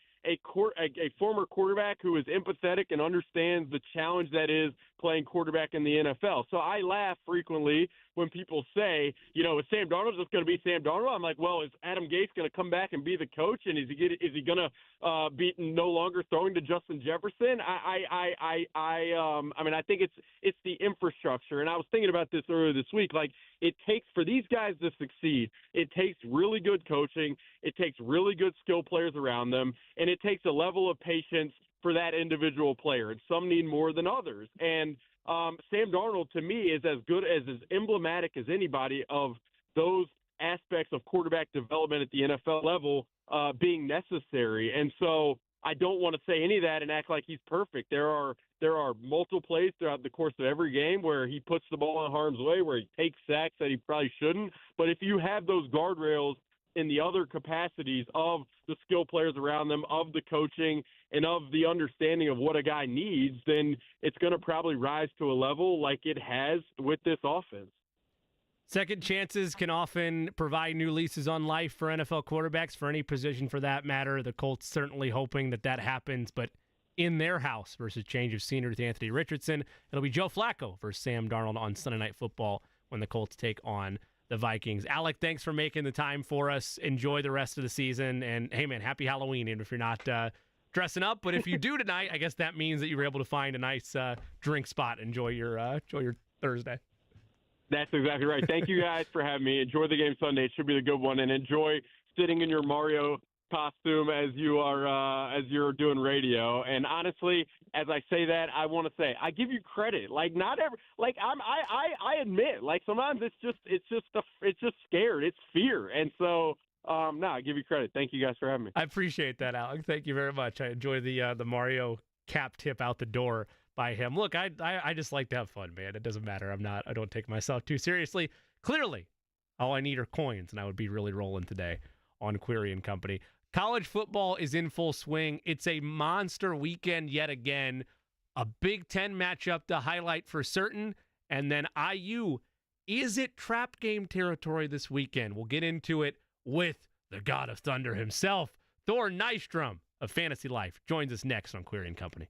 former quarterback who is empathetic and understands the challenge that is playing quarterback in the NFL. So I laugh frequently when people say, is Sam Darnold just going to be Sam Darnold? I'm like, well, is Adam Gase going to come back and be the coach? And is he going to be no longer throwing to Justin Jefferson? I think it's the infrastructure. And I was thinking about this earlier this week. It takes, for these guys to succeed, it takes really good coaching. It takes really good skill players around them. And it takes a level of patience for that individual player. And some need more than others. And Sam Darnold, to me, is as emblematic as anybody of those aspects of quarterback development at the NFL level being necessary. And so I don't want to say any of that and act like he's perfect. There are multiple plays throughout the course of every game where he puts the ball in harm's way, where he takes sacks that he probably shouldn't. But if you have those guardrails in the other capacities of the skill players around them, of the coaching, and of the understanding of what a guy needs, then it's going to probably rise to a level like it has with this offense. Second chances can often provide new leases on life for NFL quarterbacks, for any position for that matter. The Colts certainly hoping that happens, but in their house versus change of scenery with Anthony Richardson, it'll be Joe Flacco versus Sam Darnold on Sunday Night Football when the Colts take on the Vikings. Alec, thanks for making the time for us. Enjoy the rest of the season. And, hey, man, happy Halloween, even if you're not dressing up. But if you do tonight, I guess that means that you were able to find a nice drink spot. Enjoy your Thursday. That's exactly right. Thank you guys for having me. Enjoy the game Sunday. It should be a good one. And enjoy sitting in your Mario costume as you're doing radio. And honestly, as I say that, I want to say I give you credit. I admit, sometimes it's just scared. It's fear. And so I give you credit. Thank you guys for having me. I appreciate that, Alec. Thank you very much. I enjoy the Mario cap tip out the door by him. Look, I just like to have fun, man. It doesn't matter. I don't take myself too seriously. Clearly, all I need are coins, and I would be really rolling today on Query and Company. College football is in full swing. It's a monster weekend yet again. A Big Ten matchup to highlight for certain. And then IU, is it trap game territory this weekend? We'll get into it with the God of Thunder himself, Thor Nystrom of Fantasy Life, joins us next on Query and Company.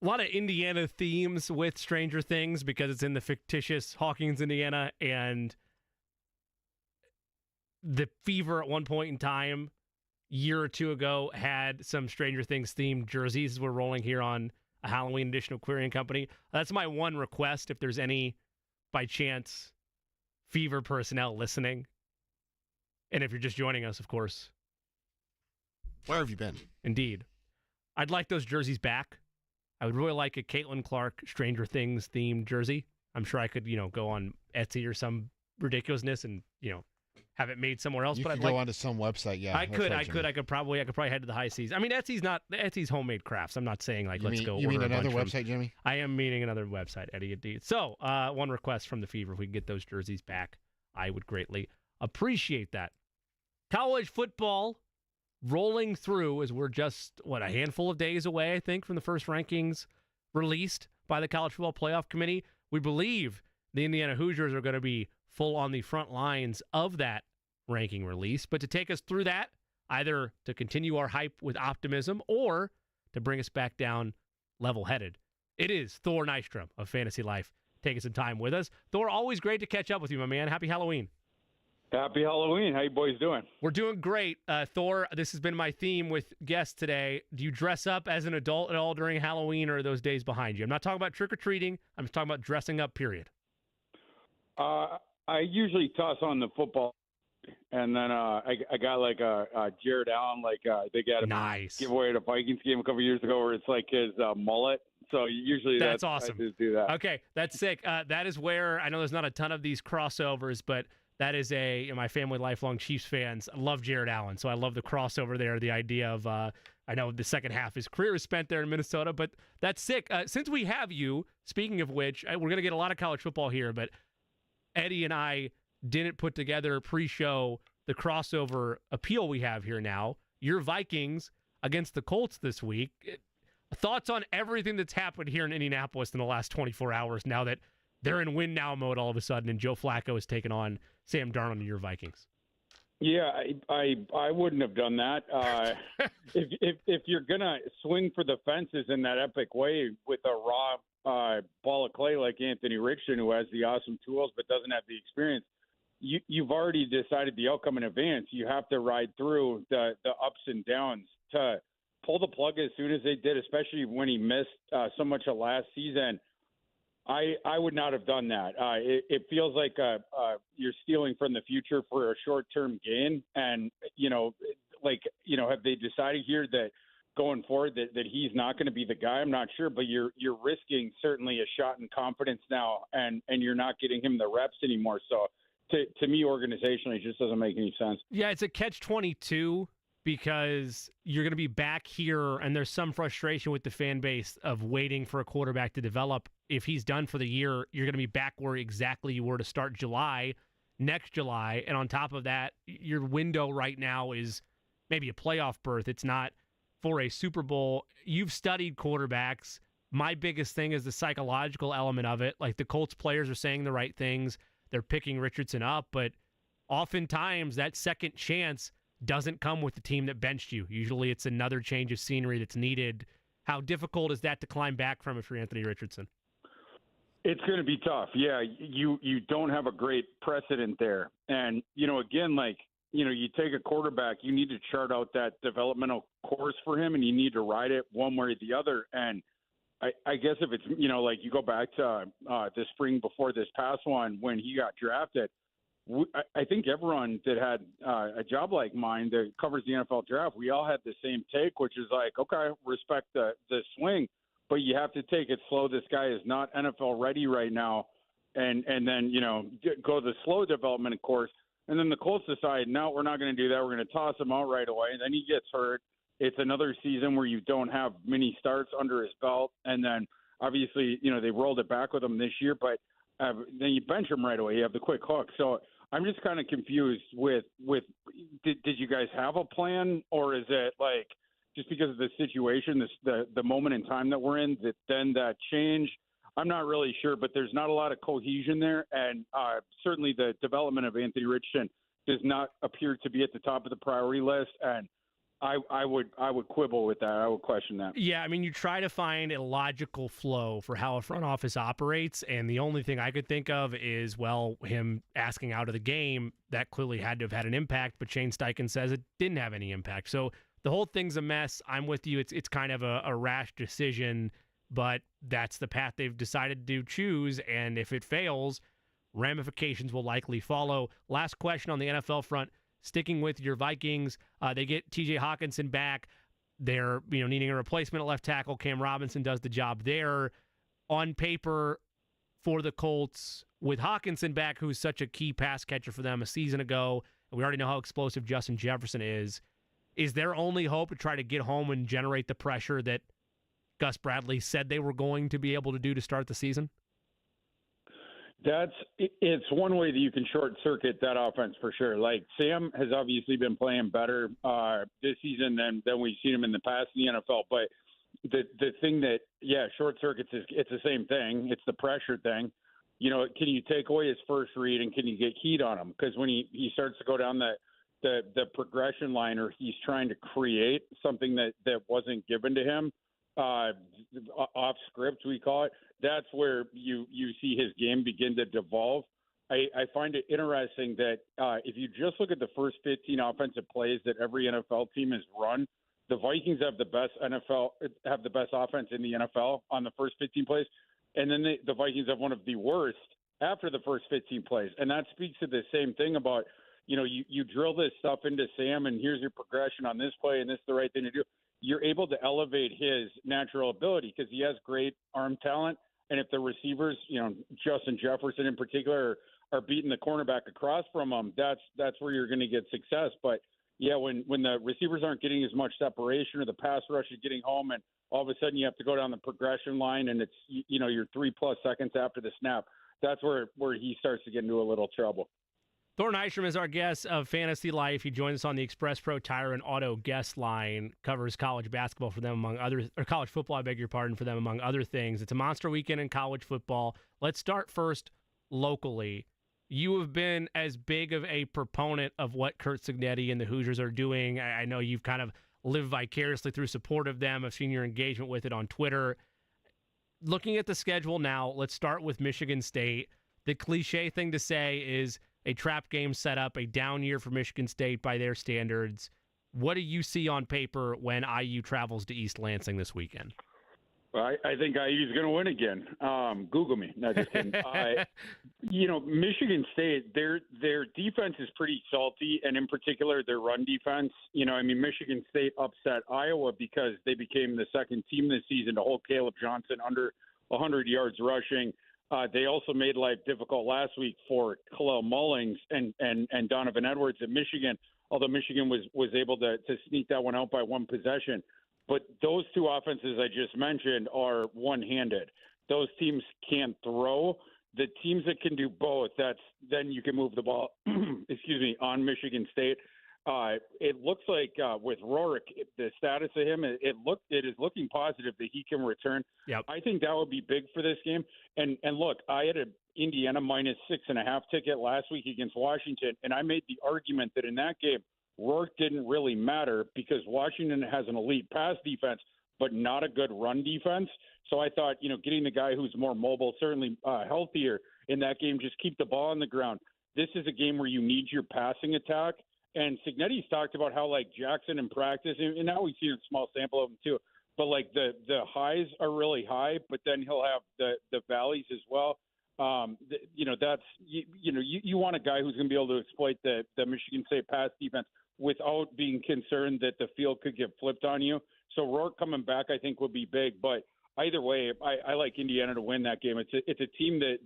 A lot of Indiana themes with Stranger Things because it's in the fictitious Hawkins, Indiana, and the Fever at one point in time year or two ago had some Stranger Things themed jerseys. We're rolling here on a Halloween edition of Query & Company. That's my one request. If there's any, by chance, Fever personnel listening, and if you're just joining us, of course. Where have you been? Indeed. I'd like those jerseys back. I would really like a Caitlin Clark Stranger Things themed jersey. I'm sure I could, go on Etsy or some ridiculousness and, have it made somewhere else. You But could I'd go like, onto some website. Yeah, I could probably head to the high seas. I mean, Etsy's homemade crafts. I'm not saying let's go. You mean order a another bunch website, Jimmy? I am meaning another website, Eddie, indeed. So, one request from the Fever: if we can get those jerseys back, I would greatly appreciate that. College football rolling through as we're just a handful of days away, I think, from the first rankings released by the College Football Playoff Committee. We believe the Indiana Hoosiers are going to be full on the front lines of that ranking release. But to take us through that, either to continue our hype with optimism or to bring us back down level-headed, it is Thor Nystrom of Fantasy Life taking some time with us. Thor, always great to catch up with you, my man. Happy Halloween. Happy Halloween. How you boys doing? We're doing great. Thor, this has been my theme with guests today. Do you dress up as an adult at all during Halloween, or are those days behind you? I'm not talking about trick-or-treating. I'm just talking about dressing up, period. I usually toss on the football, and then I got like a Jared Allen, they got a Nice giveaway at a Vikings game a couple years ago where it's like his mullet. So usually that's awesome. I just do that. Okay, that's sick. That is where I know there's not a ton of these crossovers, but that is my family lifelong Chiefs fans. I love Jared Allen, so I love the crossover there. The idea of I know the second half his career is spent there in Minnesota, but that's sick. Since we have you, speaking of which, we're gonna get a lot of college football here, but Eddie and I didn't put together pre-show the crossover appeal we have here now. Your Vikings against the Colts this week. Thoughts on everything that's happened here in Indianapolis in the last 24 hours now that they're in win now mode all of a sudden and Joe Flacco has taken on Sam Darnold and your Vikings? Yeah, I wouldn't have done that. If you're gonna swing for the fences in that epic way with a raw ball of clay like Anthony Richardson, who has the awesome tools but doesn't have the experience, you've already decided the outcome in advance. You have to ride through the ups and downs. To pull the plug as soon as they did, especially when he missed so much of last season, I would not have done that. It feels like you're stealing from the future for a short-term gain. And, have they decided here that going forward that he's not going to be the guy? I'm not sure, but you're risking certainly a shot in confidence now, and you're not getting him the reps anymore. So to me, organizationally, it just doesn't make any sense. Yeah, it's a catch-22 because you're going to be back here, and there's some frustration with the fan base of waiting for a quarterback to develop. If he's done for the year, you're going to be back where exactly you were to start next July. And on top of that, your window right now is maybe a playoff berth. It's not for a Super Bowl. You've studied quarterbacks. My biggest thing is the psychological element of it. Like, the Colts players are saying the right things. They're picking Richardson up, but oftentimes that second chance doesn't come with the team that benched you. Usually it's another change of scenery that's needed. How difficult is that to climb back from if you're Anthony Richardson? It's going to be tough. Yeah, you don't have a great precedent there. And, again, you take a quarterback, you need to chart out that developmental course for him, and you need to ride it one way or the other. And I guess if it's, you go back to the spring before this past one when he got drafted, I think everyone that had a job like mine that covers the NFL draft, we all had the same take, which is like, okay, respect the swing, but you have to take it slow. This guy is not NFL ready right now. And then, go the slow development course. And then the Colts decide, no, we're not going to do that. We're going to toss him out right away. And then he gets hurt. It's another season where you don't have many starts under his belt. And then obviously, they rolled it back with him this year, but then you bench him right away. You have the quick hook. So I'm just kind of confused with did you guys have a plan, or is it like just because of the situation, the moment in time that we're in, that change? I'm not really sure, but there's not a lot of cohesion there, and certainly the development of Anthony Richardson does not appear to be at the top of the priority list. And I would quibble with that. I would question that. Yeah, I mean, you try to find a logical flow for how a front office operates, and the only thing I could think of is, well, him asking out of the game. That clearly had to have had an impact, but Shane Steichen says it didn't have any impact. So the whole thing's a mess. I'm with you. It's kind of a rash decision, but that's the path they've decided to choose, and if it fails, ramifications will likely follow. Last question on the NFL front. Sticking with your Vikings, they get T.J. Hawkinson back. They're needing a replacement at left tackle. Cam Robinson does the job there. On paper, for the Colts, with Hawkinson back, who's such a key pass catcher for them a season ago, and we already know how explosive Justin Jefferson is their only hope to try to get home and generate the pressure that Gus Bradley said they were going to be able to do to start the season? It's one way that you can short circuit that offense for sure. Like, Sam has obviously been playing better this season than we've seen him in the past in the NFL. But the thing that short circuits it's the same thing. It's the pressure thing. Can you take away his first read and can you get heat on him? Because when he starts to go down the progression line, or he's trying to create something that wasn't given to him, off script, we call it, that's where you see his game begin to devolve. I find it interesting that if you just look at the first 15 offensive plays that every NFL team has run, the Vikings have the best offense in the NFL on the first 15 plays, and then the Vikings have one of the worst after the first 15 plays. And that speaks to the same thing about, you drill this stuff into Sam, and here's your progression on this play, and this is the right thing to do. You're able to elevate his natural ability because he has great arm talent. And if the receivers, Justin Jefferson in particular, are beating the cornerback across from him, that's where you're going to get success. But yeah, when the receivers aren't getting as much separation, or the pass rush is getting home, and all of a sudden you have to go down the progression line, and it's you're 3+ seconds after the snap, that's where he starts to get into a little trouble. Thor Nystrom is our guest of Fantasy Life. He joins us on the Express Pro Tire and Auto guest line, covers college basketball for them among others, or college football, I beg your pardon, for them among other things. It's a monster weekend in college football. Let's start first locally. You have been as big of a proponent of what Curt Cignetti and the Hoosiers are doing. I know you've kind of lived vicariously through support of them. I've seen your engagement with it on Twitter. Looking at the schedule now, let's start with Michigan State. The cliche thing to say is a trap game set up, a down year for Michigan State by their standards. What do you see on paper when IU travels to East Lansing this weekend? I think IU's going to win again. Google me. No, just kidding. Michigan State, their defense is pretty salty, and in particular their run defense. Michigan State upset Iowa because they became the second team this season to hold Caleb Johnson under 100 yards rushing. They also made life difficult last week for Khalil Mullings and Donovan Edwards at Michigan, although Michigan was able to sneak that one out by one possession. But those two offenses I just mentioned are one-handed. Those teams can't throw. The teams that can do both, then you can move the ball, on Michigan State. It looks like with Rourke, the status of him, it is looking positive that he can return. Yep. I think that would be big for this game. And look, I had an Indiana -6.5 ticket last week against Washington, and I made the argument that in that game, Rourke didn't really matter because Washington has an elite pass defense, but not a good run defense. So I thought, getting the guy who's more mobile, certainly healthier in that game, just keep the ball on the ground. This is a game where you need your passing attack. And Cignetti's talked about how, like, Jackson in practice, and now we've seen a small sample of him too, but, like, the highs are really high, but then he'll have the valleys as well. You want a guy who's going to be able to exploit the Michigan State pass defense without being concerned that the field could get flipped on you. So Rourke coming back, I think, would be big. But either way, I like Indiana to win that game. It's a team that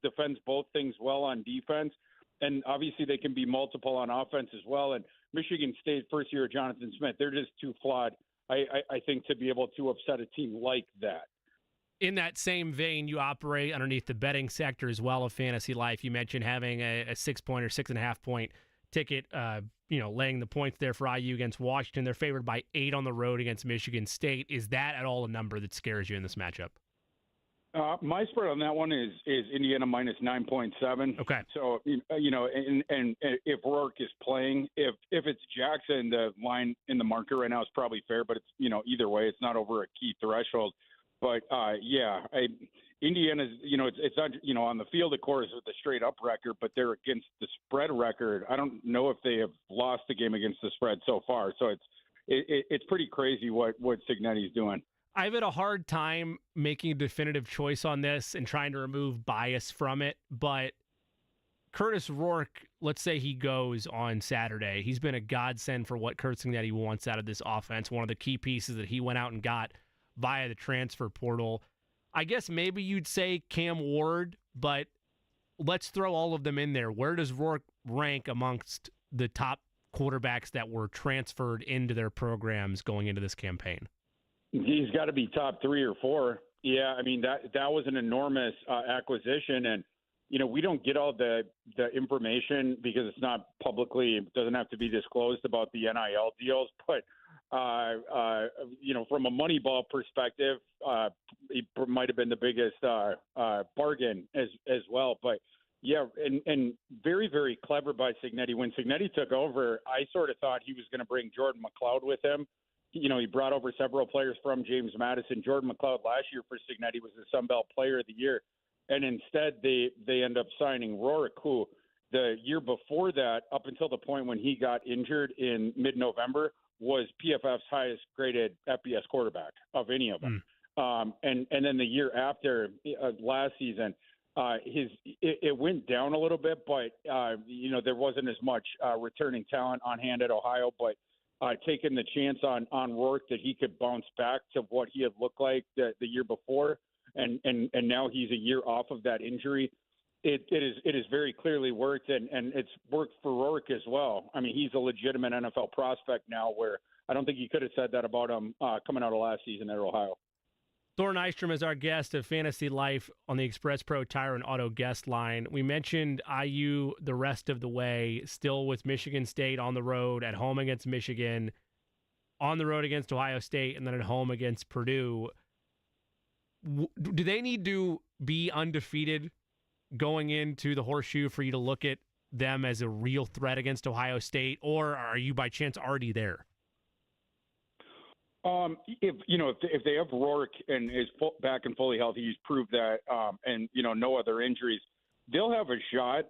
defends both things well on defense, and obviously they can be multiple on offense as well. And Michigan State, first year of Jonathan Smith, they're just too flawed, I think, to be able to upset a team like that. In that same vein, you operate underneath the betting sector as well of Fantasy Life. You mentioned having a 6-point or 6.5-point ticket, laying the points there for IU against Washington. They're favored by 8 on the road against Michigan State. Is that at all a number that scares you in this matchup? My spread on that one is Indiana minus 9.7. Okay. So and if Rourke is playing, if it's Jackson, the line in the market right now is probably fair, but it's either way, it's not over a key threshold. But Indiana's it's not on the field, of course, with the straight up record, but they're against the spread record. I don't know if they have lost the game against the spread so far. So it's pretty crazy what Cignetti's doing. I've had a hard time making a definitive choice on this and trying to remove bias from it, but Curtis Rourke, let's say he goes on Saturday. He's been a godsend for what Curt Cignetti wants out of this offense, one of the key pieces that he went out and got via the transfer portal. I guess maybe you'd say Cam Ward, but let's throw all of them in there. Where does Rourke rank amongst the top quarterbacks that were transferred into their programs going into this campaign? He's got to be top 3 or 4. Yeah, I mean that was an enormous acquisition, and we don't get all the information because it's not publicly, it doesn't have to be disclosed about the NIL deals. But from a Moneyball perspective, it might have been the biggest bargain as well. But yeah, and very, very clever by Cignetti. When Cignetti took over, I sort of thought he was going to bring Jordan McLeod with him. He brought over several players from James Madison. Jordan McLeod last year for Cignetti was the Sun Belt Player of the Year. And instead, they end up signing Rourke, who the year before that, up until the point when he got injured in mid-November, was PFF's highest graded FBS quarterback of any of them. And then the year after, last season, it went down a little bit, but there wasn't as much returning talent on hand at Ohio, but taking the chance on Rourke that he could bounce back to what he had looked like the year before, and now he's a year off of that injury. It is very clearly worked, and it's worked for Rourke as well. I mean, he's a legitimate NFL prospect now, where I don't think you could have said that about him coming out of last season at Ohio. Thor Nystrom is our guest of Fantasy Life on the Express Pro Tire and Auto guest line. We mentioned IU the rest of the way, still with Michigan State on the road, at home against Michigan, on the road against Ohio State, and then at home against Purdue. Do they need to be undefeated going into the Horseshoe for you to look at them as a real threat against Ohio State, or are you by chance already there? If they have Rourke and is back and fully healthy, he's proved that, and no other injuries, they'll have a shot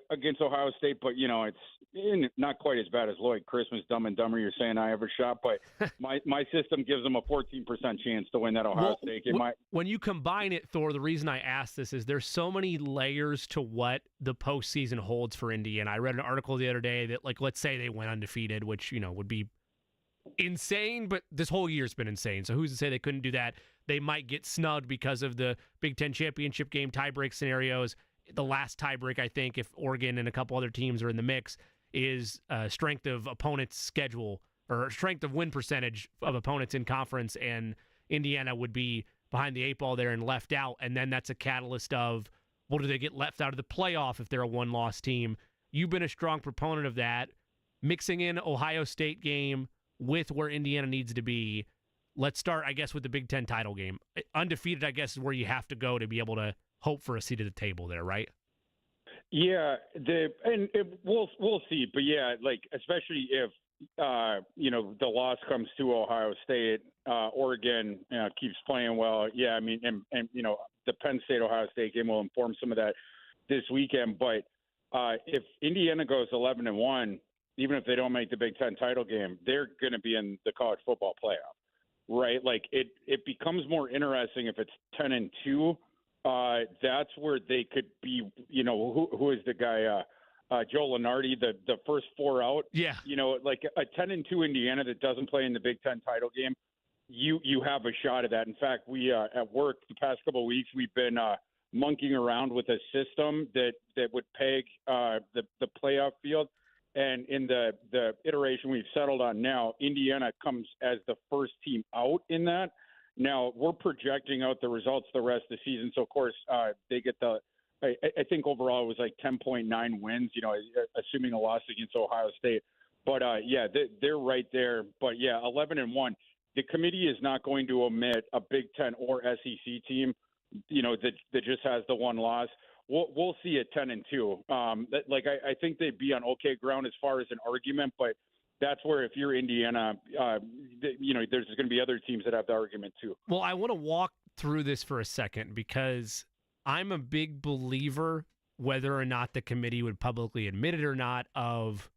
against Ohio State. But it's not quite as bad as Lloyd Christmas, Dumb and Dumber. You're saying I have a shot, but my system gives them a 14% chance to win that Ohio State game. When you combine it, Thor, the reason I ask this is there's so many layers to what the postseason holds for Indiana. I read an article the other day that, let's say they went undefeated, which would be insane, but this whole year's been insane. So who's to say they couldn't do that? They might get snubbed because of the Big Ten championship game tiebreak scenarios. The last tiebreak, I think, if Oregon and a couple other teams are in the mix, is strength of opponent's schedule or strength of win percentage of opponents in conference, and Indiana would be behind the 8 ball there and left out. And then that's a catalyst of, well, do they get left out of the playoff if they're a one-loss team? You've been a strong proponent of that. Mixing in Ohio State game with where Indiana needs to be. Let's start, I guess, with the Big Ten title game. Undefeated, I guess, is where you have to go to be able to hope for a seat at the table there, right? Yeah, we'll see. But yeah, especially if the loss comes to Ohio State, Oregon keeps playing well. Yeah, I mean, and the Penn State Ohio State game will inform some of that this weekend. But if Indiana goes 11-1. Even if they don't make the Big Ten title game, they're going to be in the college football playoff, right? It becomes more interesting if it's 10-2. That's where they could be. Who is the guy? Joe Lunardi, the first 4 out. Yeah. A 10-2 Indiana that doesn't play in the Big Ten title game. You have a shot at that. In fact, we at work the past couple of weeks we've been monkeying around with a system that would peg the playoff field. And in the iteration we've settled on now, Indiana comes as the first team out in that. Now, we're projecting out the results the rest of the season. So, of course, they get I think overall it was 10.9 wins, assuming a loss against Ohio State. But, they're right there. But, 11-1. The committee is not going to omit a Big Ten or SEC team that just has the one loss. We'll see at 10-2. I think they'd be on okay ground as far as an argument, but that's where if you're Indiana, there's going to be other teams that have the argument too. Well, I want to walk through this for a second because I'm a big believer, whether or not the committee would publicly admit it or not, of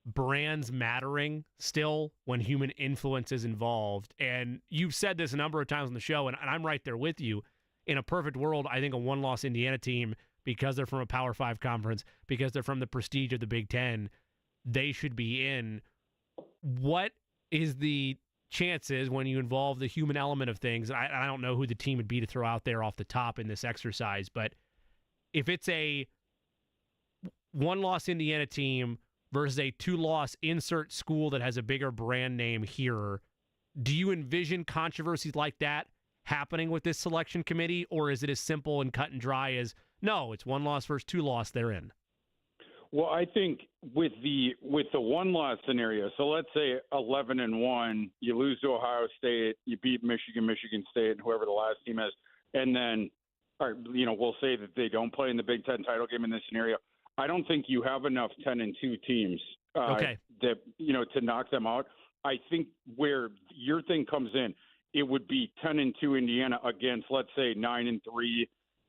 brands mattering still when human influence is involved. And you've said this a number of times on the show, and I'm right there with you. In a perfect world, I think a one-loss Indiana team, because they're from a Power 5 conference, because they're from the prestige of the Big Ten, they should be in. What is the chances when you involve the human element of things? I don't know who the team would be to throw out there off the top in this exercise, but if it's a one-loss Indiana team versus a two-loss insert school that has a bigger brand name here, do you envision controversies like that happening with this selection committee, or is it as simple and cut and dry as, no, it's one loss versus two loss, they're in? Well, I think with the one loss scenario, so let's say 11-1, you lose to Ohio State, you beat Michigan State, and whoever the last team is, and then we'll say that they don't play in the Big Ten title game in this scenario. I don't think you have enough 10-2 teams that to knock them out. I think where your thing comes in, it would be 10-2 Indiana against, let's say, 9-3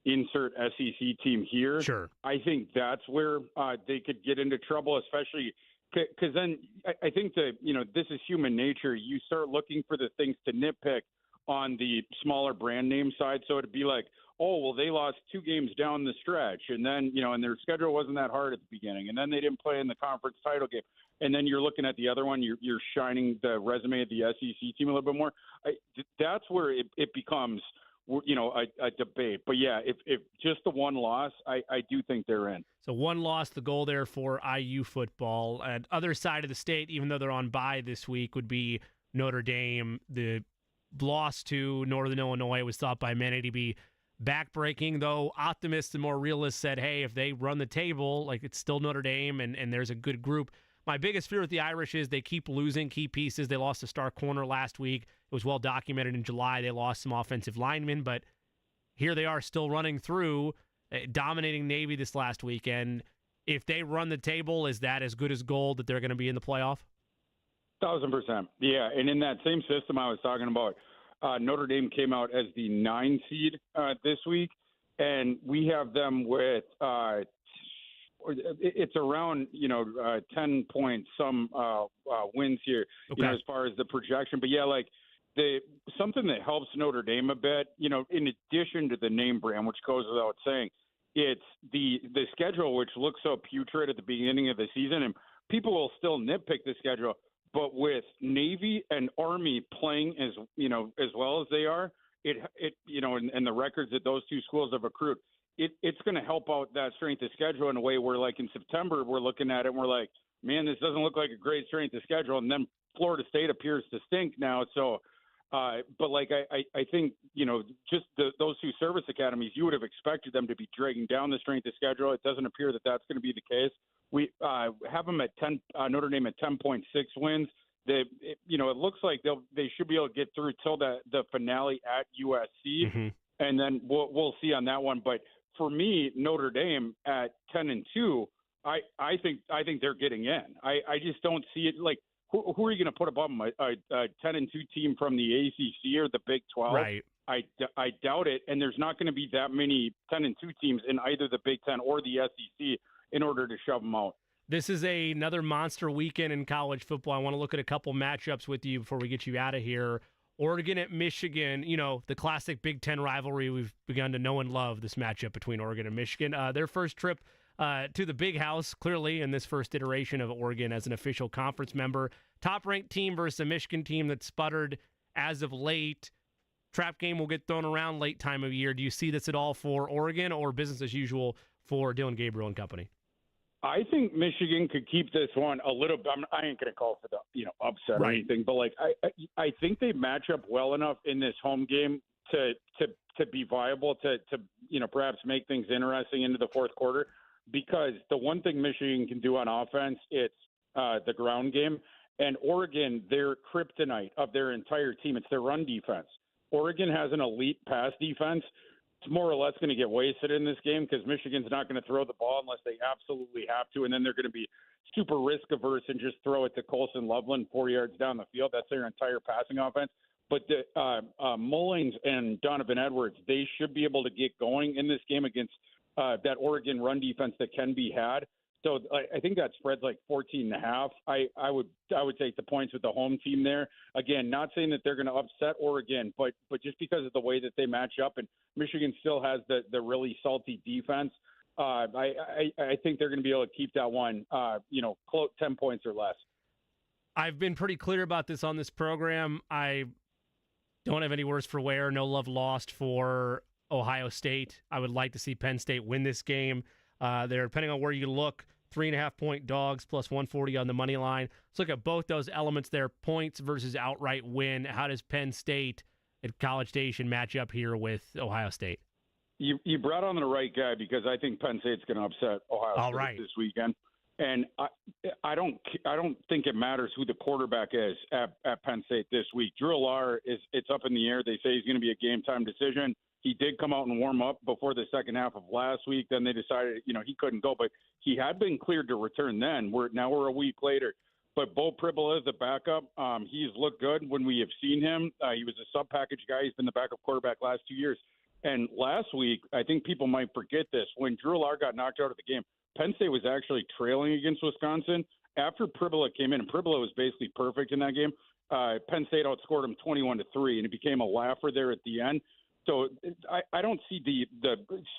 insert SEC team here. Sure. I think that's where they could get into trouble, especially because then I think that, this is human nature. You start looking for the things to nitpick on the smaller brand name side. So it'd be like, oh, well, they lost 2 games down the stretch. And then, and their schedule wasn't that hard at the beginning. And then they didn't play in the conference title game. And then you're looking at the other one, you're shining the resume of the SEC team a little bit more. That's where it becomes, a debate. But yeah, if just the one loss, I do think they're in. So one loss, the goal there for IU football. And other side of the state, even though they're on bye this week, would be Notre Dame. The loss to Northern Illinois was thought by many to be backbreaking, though optimists and more realists said, hey, if they run the table, it's still Notre Dame and there's a good group. My biggest fear with the Irish is they keep losing key pieces. They lost a star corner last week. It was well documented in July. They lost some offensive linemen, but here they are still running through, dominating Navy this last weekend. If they run the table, is that as good as gold that they're going to be in the playoff? 1,000%. Yeah, and in that same system I was talking about, Notre Dame came out as the 9 seed this week, and we have them with it's around 10 point some wins here, as far as the projection. But yeah, something that helps Notre Dame a bit, in addition to the name brand, which goes without saying, it's the schedule, which looks so putrid at the beginning of the season, and people will still nitpick the schedule. But with Navy and Army playing as well as they are, and the records that those two schools have accrued, it's going to help out that strength of schedule in a way where, in September, we're looking at it and we're like, man, this doesn't look like a great strength of schedule. And then Florida State appears to stink now. So, I think, just those two service academies, you would have expected them to be dragging down the strength of schedule. It doesn't appear that that's going to be the case. We have them at 10, Notre Dame at 10.6 wins. It looks like they should be able to get through till the finale at USC, and then we'll see on that one. But for me, Notre Dame at 10-2, I think they're getting in. I just don't see it. Who are you going to put above them? A 10-2 team from the ACC or the Big 12? Right. I doubt it. And there's not going to be that many 10-2 teams in either the Big 10 or the SEC in order to shove them out. This is another monster weekend in college football. I want to look at a couple matchups with you before we get you out of here. Oregon at Michigan, the classic Big Ten rivalry we've begun to know and love, this matchup between Oregon and Michigan. Their first trip to the big house, clearly, in this first iteration of Oregon as an official conference member. Top-ranked team versus a Michigan team that sputtered as of late. Trap game will get thrown around late time of year. Do you see this at all for Oregon, or business as usual for Dylan Gabriel and company? I think Michigan could keep this one a little bit. I ain't going to call for the upset or anything, but I think they match up well enough in this home game to be viable to perhaps make things interesting into the fourth quarter. Because the one thing Michigan can do on offense, it's the ground game. And Oregon, their kryptonite of their entire team, it's their run defense. Oregon has an elite pass defense. it's more or less going to get wasted in this game because Michigan's not going to throw the ball unless they absolutely have to, and then they're going to be super risk averse and just throw it to Colson Loveland 4 yards down the field. That's their entire passing offense. But Mullings and Donovan Edwards, they should be able to get going in this game against that Oregon run defense that can be had. So I think that spread's like 14.5. I would take the points with the home team there. Again, not saying that they're going to upset Oregon, but just because of the way that they match up, and Michigan still has the really salty defense. I think they're going to be able to keep that one, 10 points or less. I've been pretty clear about this on this program. I don't have any words for wear. No love lost for Ohio State. I would like to see Penn State win this game. They're, depending on where you look, 3.5-point dogs plus 140 on the money line. Let's look at both those elements there, points versus outright win. How does Penn State at College Station match up here with Ohio State? You brought on the right guy because I think Penn State's going to upset Ohio State this weekend. And I don't think it matters who the quarterback is at Penn State this week. Drew Allar it's up in the air. They say he's going to be a game time decision. He did come out and warm up before the second half of last week. Then they decided, he couldn't go, but he had been cleared to return then. We're a week later. But Bo Pribble is the backup. He's looked good when we have seen him. He was a sub-package guy. He's been the backup quarterback last 2 years. And last week, I think people might forget this, when Drew Allar got knocked out of the game, Penn State was actually trailing against Wisconsin. After Pribble came in, and Pribble was basically perfect in that game, Penn State outscored him 21-3, and it became a laugher there at the end. So I don't see the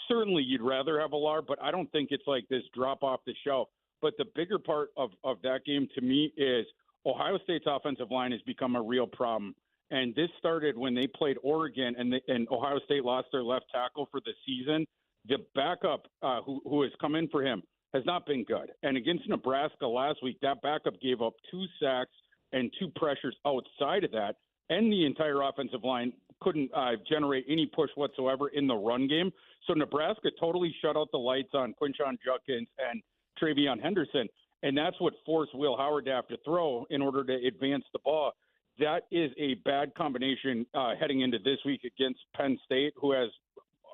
certainly you'd rather have Allar, but I don't think it's like this drop off the shelf. But the bigger part of that game to me is Ohio State's offensive line has become a real problem. And this started when they played Oregon and Ohio State lost their left tackle for the season. The backup who has come in for him has not been good. And against Nebraska last week, that backup gave up 2 sacks and 2 pressures outside of that. And the entire offensive line couldn't generate any push whatsoever in the run game. So Nebraska totally shut out the lights on Quinshon Judkins and Travion Henderson. And that's what forced Will Howard to have to throw in order to advance the ball. That is a bad combination heading into this week against Penn State, who has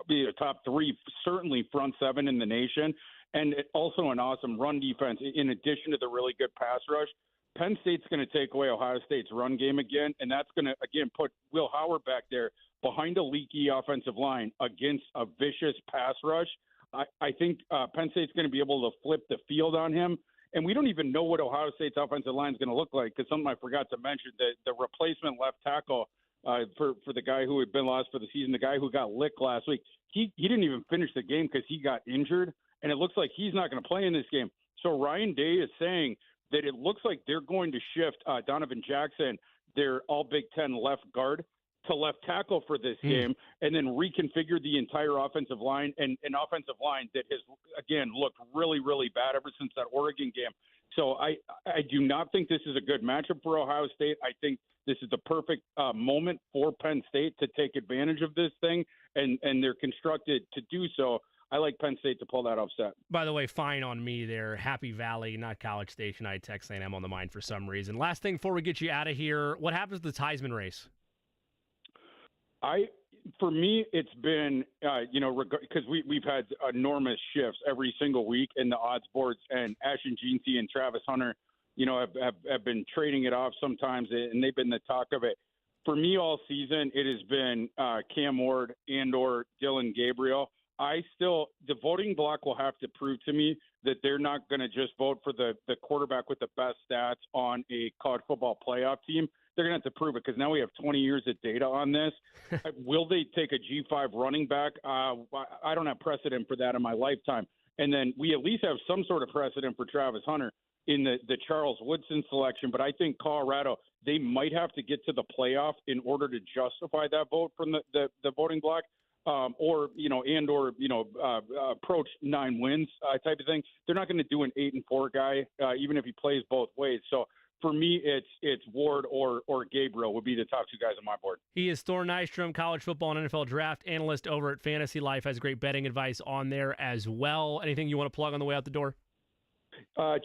the top 3, certainly front 7 in the nation, and also an awesome run defense in addition to the really good pass rush. Penn State's going to take away Ohio State's run game again, and that's going to, again, put Will Howard back there behind a leaky offensive line against a vicious pass rush. I think Penn State's going to be able to flip the field on him. And we don't even know what Ohio State's offensive line is going to look like because something I forgot to mention, the replacement left tackle for the guy who had been lost for the season, the guy who got licked last week, he didn't even finish the game because he got injured, and it looks like he's not going to play in this game. So Ryan Day is saying that it looks like they're going to shift Donovan Jackson, their all Big Ten left guard, to left tackle for this game, and then reconfigure the entire offensive line, and an offensive line that has, again, looked really, really bad ever since that Oregon game. So I do not think this is a good matchup for Ohio State. I think this is the perfect moment for Penn State to take advantage of this thing, and they're constructed to do so. I like Penn State to pull that upset. By the way, fine on me there. Happy Valley, not College Station. I had Texas A&M on the mind for some reason. Last thing before we get you out of here, what happens to the Heisman race? For me, it's been, because we've had enormous shifts every single week in the odds boards, and Ashton Jeanty and Travis Hunter, have been trading it off sometimes, and they've been the talk of it. For me, all season, it has been Cam Ward and/or Dylan Gabriel. The voting block will have to prove to me that they're not going to just vote for the quarterback with the best stats on a college football playoff team. They're going to have to prove it because now we have 20 years of data on this. Will they take a G5 running back? I don't have precedent for that in my lifetime. And then we at least have some sort of precedent for Travis Hunter in the Charles Woodson selection. But I think Colorado, they might have to get to the playoff in order to justify that vote from the voting block. Approach 9 wins type of thing. They're not going to do an 8-4 guy, even if he plays both ways. So for me, it's Ward or Gabriel would be the top 2 guys on my board. He is Thor Nystrom, college football and NFL draft analyst over at Fantasy Life. Has great betting advice on there as well. Anything you want to plug on the way out the door?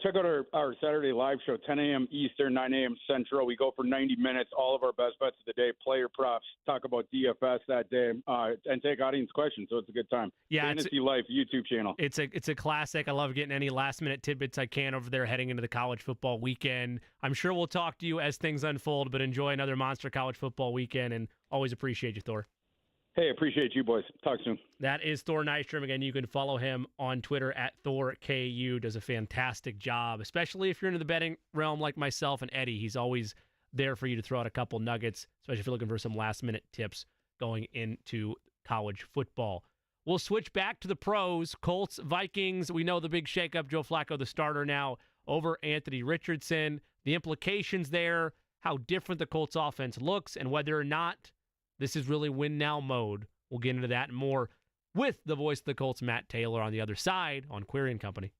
Check out our Saturday live show, 10 a.m. Eastern, 9 a.m. Central. We go for 90 minutes, all of our best bets of the day, player props, talk about DFS that day, and take audience questions. So it's a good time. Yeah, Fantasy Life YouTube channel. It's a classic. I love getting any last-minute tidbits I can over there heading into the college football weekend. I'm sure we'll talk to you as things unfold, but enjoy another monster college football weekend, and always appreciate you, Thor. Hey, appreciate you, boys. Talk soon. That is Thor Nystrom. Again, you can follow him on Twitter at ThorKU. Does a fantastic job, especially if you're into the betting realm like myself and Eddie. He's always there for you to throw out a couple nuggets, especially if you're looking for some last-minute tips going into college football. We'll switch back to the pros. Colts, Vikings. We know the big shakeup. Joe Flacco, the starter now, over Anthony Richardson. The implications there, how different the Colts offense looks, and whether or not this is really win-now mode. We'll get into that and more with the voice of the Colts, Matt Taylor, on the other side on Query & Company.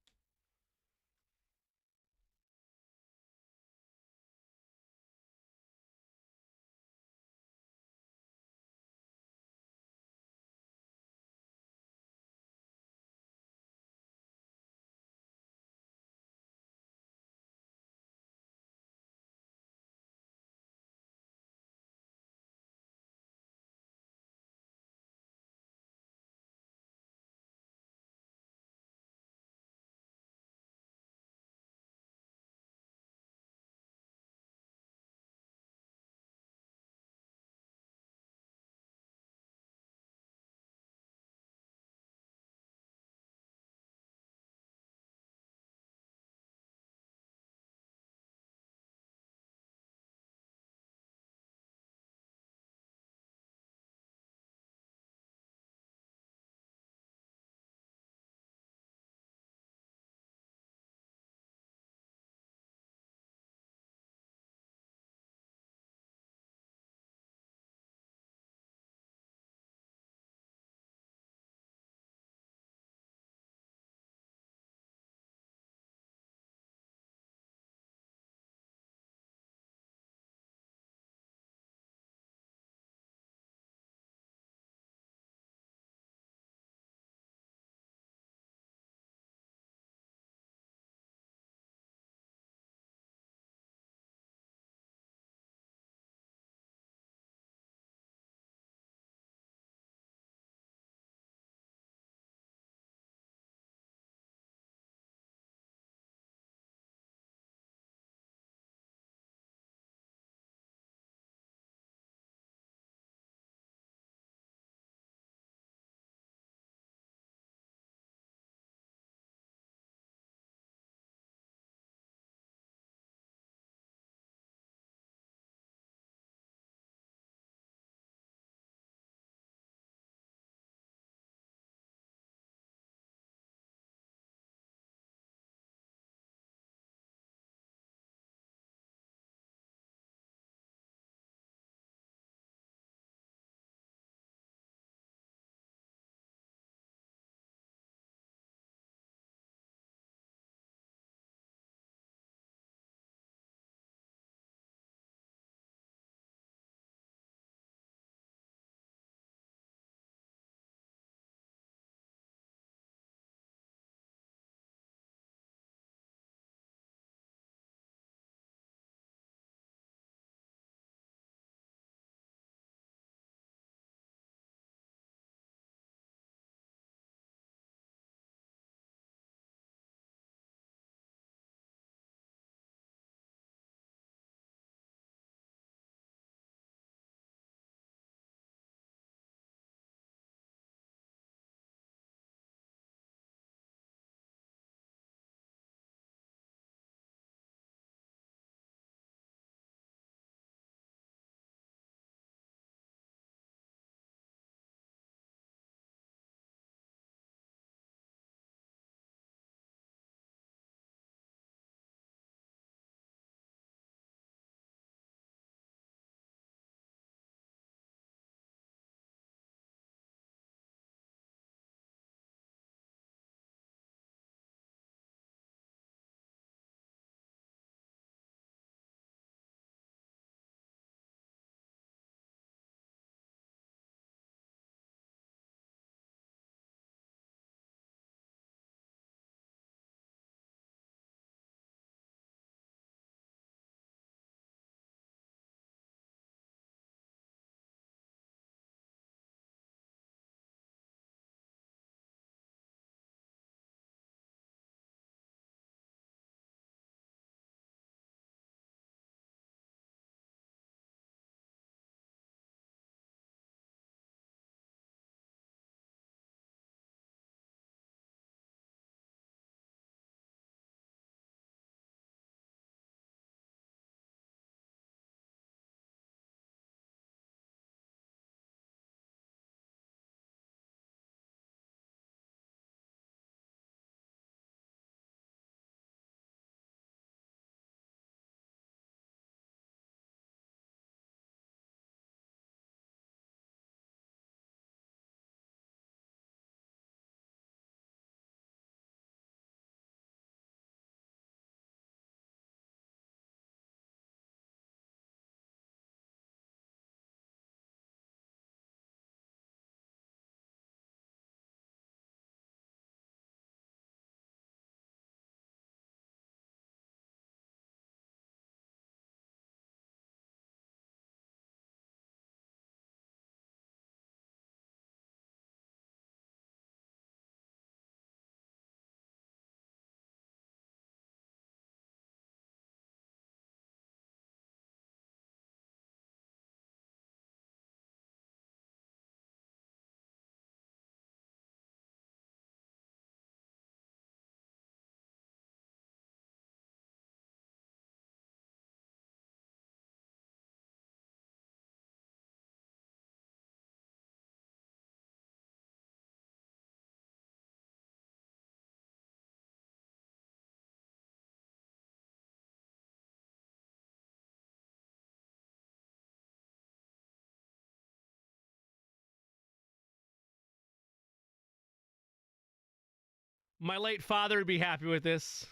My late father would be happy with this.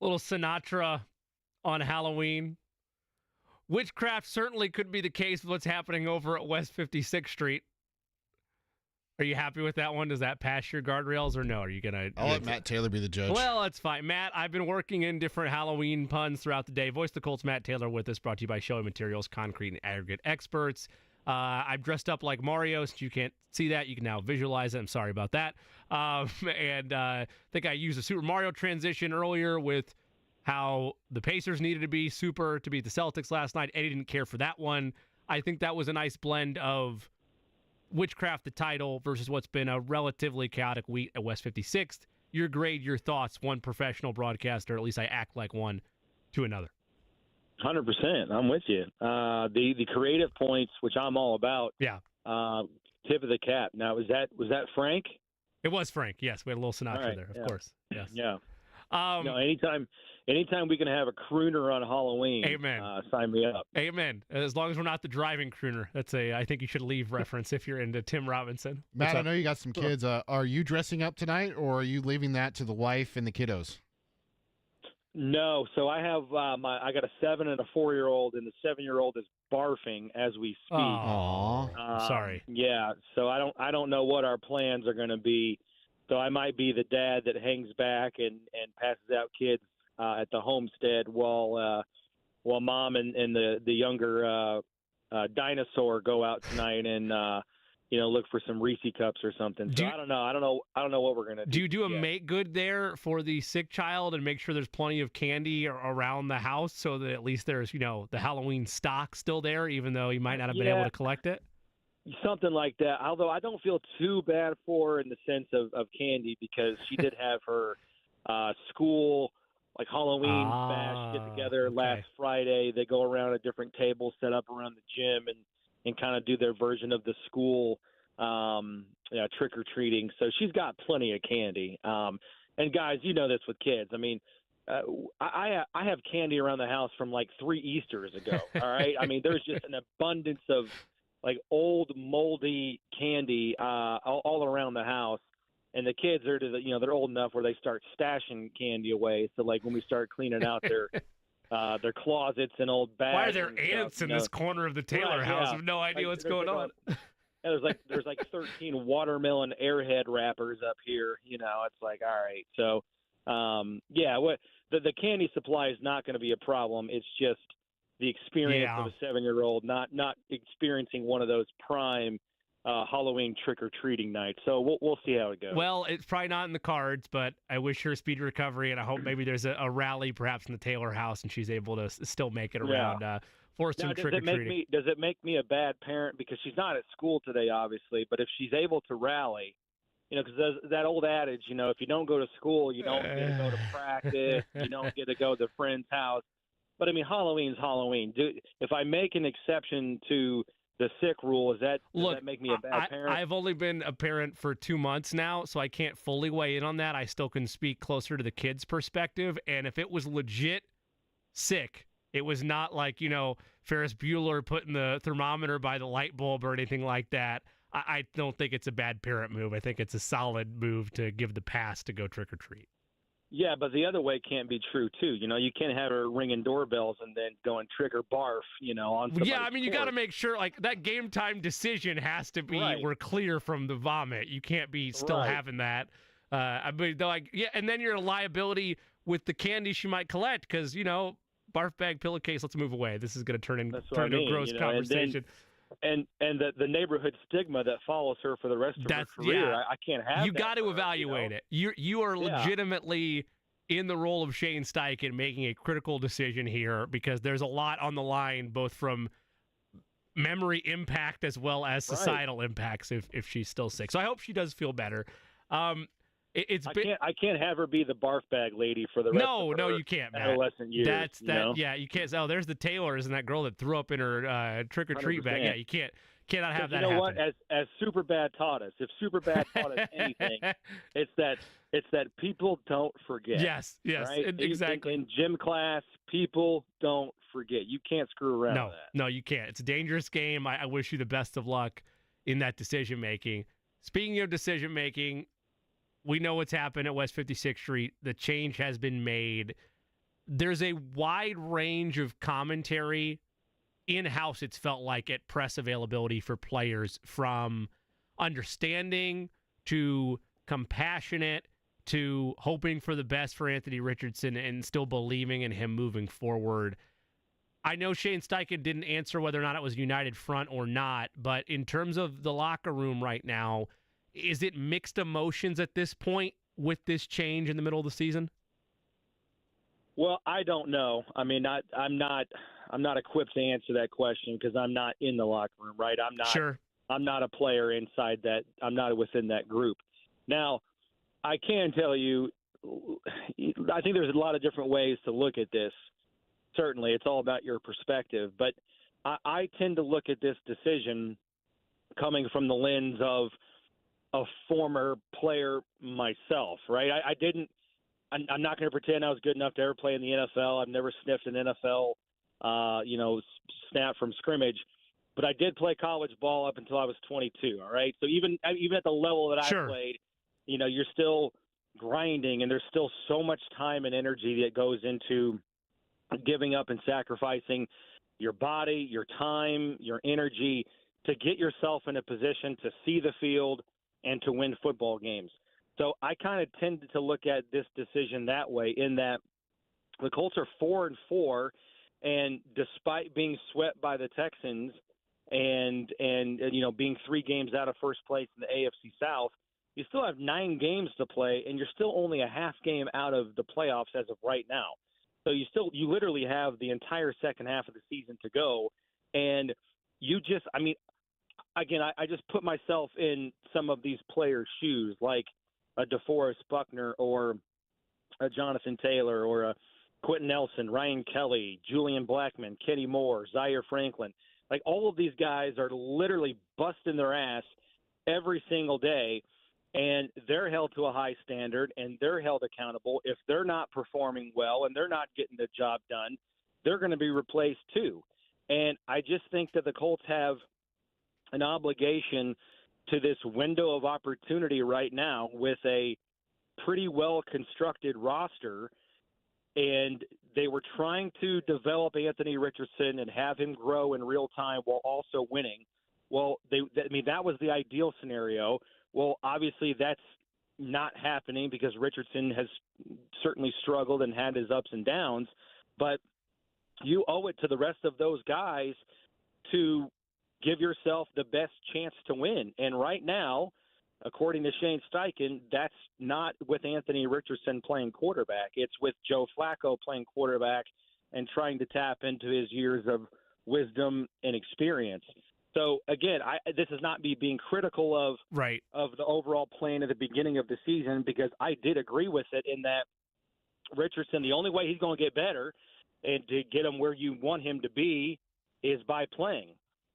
Little Sinatra on Halloween. Witchcraft certainly could be the case with what's happening over at West 56th Street. Are you happy with that one? Does that pass your guardrails or no? Are you going to... I'll let Matt Taylor be the judge. Well, that's fine. Matt, I've been working in different Halloween puns throughout the day. Voice the Colts, Matt Taylor with us, brought to you by Showing Materials, concrete and aggregate experts. I've dressed up like Mario. Since you can't see that, you can now visualize it. I'm sorry about that. I think I used a Super Mario transition earlier with how the Pacers needed to be super to beat the Celtics last night. Eddie didn't care for that one. I think that was a nice blend of Witchcraft the title versus what's been a relatively chaotic week at West 56th. Your grade, your thoughts, one professional broadcaster, at least I act like one, to another. 100%. I'm with you. The creative points, which I'm all about. Yeah. Tip of the cap. Now, was that Frank? It was Frank. Yes, we had a little Sinatra right, there, of yeah. course. Yes. Yeah. Anytime we can have a crooner on Halloween, amen. Sign me up. Amen. As long as we're not the driving crooner. That's I think you should leave reference if you're into Tim Robinson. Matt, I know you got some kids. Are you dressing up tonight, or are you leaving that to the wife and the kiddos? No, so I have I got a 7 and a 4-year-old, and the 7-year-old is barfing as we speak. Aww. Sorry. Yeah, so I don't know what our plans are going to be. So I might be the dad that hangs back and passes out kids at the homestead while mom and the younger dinosaur go out tonight and look for some Reese cups or something. So I don't know what we're gonna do. Do you do a make good there for the sick child and make sure there's plenty of candy around the house so that at least there's the Halloween stock still there, even though you might not have been able to collect it? Something like that. Although I don't feel too bad for her in the sense of candy, because she did have her school like Halloween bash get together last Friday. They go around a different table set up around the gym and kind of do their version of the school trick or treating. So she's got plenty of candy. And guys, you know this with kids. I mean, I have candy around the house from like 3 Easters ago. All right. I mean, there's just an abundance of like old moldy candy all around the house, and the kids are they're old enough where they start stashing candy away. So like when we start cleaning out their closets and old bags. Why are there ants in this corner of the Taylor house? I have no idea what's going on. There's like 13 watermelon Airhead wrappers up here. It's like, all right. So the candy supply is not going to be a problem. It's just the experience of a 7-year-old not experiencing one of those prime Halloween trick-or-treating nights. So we'll see how it goes. Well, it's probably not in the cards, but I wish her a speedy recovery, and I hope maybe there's a rally perhaps in the Taylor house and she's able to still make it around for some trick-or-treating. Does it make me a bad parent? Because she's not at school today, obviously, but if she's able to rally, because that old adage, if you don't go to school, you don't get to go to practice, you don't get to go to a friend's house. But, I mean, Halloween's Halloween. If I make an exception to the sick rule, does that make me a bad parent? I've only been a parent for 2 months now, so I can't fully weigh in on that. I still can speak closer to the kid's perspective. And if it was legit sick, it was not like, Ferris Bueller putting the thermometer by the light bulb or anything like that, I don't think it's a bad parent move. I think it's a solid move to give the pass to go trick-or-treat. Yeah, but the other way can't be true, too. You can't have her ringing doorbells and then going trick or barf, on somebody's porch. You got to make sure, like, that game time decision has to be we're clear from the vomit. You can't be still having that. And then you're a liability with the candy she might collect because, barf bag, pillowcase, let's move away. This is going to turn into a gross conversation. And the neighborhood stigma that follows her for the rest of her career, I can't have. You got to evaluate it. You are legitimately in the role of Shane Steichen making a critical decision here because there's a lot on the line, both from memory impact as well as societal impacts if she's still sick. So I hope she does feel better. I can't have her be the barf bag lady for the rest of her you can't, Matt. adolescent years. Yeah, you can't. Oh, there's the Taylors and that girl that threw up in her trick or treat bag. Yeah, you cannot have that happen. What? As Superbad taught us, if Superbad taught us anything, it's that people don't forget. Yes, right? Exactly. In gym class, people don't forget. You can't screw around with that. No, you can't. It's a dangerous game. I wish you the best of luck in that decision making. Speaking of decision making, We know what's happened at West 56th Street. The change has been made. There's a wide range of commentary in-house, it's felt like, at press availability for players, from understanding to compassionate to hoping for the best for Anthony Richardson and still believing in him moving forward. I know Shane Steichen didn't answer whether or not it was United Front or not, but in terms of the locker room right now, is it mixed emotions at this point with this change in the middle of the season? Well, I don't know. I mean, I'm not equipped to answer that question because I'm not in the locker room, right? I'm not a player inside that. I'm not within that group. Now, I can tell you, I think there's a lot of different ways to look at this. Certainly, it's all about your perspective. But I tend to look at this decision coming from the lens of a former player myself, right? I'm not going to pretend I was good enough to ever play in the NFL. I've never sniffed an NFL, snap from scrimmage. But I did play college ball up until I was 22, all right? So even at the level that I played, you're still grinding, and there's still so much time and energy that goes into giving up and sacrificing your body, your time, your energy to get yourself in a position to see the field and to win football games. So I kind of tend to look at this decision that way, in that the Colts are 4-4, and despite being swept by the Texans and being 3 games out of first place in the AFC South, you still have 9 games to play, and you're still only a half game out of the playoffs as of right now. So you literally have the entire second half of the season to go, and I just put myself in some of these players' shoes, like a DeForest Buckner or a Jonathan Taylor or a Quentin Nelson, Ryan Kelly, Julian Blackmon, Kenny Moore, Zaire Franklin. Like, all of these guys are literally busting their ass every single day, and they're held to a high standard, and they're held accountable. If they're not performing well and they're not getting the job done, they're going to be replaced too. And I just think that the Colts have an obligation to this window of opportunity right now with a pretty well-constructed roster, and they were trying to develop Anthony Richardson and have him grow in real time while also winning. Well, that was the ideal scenario. Well, obviously that's not happening because Richardson has certainly struggled and had his ups and downs, but you owe it to the rest of those guys to give yourself the best chance to win. And right now, according to Shane Steichen, that's not with Anthony Richardson playing quarterback. It's with Joe Flacco playing quarterback and trying to tap into his years of wisdom and experience. So, again, this is not me being critical of the overall plan at the beginning of the season, because I did agree with it in that Richardson, the only way he's going to get better and to get him where you want him to be is by playing.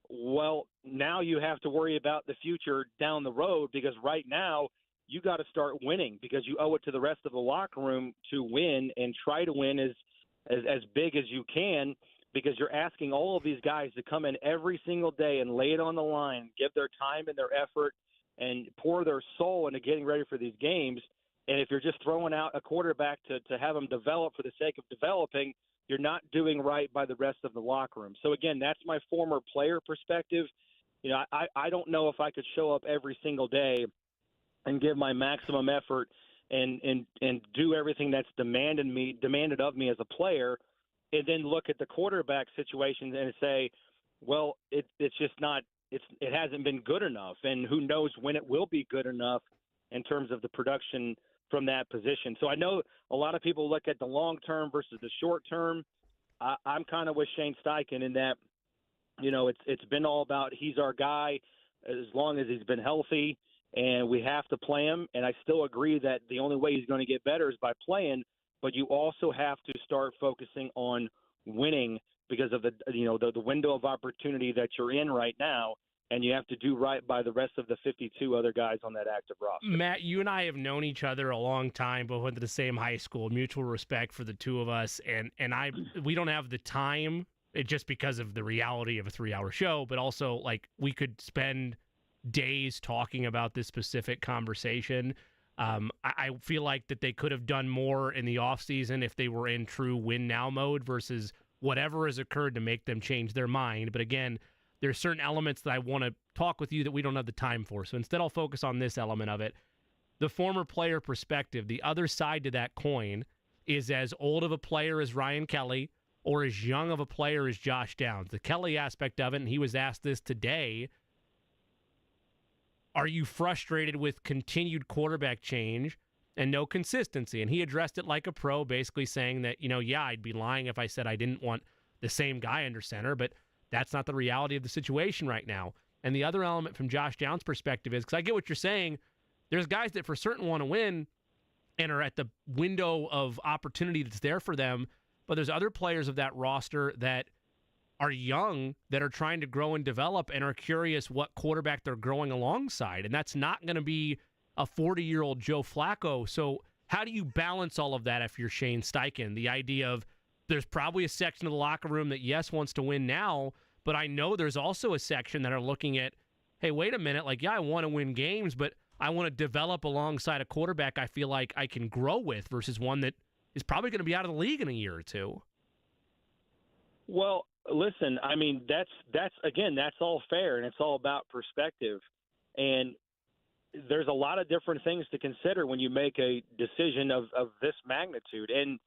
Well, now you have to worry about the future down the road, because right now you got to start winning, because you owe it to the rest of the locker room to win and try to win as big as you can, because you're asking all of these guys to come in every single day and lay it on the line, give their time and their effort and pour their soul into getting ready for these games. And if you're just throwing out a quarterback to have them develop for the sake of developing, you're not doing right by the rest of the locker room. So, again, that's my former player perspective. I don't know if I could show up every single day and give my maximum effort and do everything that's demanded of me as a player, and then look at the quarterback situation and say, well, it's just not – it hasn't been good enough, and who knows when it will be good enough in terms of the production from that position. So I know a lot of people look at the long term versus the short term. I'm kind of with Shane Steichen in that, it's been all about he's our guy as long as he's been healthy, and we have to play him. And I still agree that the only way he's going to get better is by playing, but you also have to start focusing on winning because of the window of opportunity that you're in right now. And you have to do right by the rest of the 52 other guys on that active roster. Matt, you and I have known each other a long time, both went to the same high school, mutual respect for the two of us. And we don't have the time, just because of the reality of a 3-hour show, but also, like, we could spend days talking about this specific conversation. I feel like that they could have done more in the offseason if they were in true win-now mode versus whatever has occurred to make them change their mind. But again, there's certain elements that I want to talk with you that we don't have the time for. So instead, I'll focus on this element of it. The former player perspective, the other side to that coin is as old of a player as Ryan Kelly or as young of a player as Josh Downs. The Kelly aspect of it, and he was asked this today, are you frustrated with continued quarterback change and no consistency? And he addressed it like a pro, basically saying that, yeah, I'd be lying if I said I didn't want the same guy under center, but that's not the reality of the situation right now. And the other element from Josh Downs' perspective is, because I get what you're saying, there's guys that for certain want to win and are at the window of opportunity that's there for them, but there's other players of that roster that are young, that are trying to grow and develop and are curious what quarterback they're growing alongside. And that's not going to be a 40-year-old Joe Flacco. So how do you balance all of that if you're Shane Steichen? The idea of there's probably a section of the locker room that, yes, wants to win now, but I know there's also a section that are looking at, hey, wait a minute, like, yeah, I want to win games, but I want to develop alongside a quarterback I feel like I can grow with versus one that is probably going to be out of the league in a year or two. Well, listen, I mean, that's all fair, and it's all about perspective. And there's a lot of different things to consider when you make a decision of this magnitude. And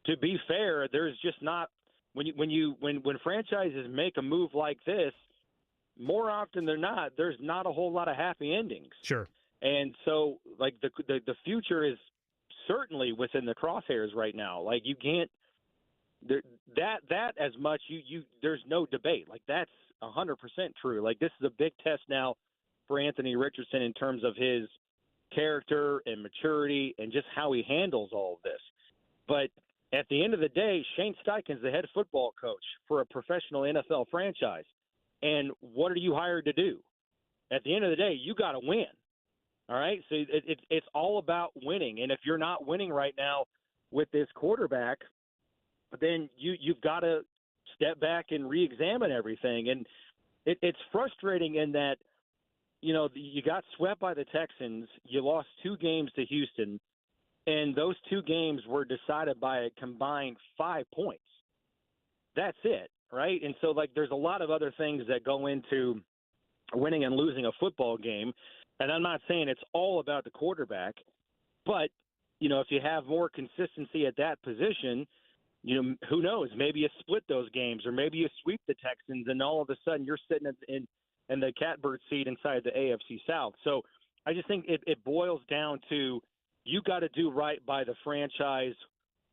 to be fair, there's just not when franchises make a move like this, more often than not, there's not a whole lot of happy endings. Sure. And so, like, the future is certainly within the crosshairs right now. Like, you can't that as much you there's no debate. Like, that's 100% true. Like, this is a big test now for Anthony Richardson in terms of his character and maturity and just how he handles all of this. But at the end of the day, Shane Steichen's the head football coach for a professional NFL franchise. And what are you hired to do? At the end of the day, you got to win. All right? So it's all about winning. And if you're not winning right now with this quarterback, then you've got to step back and re-examine everything. And it's frustrating in that, you got swept by the Texans. You lost 2 games to Houston, and those 2 games were decided by a combined 5 points. That's it, right? And so, like, there's a lot of other things that go into winning and losing a football game. And I'm not saying it's all about the quarterback, but, if you have more consistency at that position, who knows? Maybe you split those games, or maybe you sweep the Texans, and all of a sudden you're sitting in the catbird seat inside the AFC South. So I just think it boils down to you got to do right by the franchise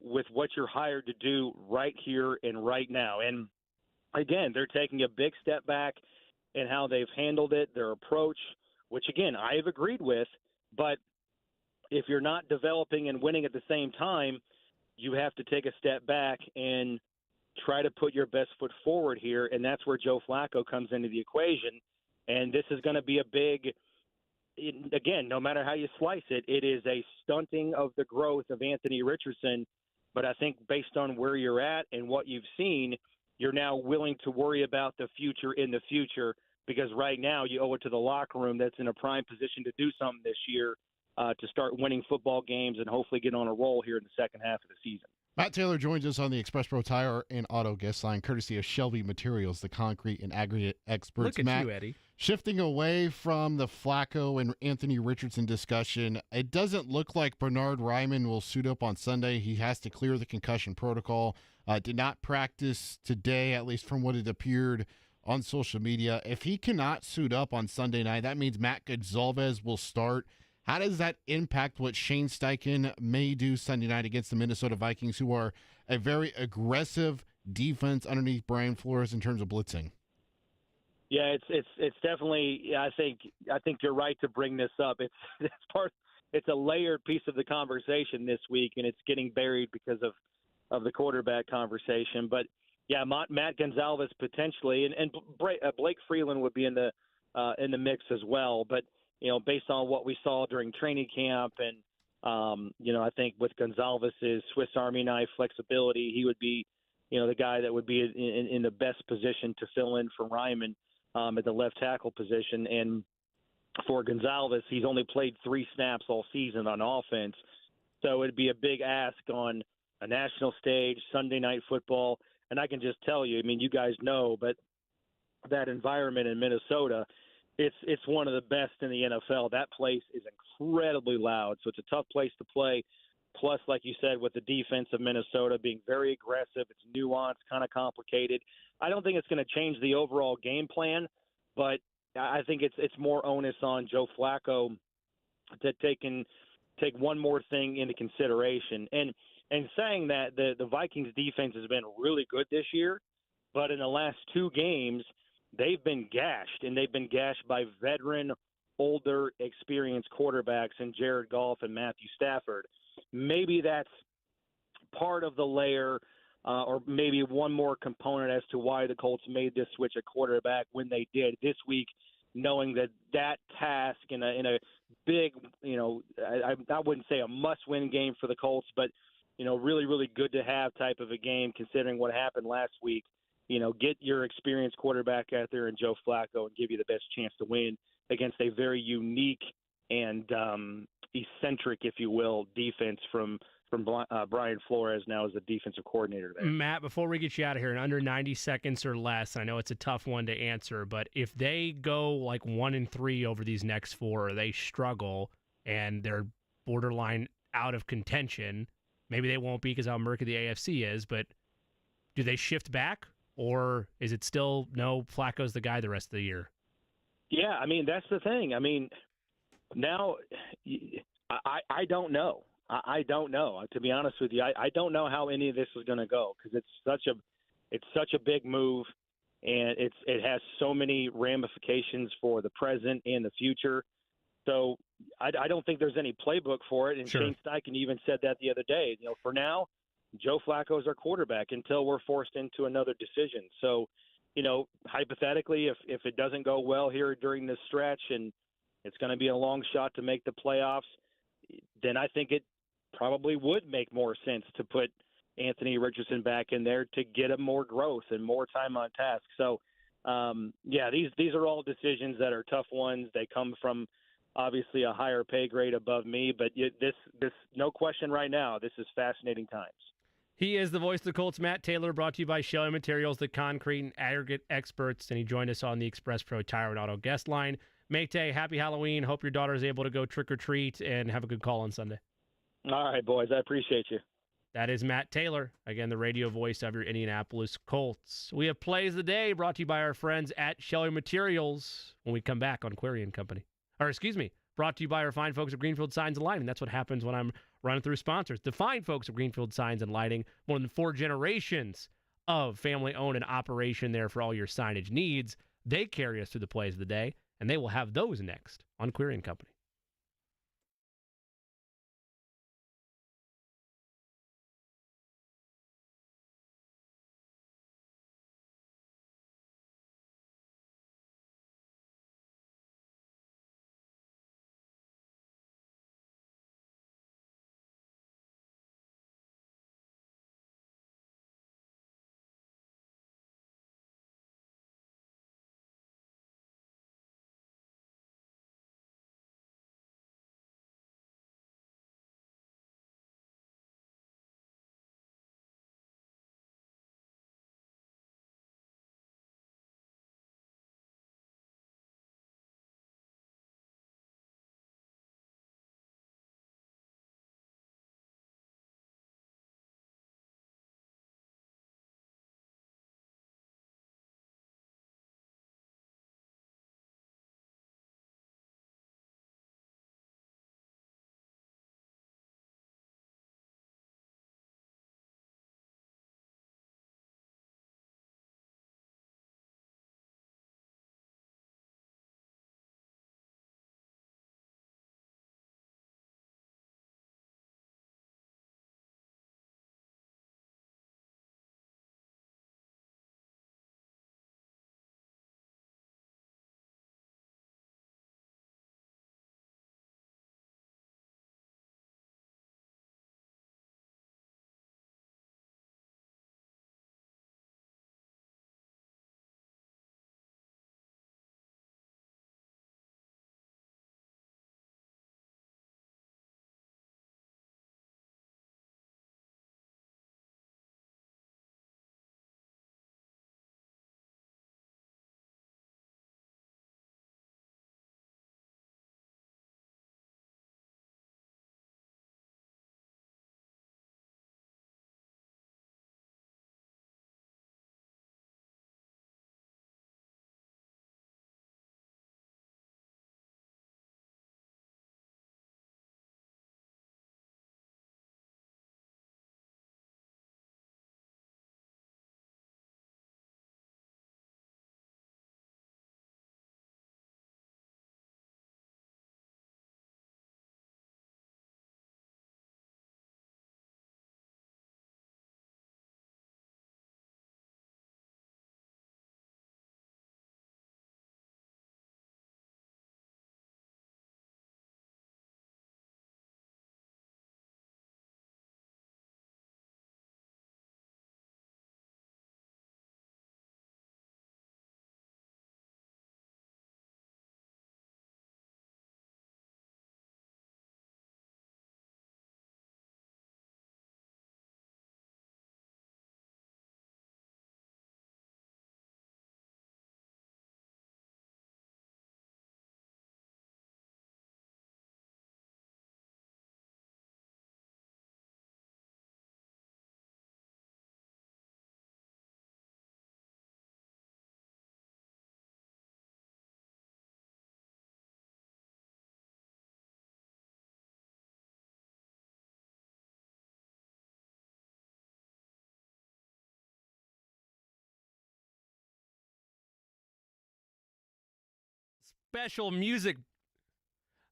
with what you're hired to do right here and right now. And, again, they're taking a big step back in how they've handled it, their approach, which, again, I have agreed with. But if you're not developing and winning at the same time, you have to take a step back and try to put your best foot forward here, and that's where Joe Flacco comes into the equation. And this is going to be a big – again, no matter how you slice it, it is a stunting of the growth of Anthony Richardson. But I think based on where you're at and what you've seen, you're now willing to worry about the future in the future, because right now you owe it to the locker room that's in a prime position to do something this year to start winning football games and hopefully get on a roll here in the second half of the season. Matt Taylor joins us on the Express Pro Tire and Auto guest line, courtesy of Shelby Materials, the concrete and aggregate experts. Look at Matt, you, Eddie. Shifting away from the Flacco and Anthony Richardson discussion, it doesn't look like Bernhard Raimann will suit up on Sunday. He has to clear the concussion protocol. Did not practice today, at least from what it appeared on social media. If he cannot suit up on Sunday night, that means Matt Gonzalez will start. How does that impact what Shane Steichen may do Sunday night against the Minnesota Vikings, who are a very aggressive defense underneath Brian Flores in terms of blitzing? Yeah, it's definitely. I think you're right to bring this up. It's a layered piece of the conversation this week, and it's getting buried because of the quarterback conversation. But yeah, Matt Gonzalez potentially, and Blake Freeland would be in the mix as well. But based on what we saw during training camp, and I think with Gonzalez's Swiss Army knife flexibility, he would be the guy that would be in the best position to fill in for Raimann at the left tackle position. And for Gonzalez. He's only played 3 snaps all season on offense. So it'd be a big ask on a national stage, Sunday night football. And I can just tell you, I mean, you guys know, but that environment in Minnesota, it's one of the best in the NFL. That place is incredibly loud, so it's a tough place to play. Plus, like you said, with the defense of Minnesota being very aggressive, it's nuanced, kind of complicated. I don't think it's going to change the overall game plan, but I think it's more onus on Joe Flacco to take one more thing into consideration. And saying that, the Vikings defense has been really good this year, but in the last 2 games, they've been gashed, and they've been gashed by veteran, older, experienced quarterbacks in Jared Goff and Matthew Stafford. Maybe that's part of the layer, or maybe one more component as to why the Colts made this switch at quarterback when they did this week, knowing that task in a big, I wouldn't say a must-win game for the Colts, but, really, really good to have type of a game considering what happened last week. Get your experienced quarterback out there and Joe Flacco and give you the best chance to win against a very unique and eccentric, if you will, defense from Brian Flores now as the defensive coordinator there. Matt, before we get you out of here in under 90 seconds or less, I know it's a tough one to answer, but if they go like 1-3 over these next 4, or they struggle and they're borderline out of contention, maybe they won't be because how murky the AFC is, but do they shift back? Or is it still, no, Flacco's the guy the rest of the year? Yeah, I mean, that's the thing. I mean, now I don't know. I don't know. To be honest with you, I don't know how any of this is going to go because it's such a big move, and it has so many ramifications for the present and the future. So I don't think there's any playbook for it. And Sure. Shane Steichen even said that the other day. For now, Joe Flacco is our quarterback until we're forced into another decision. So, hypothetically, if it doesn't go well here during this stretch and it's going to be a long shot to make the playoffs, then I think it probably would make more sense to put Anthony Richardson back in there to get him more growth and more time on task. So, these are all decisions that are tough ones. They come from obviously a higher pay grade above me, but this no question right now, this is fascinating times. He is the voice of the Colts, Matt Taylor, brought to you by Shelly Materials, the concrete and aggregate experts, and he joined us on the Express Pro Tire and Auto guest line. Mate, happy Halloween. Hope your daughter is able to go trick-or-treat and have a good call on Sunday. All right, boys. I appreciate you. That is Matt Taylor, again, the radio voice of your Indianapolis Colts. We have Plays of the Day brought to you by our friends at Shelly Materials when we come back on Query and Company. Brought to you by our fine folks at Greenfield Signs and Lighting. That's what happens when I'm running through sponsors. The fine folks at Greenfield Signs and Lighting, more than 4 generations of family-owned and operation there for all your signage needs. They carry us through the Plays of the Day, and they will have those next on Query and Company.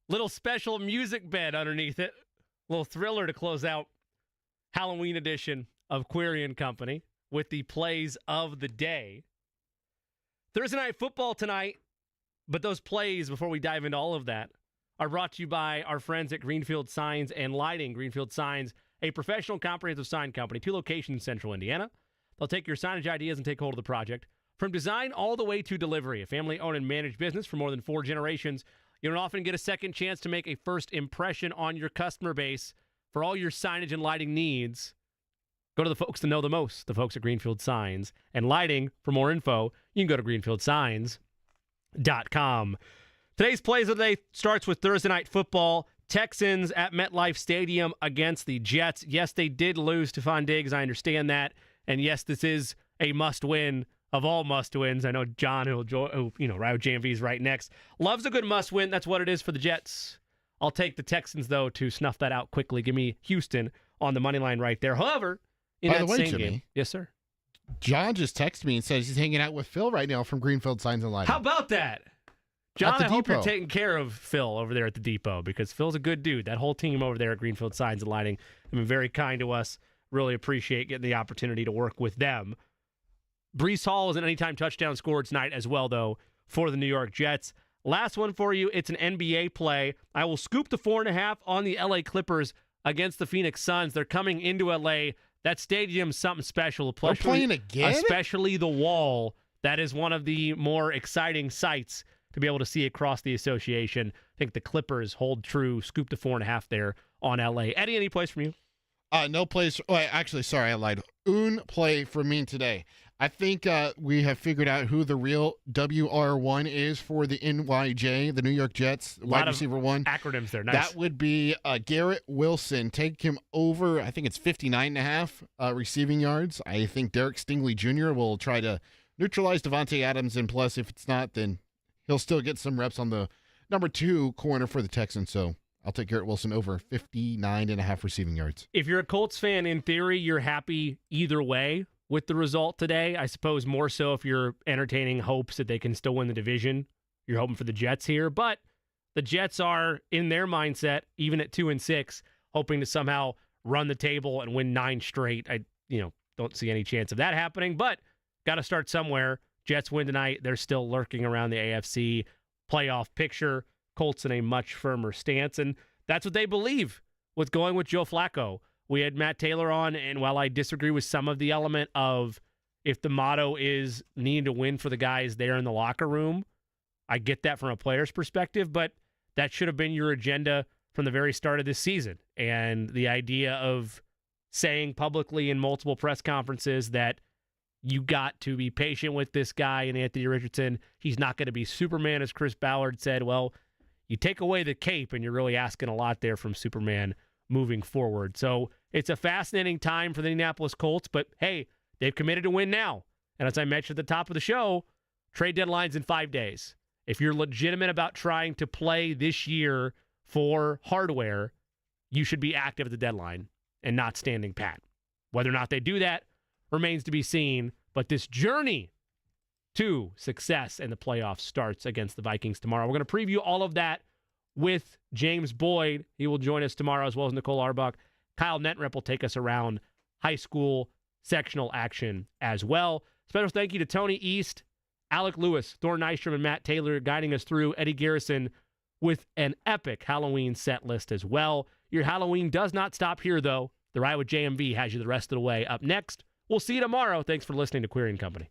little special music bed underneath it. Little thriller to close out Halloween edition of Query and Company with the plays of the day. Thursday night football tonight, but those plays, before we dive into all of that, are brought to you by our friends at Greenfield Signs and Lighting. Greenfield Signs, a professional comprehensive sign company, 2 locations in central Indiana. They'll take your signage ideas and take hold of the project. From design all the way to delivery, a family-owned and managed business for more than 4 generations, you don't often get a second chance to make a first impression on your customer base. For all your signage and lighting needs, go to the folks that know the most, the folks at Greenfield Signs and Lighting. For more info, you can go to greenfieldsigns.com. Today's plays of the day starts with Thursday night football. Texans at MetLife Stadium against the Jets. Yes, they did lose Stephon Diggs. I understand that. And yes, this is a must-win of all must-wins. I know John, who Ryo JMV's right next, loves a good must-win. That's what it is for the Jets. I'll take the Texans, though, to snuff that out quickly. Give me Houston on the money line right there. However, in that same game. Yes, sir. John just texted me and says he's hanging out with Phil right now from Greenfield Signs and Lighting. How about that? John, I hope you're taking care of Phil over there at the depot, because Phil's a good dude. That whole team over there at Greenfield Signs and Lighting have been very kind to us. Really appreciate getting the opportunity to work with them. Breece Hall is an anytime touchdown scorer tonight as well, though, for the New York Jets. Last one for you. It's an NBA play. I will scoop the 4.5 on the LA Clippers against the Phoenix Suns. They're coming into LA. That stadium's something special. They're playing again? Especially the wall. That is one of the more exciting sights to be able to see across the association. I think the Clippers hold true. Scoop the 4.5 there on LA. Eddie, any plays from you? No plays. Oh, actually, sorry, I lied. Play from me today. I think we have figured out who the real WR1 is for the NYJ, the New York Jets, wide receiver 1. Acronyms there. Nice. That would be Garrett Wilson. Take him over, I think it's 59.5 receiving yards. I think Derek Stingley Jr. will try to neutralize Devontae Adams, and plus, if it's not, then he'll still get some reps on the number 2 corner for the Texans. So I'll take Garrett Wilson over 59.5 receiving yards. If you're a Colts fan, in theory, you're happy either way with the result today. I suppose more so if you're entertaining hopes that they can still win the division. You're hoping for the Jets here. But the Jets are, in their mindset, even at 2-6, hoping to somehow run the table and win 9 straight. I don't see any chance of that happening, but got to start somewhere. Jets win tonight. They're still lurking around the AFC playoff picture. Colts in a much firmer stance, and that's what they believe with going with Joe Flacco. We had Matt Taylor on, and while I disagree with some of the element of if the motto is needing to win for the guys there in the locker room, I get that from a player's perspective, but that should have been your agenda from the very start of this season. And the idea of saying publicly in multiple press conferences that you got to be patient with this guy and Anthony Richardson, he's not going to be Superman, as Chris Ballard said. Well, you take away the cape, and you're really asking a lot there from Superman moving forward. So it's a fascinating time for the Indianapolis Colts, but hey, they've committed to win now. And as I mentioned at the top of the show, trade deadline's in 5 days. If you're legitimate about trying to play this year for hardware, you should be active at the deadline and not standing pat. Whether or not they do that remains to be seen, but this journey to success in the playoffs starts against the Vikings tomorrow. We're going to preview all of that with James Boyd. He will join us tomorrow, as well as Nicole Arbach. Kyle Netrip will take us around high school sectional action as well. Special thank you to Tony East, Alec Lewis, Thor Nystrom, and Matt Taylor guiding us through. Eddie Garrison with an epic Halloween set list as well. Your Halloween does not stop here, though. The Ride with JMV has you the rest of the way. Up next, we'll see you tomorrow. Thanks for listening to Query and Company.